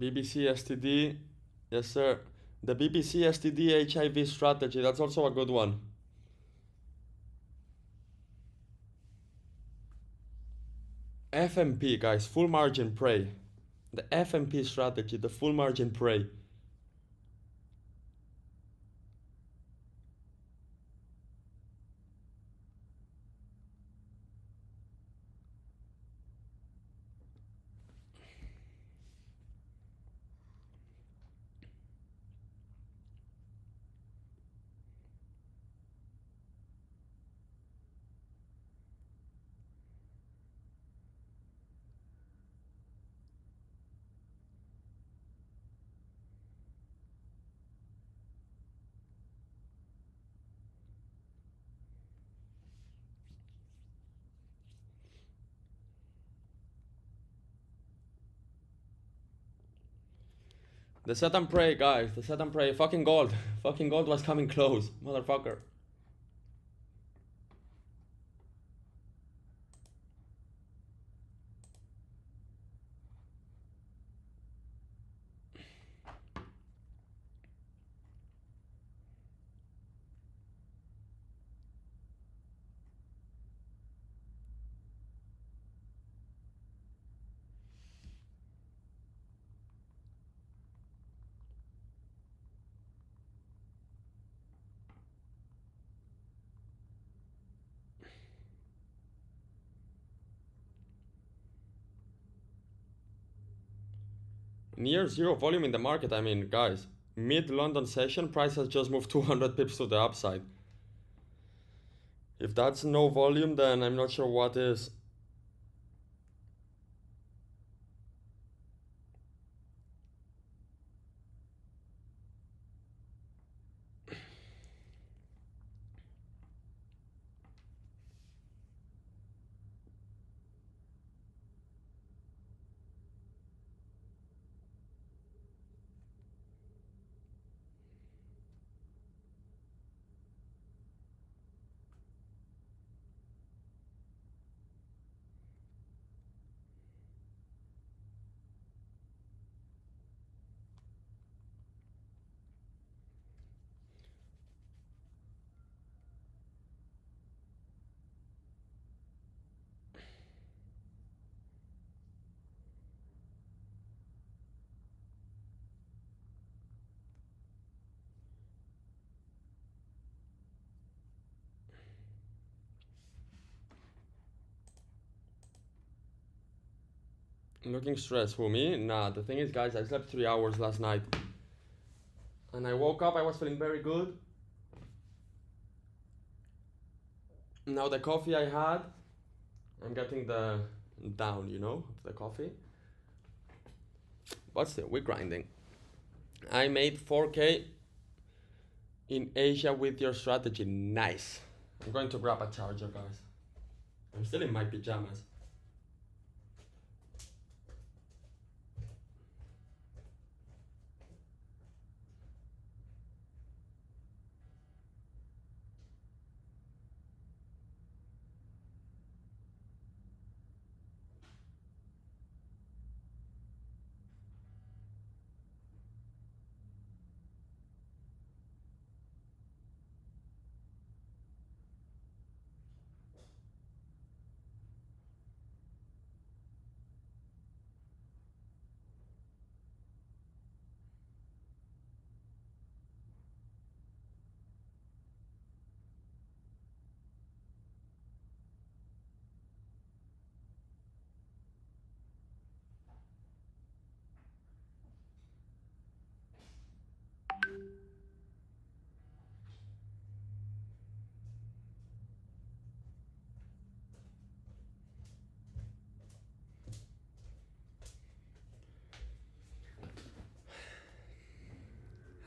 BBC STD, yes sir. The BBC STD HIV strategy, that's also a good one. FMP, guys, full margin pray. The FMP strategy, the full margin pray. The set and pray, guys, the set and pray. Fucking gold. Fucking gold was coming close, motherfucker. Near zero volume in the market, I mean, guys. Mid-London session, price has just moved 200 pips to the upside. If that's no volume, then I'm not sure what is. Looking stressed. Who, me? Nah, the thing is, guys, I slept 3 hours last night. And I woke up, I was feeling very good. Now the coffee I had, I'm getting the down, you know, the coffee. But still, we're grinding. I made 4K in Asia with your strategy. Nice. I'm going to grab a charger, guys. I'm still in my pajamas.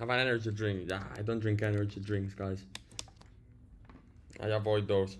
Have an energy drink. Yeah, I don't drink energy drinks, guys. I avoid those.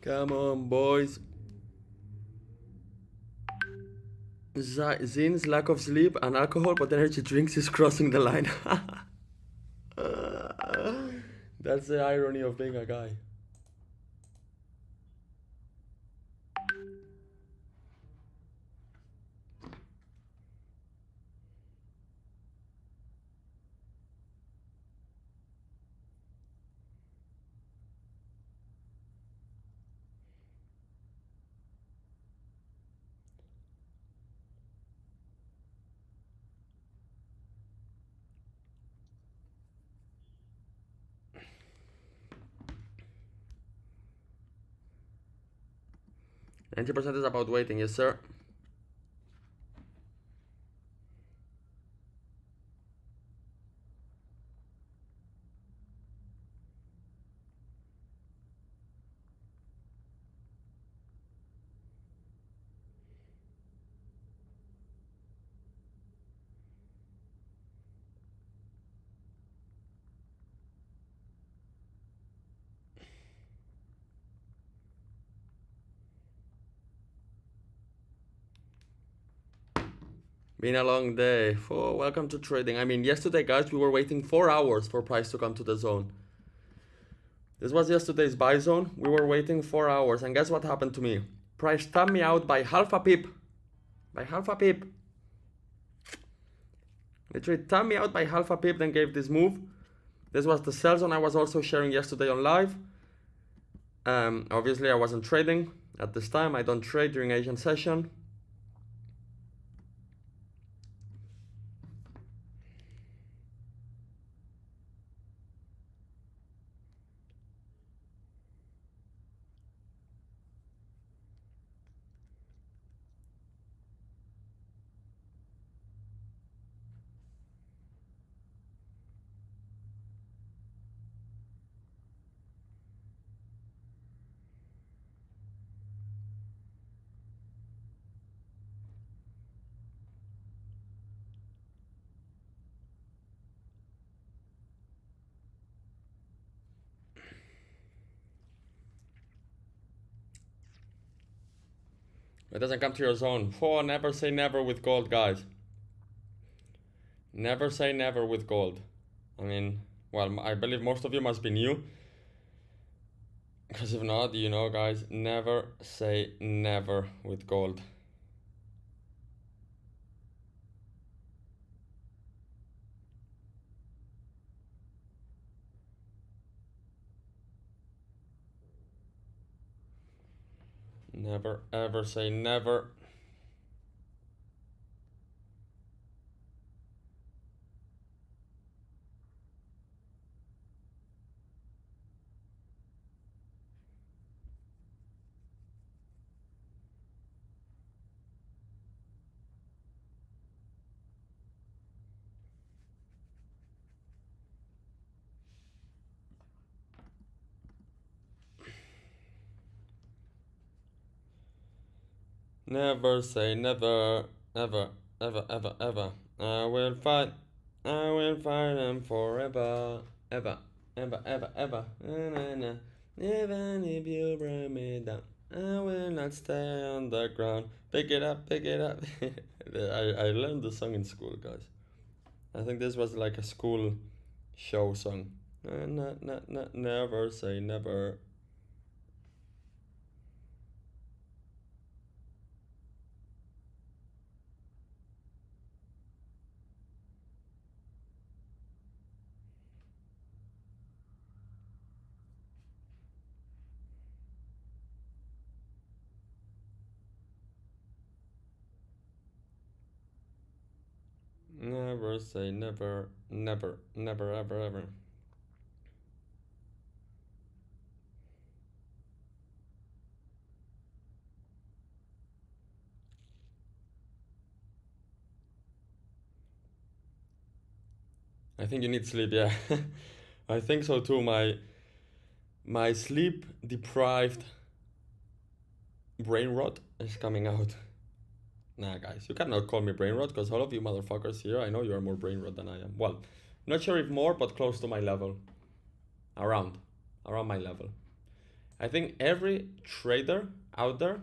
Come on, boys. Zin's lack of sleep and alcohol, but energy drinks is crossing the line. That's the irony of being a guy. 90% is about waiting, yes sir. Been a long day. Oh, welcome to trading. I mean, yesterday, guys, we were waiting 4 hours for price to come to the zone. This was yesterday's buy zone. We were waiting 4 hours, and guess what happened to me? Price tapped me out by half a pip. By half a pip. Literally tapped me out by half a pip, then gave this move. This was the sell zone I was also sharing yesterday on live. Obviously, I wasn't trading at this time. I don't trade during Asian session. It doesn't come to your zone. Oh, never say never with gold, guys. Never say never with gold. I mean, well, I believe most of you must be new. Because if not, you know, guys, never say never with gold. Never ever say never. Never say never, ever, ever, ever, ever. I will fight them forever, ever, ever, ever, ever. Na, na, na. Even if you bring me down, I will not stay on the ground. Pick it up, pick it up. I learned the song in school, guys. I think this was like a school show song. Never say never. Never say never, never, never, ever, ever. I think you need sleep, yeah. I think so too. My sleep deprived brain rot is coming out. Nah, guys, you cannot call me brain rot because all of you motherfuckers here, I know you are more brain rot than I am. Well, not sure if more, but close to my level. Around my level. I think every trader out there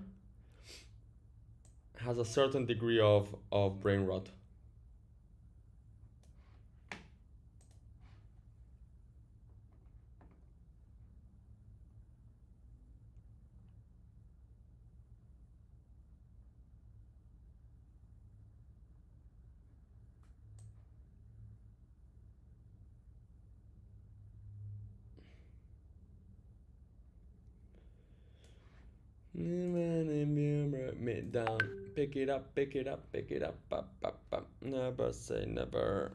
has a certain degree of brain rot. Me down. Pick it up, pick it up, pick it up, up. Never say never.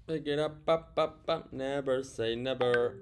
Pick it up, never say never.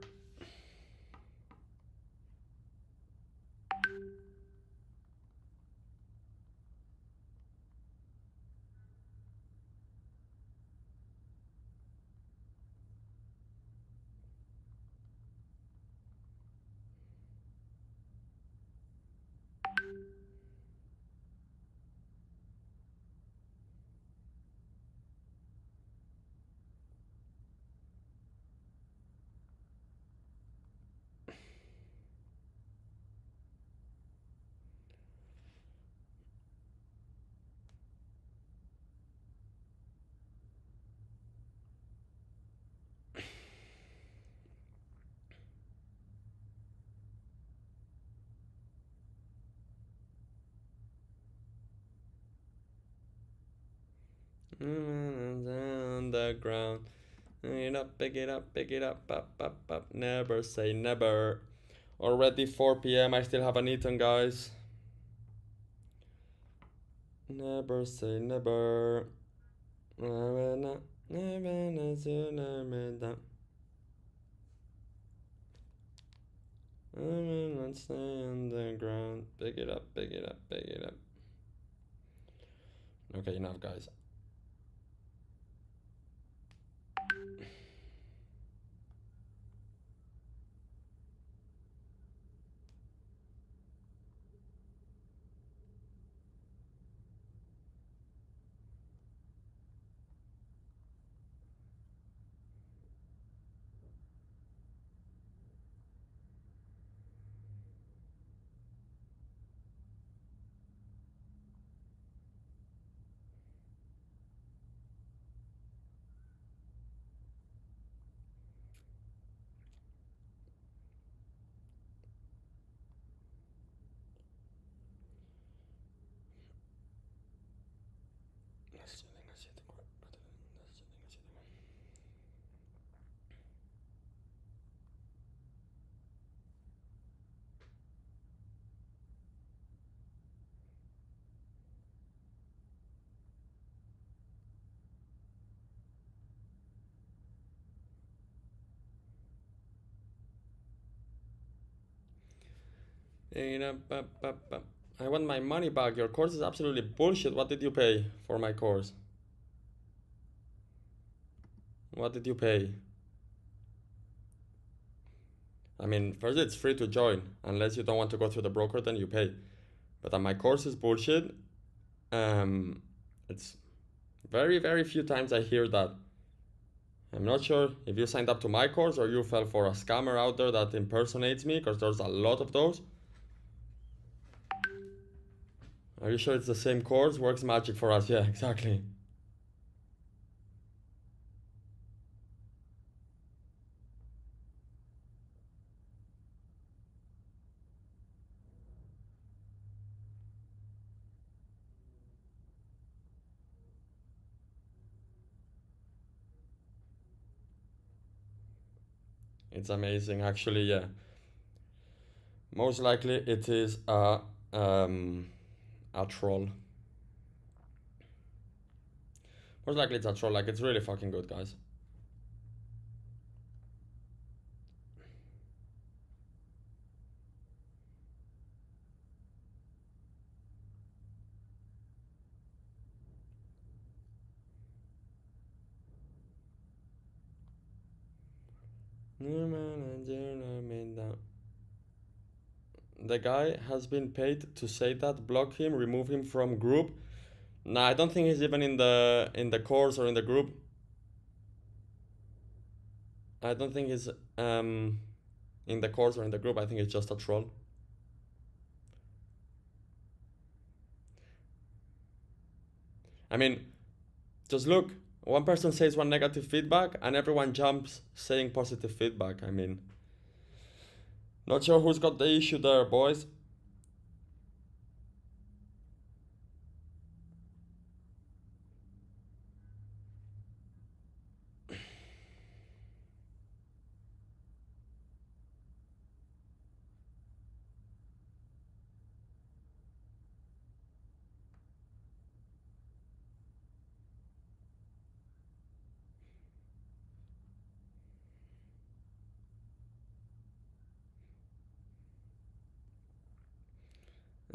On the ground. Pick it up, never say never. Already 4 p.m. I still haven't eaten, guys. Never say never. Never stay on the ground. Pick it up, pick it up, pick it up. Okay, enough, guys. I want my money back. Your course is absolutely bullshit. What did you pay for my course? What did you pay? I mean, first it's free to join. Unless you don't want to go through the broker, then you pay. But my course is bullshit. It's very, very few times I hear that. I'm not sure if you signed up to my course or you fell for a scammer out there that impersonates me, because there's a lot of those. Are you sure it's the same course? Works magic for us. Yeah, exactly. It's amazing, actually. Yeah. Most likely it is a troll. Most likely it's a troll. Like, it's really fucking good, guys. The guy has been paid to say that. Block him, remove him from group. Nah, I don't think he's even in the course or in the group. I don't think he's in the course or in the group. I think it's just a troll. I mean, just look. One person says one negative feedback and everyone jumps saying positive feedback. I mean, not sure who's got the issue there, boys.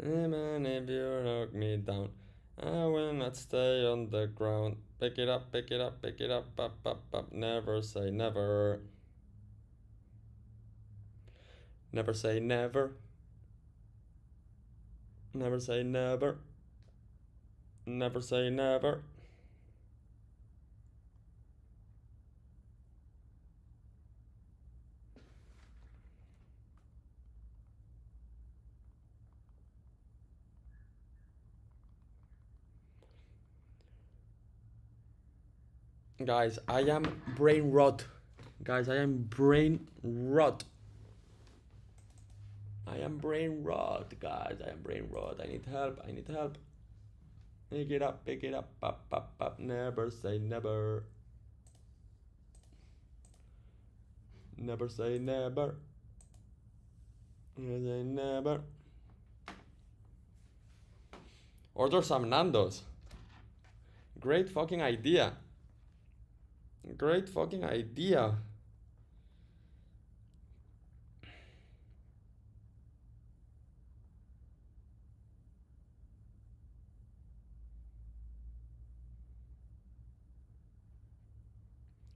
Even if you knock me down, I will not stay on the ground. Pick it up, pick it up, pick it up, up. Never say never. Never say never. Never say never. Never say never. Guys, I am brain rot. Guys, I am brain rot. I am brain rot, guys. I am brain rot. I need help. I need help. Pick it up, up. Never say never. Never say never. Never say never. Order some Nando's. Great fucking idea. Great fucking idea.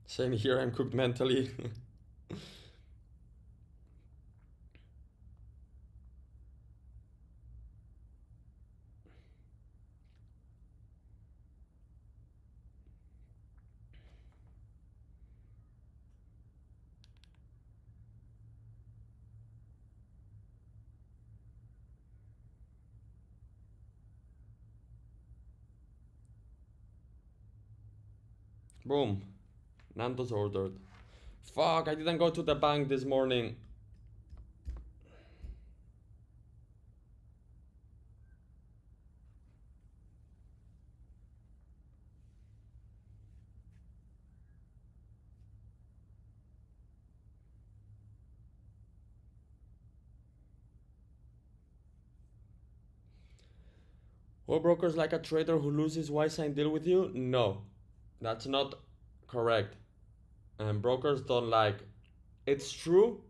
Same here, I'm cooked mentally. Boom. Nando's ordered. Fuck, I didn't go to the bank this morning. All brokers like a trader who loses why sign deal with you? No, that's not correct. And brokers don't like. It's true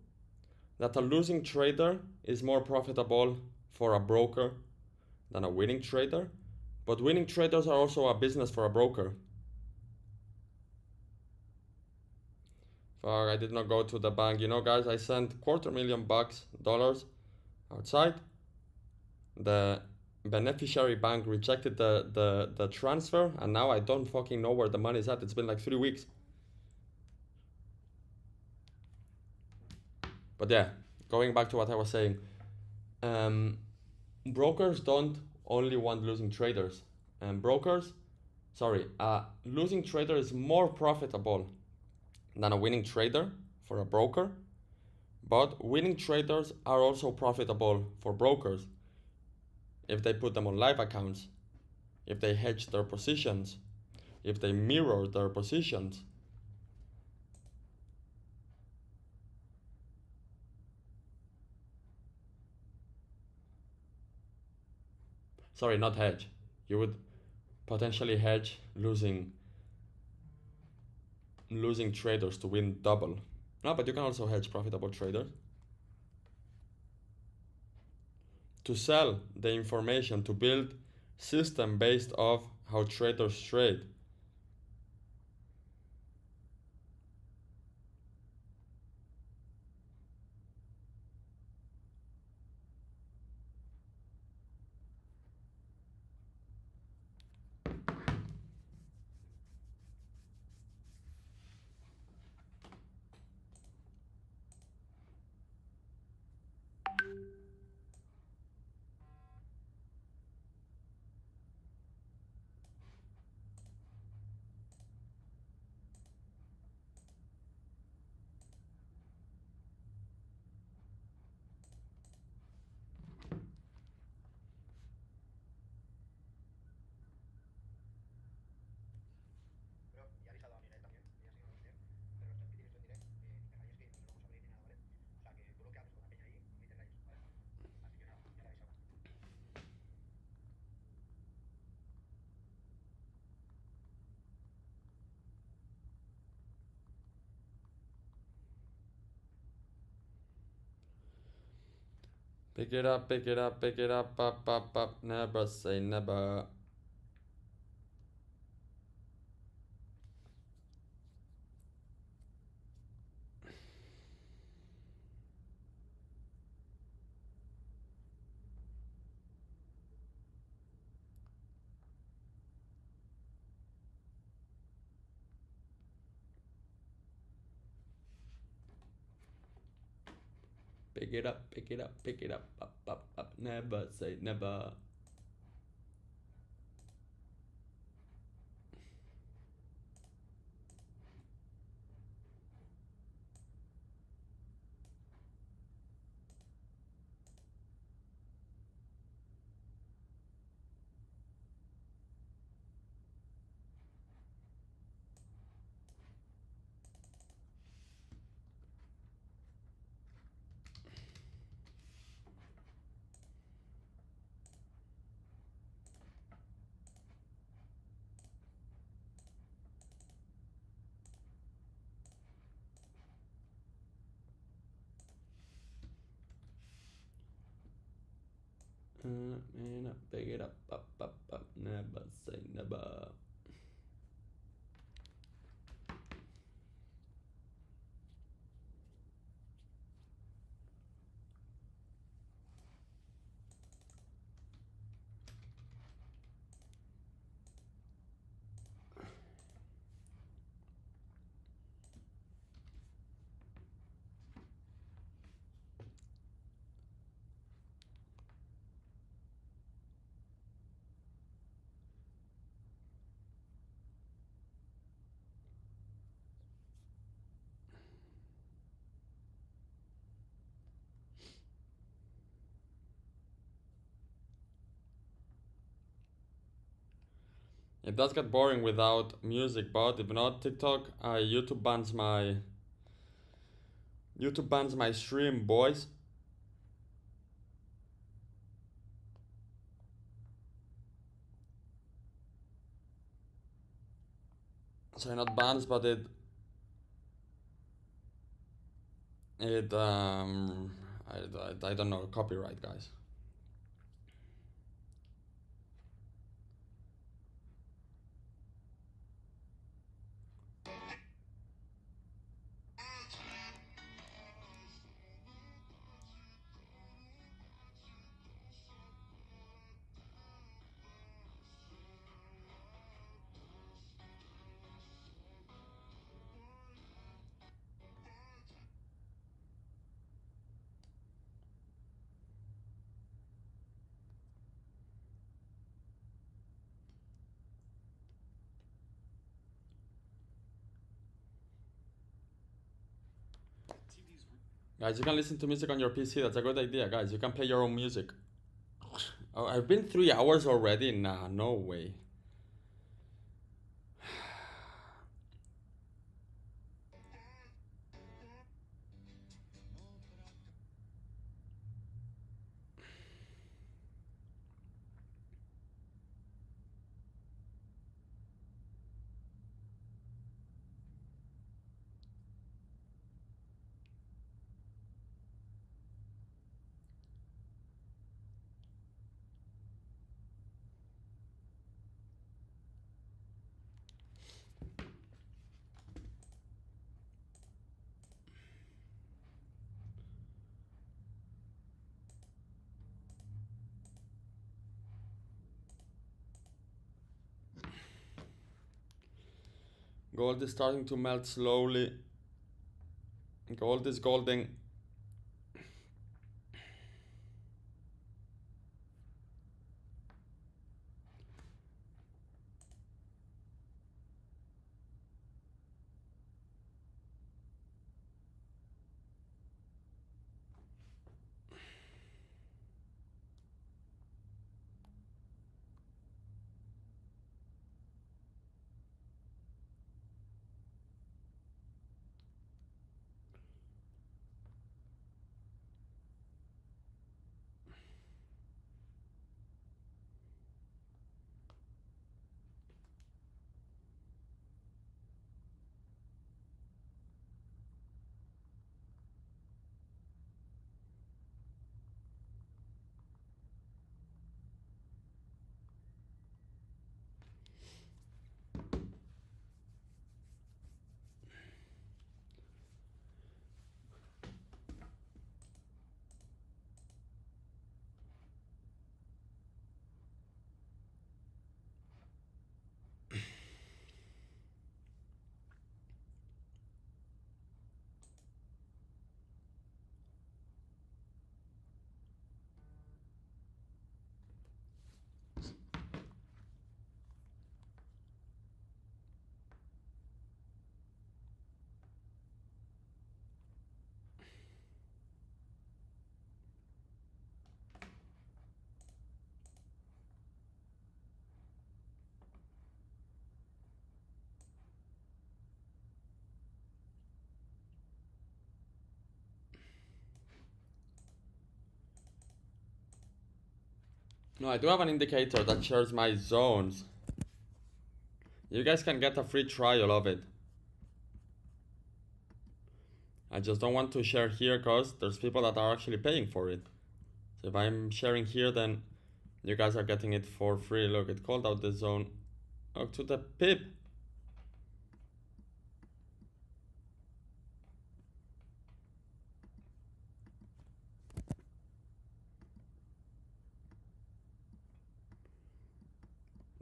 that a losing trader is more profitable for a broker than a winning trader, but winning traders are also a business for a broker. Fuck, I did not go to the bank. You know, guys, I sent $250,000 outside. The beneficiary bank rejected the transfer, and now I don't fucking know where the money is at. It's been like 3 weeks. But yeah, going back to what I was saying, brokers don't only want losing traders. And losing trader is more profitable than a winning trader for a broker. But winning traders are also profitable for brokers if they put them on live accounts, if they hedge their positions, if they mirror their positions. Sorry, not hedge. You would potentially hedge losing traders to win double. No, but you can also hedge profitable traders. To sell the information, to build system based off how traders trade. Pick it up, pick it up, pick it up, up. Never say never. Pick it up, pick it up, pick it up, up. Never say never. Pick it up, up. Never say never. It does get boring without music, but if not TikTok, YouTube bans my stream, boys. Sorry, not bans, but I don't know, copyright, guys. Guys, you can listen to music on your PC. That's a good idea, guys. You can play your own music. Oh, I've been 3 hours already? Nah, no way. Gold is starting to melt slowly. Gold is golding. No, I do have an indicator that shares my zones. You guys can get a free trial of it. I just don't want to share here because there's people that are actually paying for it. So if I'm sharing here, then you guys are getting it for free. Look, it called out the zone. Oh, to the pip.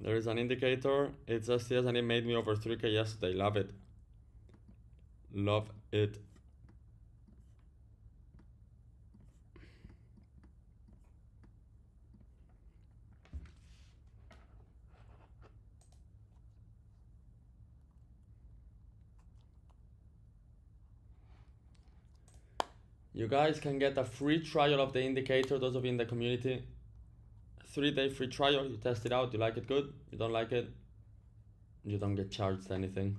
There is an indicator. It's STS and it made me over 3K yesterday. Love it. Love it. You guys can get a free trial of the indicator, those of you in the community. 3-day free trial. You test it out. You like it, good. You don't like it, you don't get charged anything.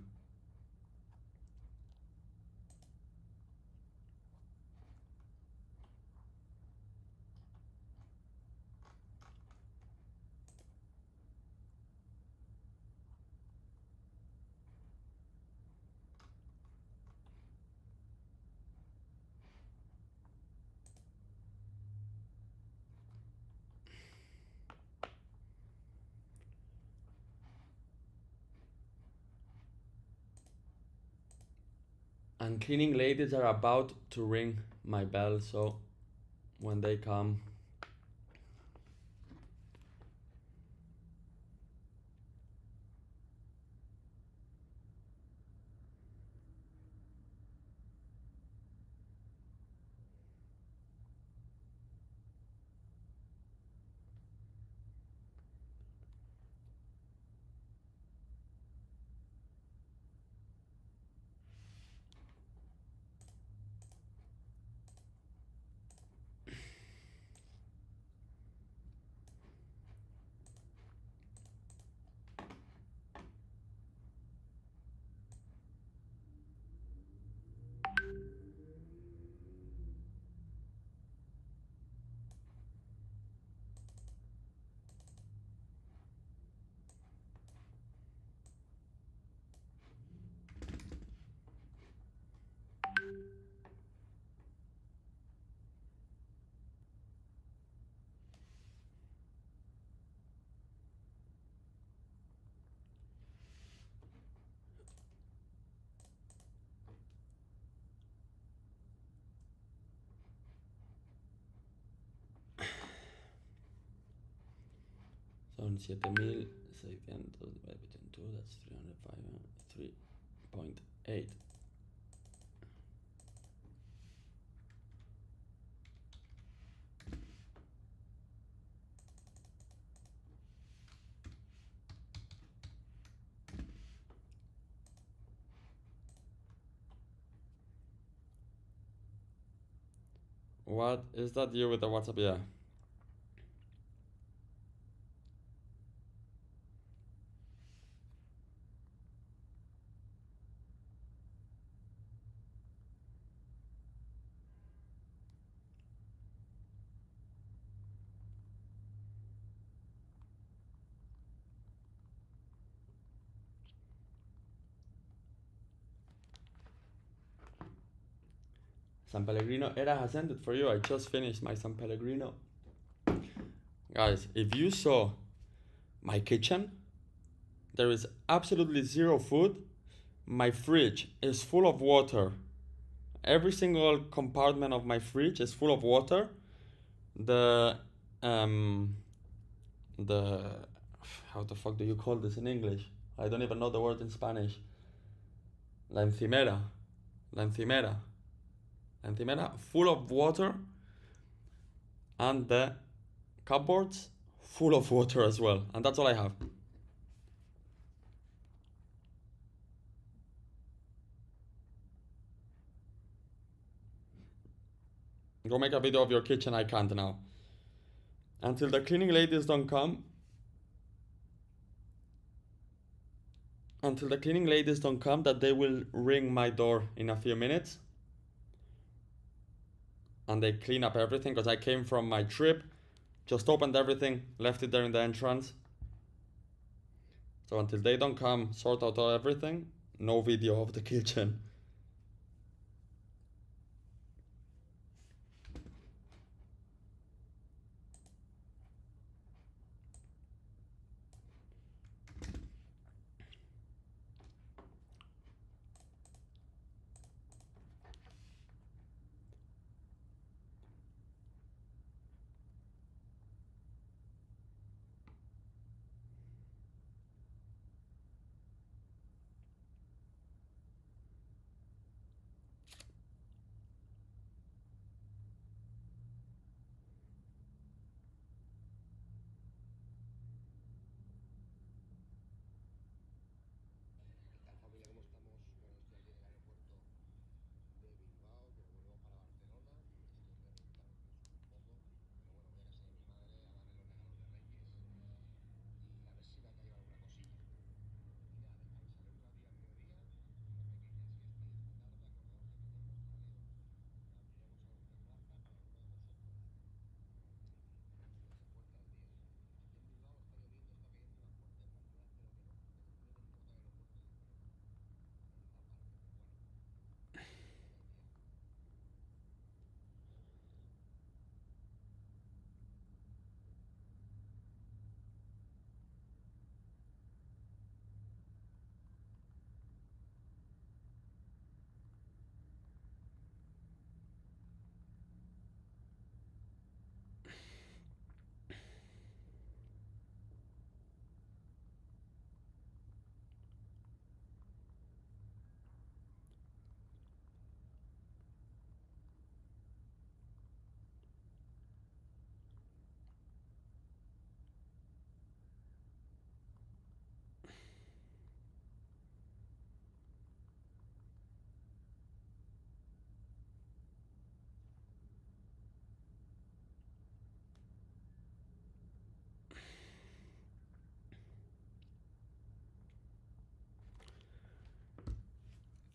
And cleaning ladies are about to ring my bell, so when they come, son 7,600 divided between 2, that's 305, 3.8. What is that you with the WhatsApp? Yeah. San Pellegrino era has ended for you. I just finished my San Pellegrino. Guys, if you saw my kitchen, there is absolutely zero food. My fridge is full of water. Every single compartment of my fridge is full of water. The how the fuck do you call this in English? I don't even know the word in Spanish. La encimera. La encimera. La encimera full of water. And the cupboards full of water as well. And that's all I have. Go make a video of your kitchen. I can't now. Until the cleaning ladies don't come. Until the cleaning ladies don't come, that they will ring my door in a few minutes. And they clean up everything because I came from my trip Just opened everything, left it there in the entrance. So until they don't come, sort out everything, no video of the kitchen.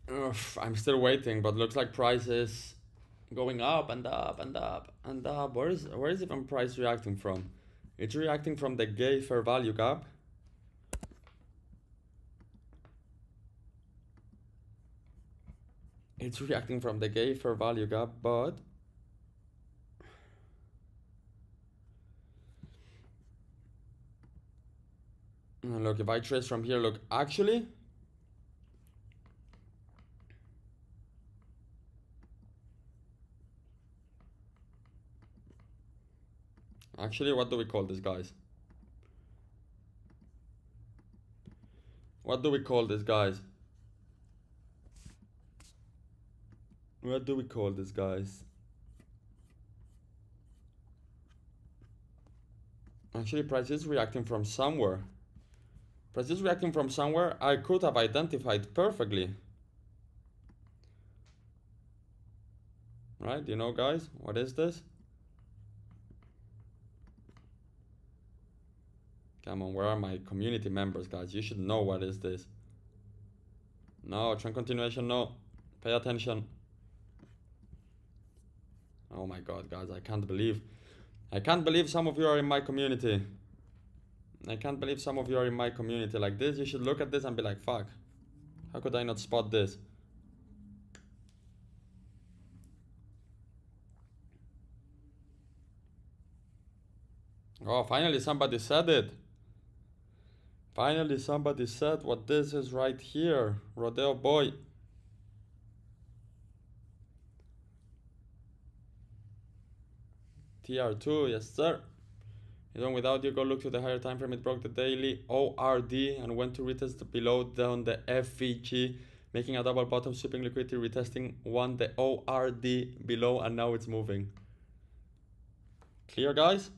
Ugh, I'm still waiting, but looks like price is going up and up and up and up. Where is even price reacting from? It's reacting from the gay fair value gap. It's reacting from the gay fair value gap, but look, if I trace from here, look, actually what do we call this, guys? What do we call this, guys? What do we call this, guys? Actually, price is reacting from somewhere. Price is reacting from somewhere I could have identified perfectly. Right, you know, guys, what is this? Come on, where are my community members, guys? You should know what is this. No, trend continuation, no. Pay attention. Oh my god, guys, I can't believe some of you are in my community. I can't believe some of you are in my community like this. You should look at this and be like, fuck. How could I not spot this? Oh, finally somebody said it. Finally somebody said what this is right here. Rodeo boy. TR2, yes sir. Even without you, go look to the higher time frame. It broke the daily ORD and went to retest below down the FVG, making a double bottom, sweeping liquidity, retesting one the ORD below, and now it's moving. Clear, guys?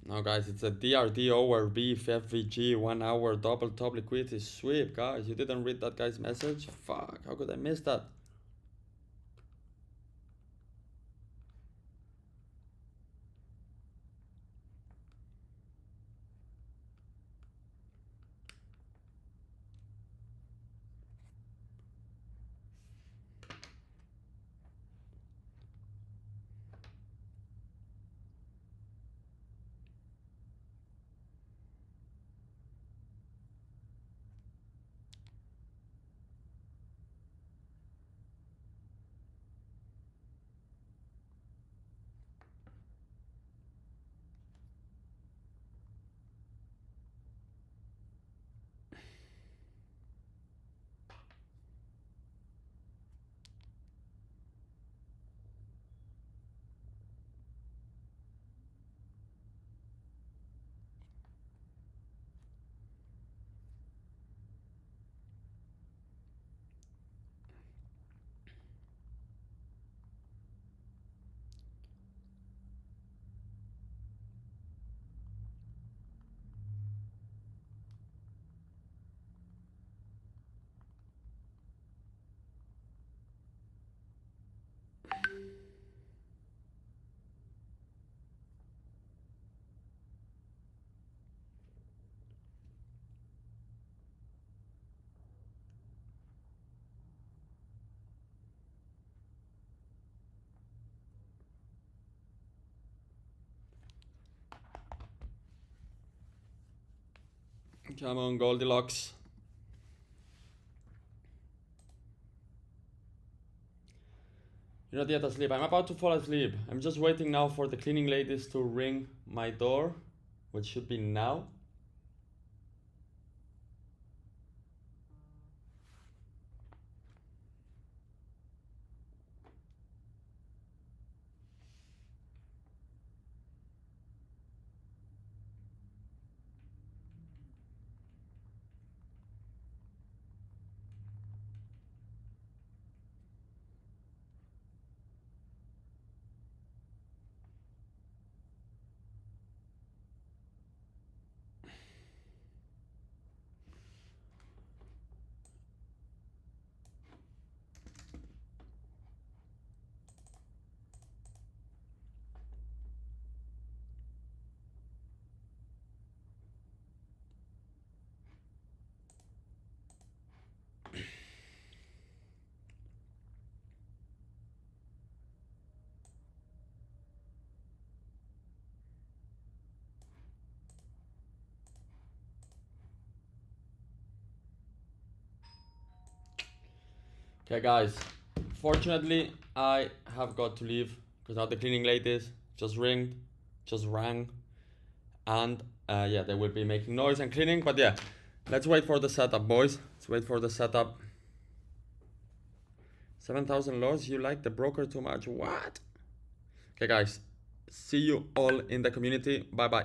No, guys, it's a DRD over beef FVG 1 hour double top liquidity sweep. Guys, you didn't read that guy's message? Fuck, how could I miss that? Come on, Goldilocks. You're not yet asleep. I'm about to fall asleep. I'm just waiting now for the cleaning ladies to ring my door, which should be now. Okay, guys. Fortunately, I have got to leave because now the cleaning ladies just rang, and yeah, they will be making noise and cleaning. But yeah, let's wait for the setup, boys. Let's wait for the setup. 7,000 loss. You like the broker too much? What? Okay, guys. See you all in the community. Bye bye.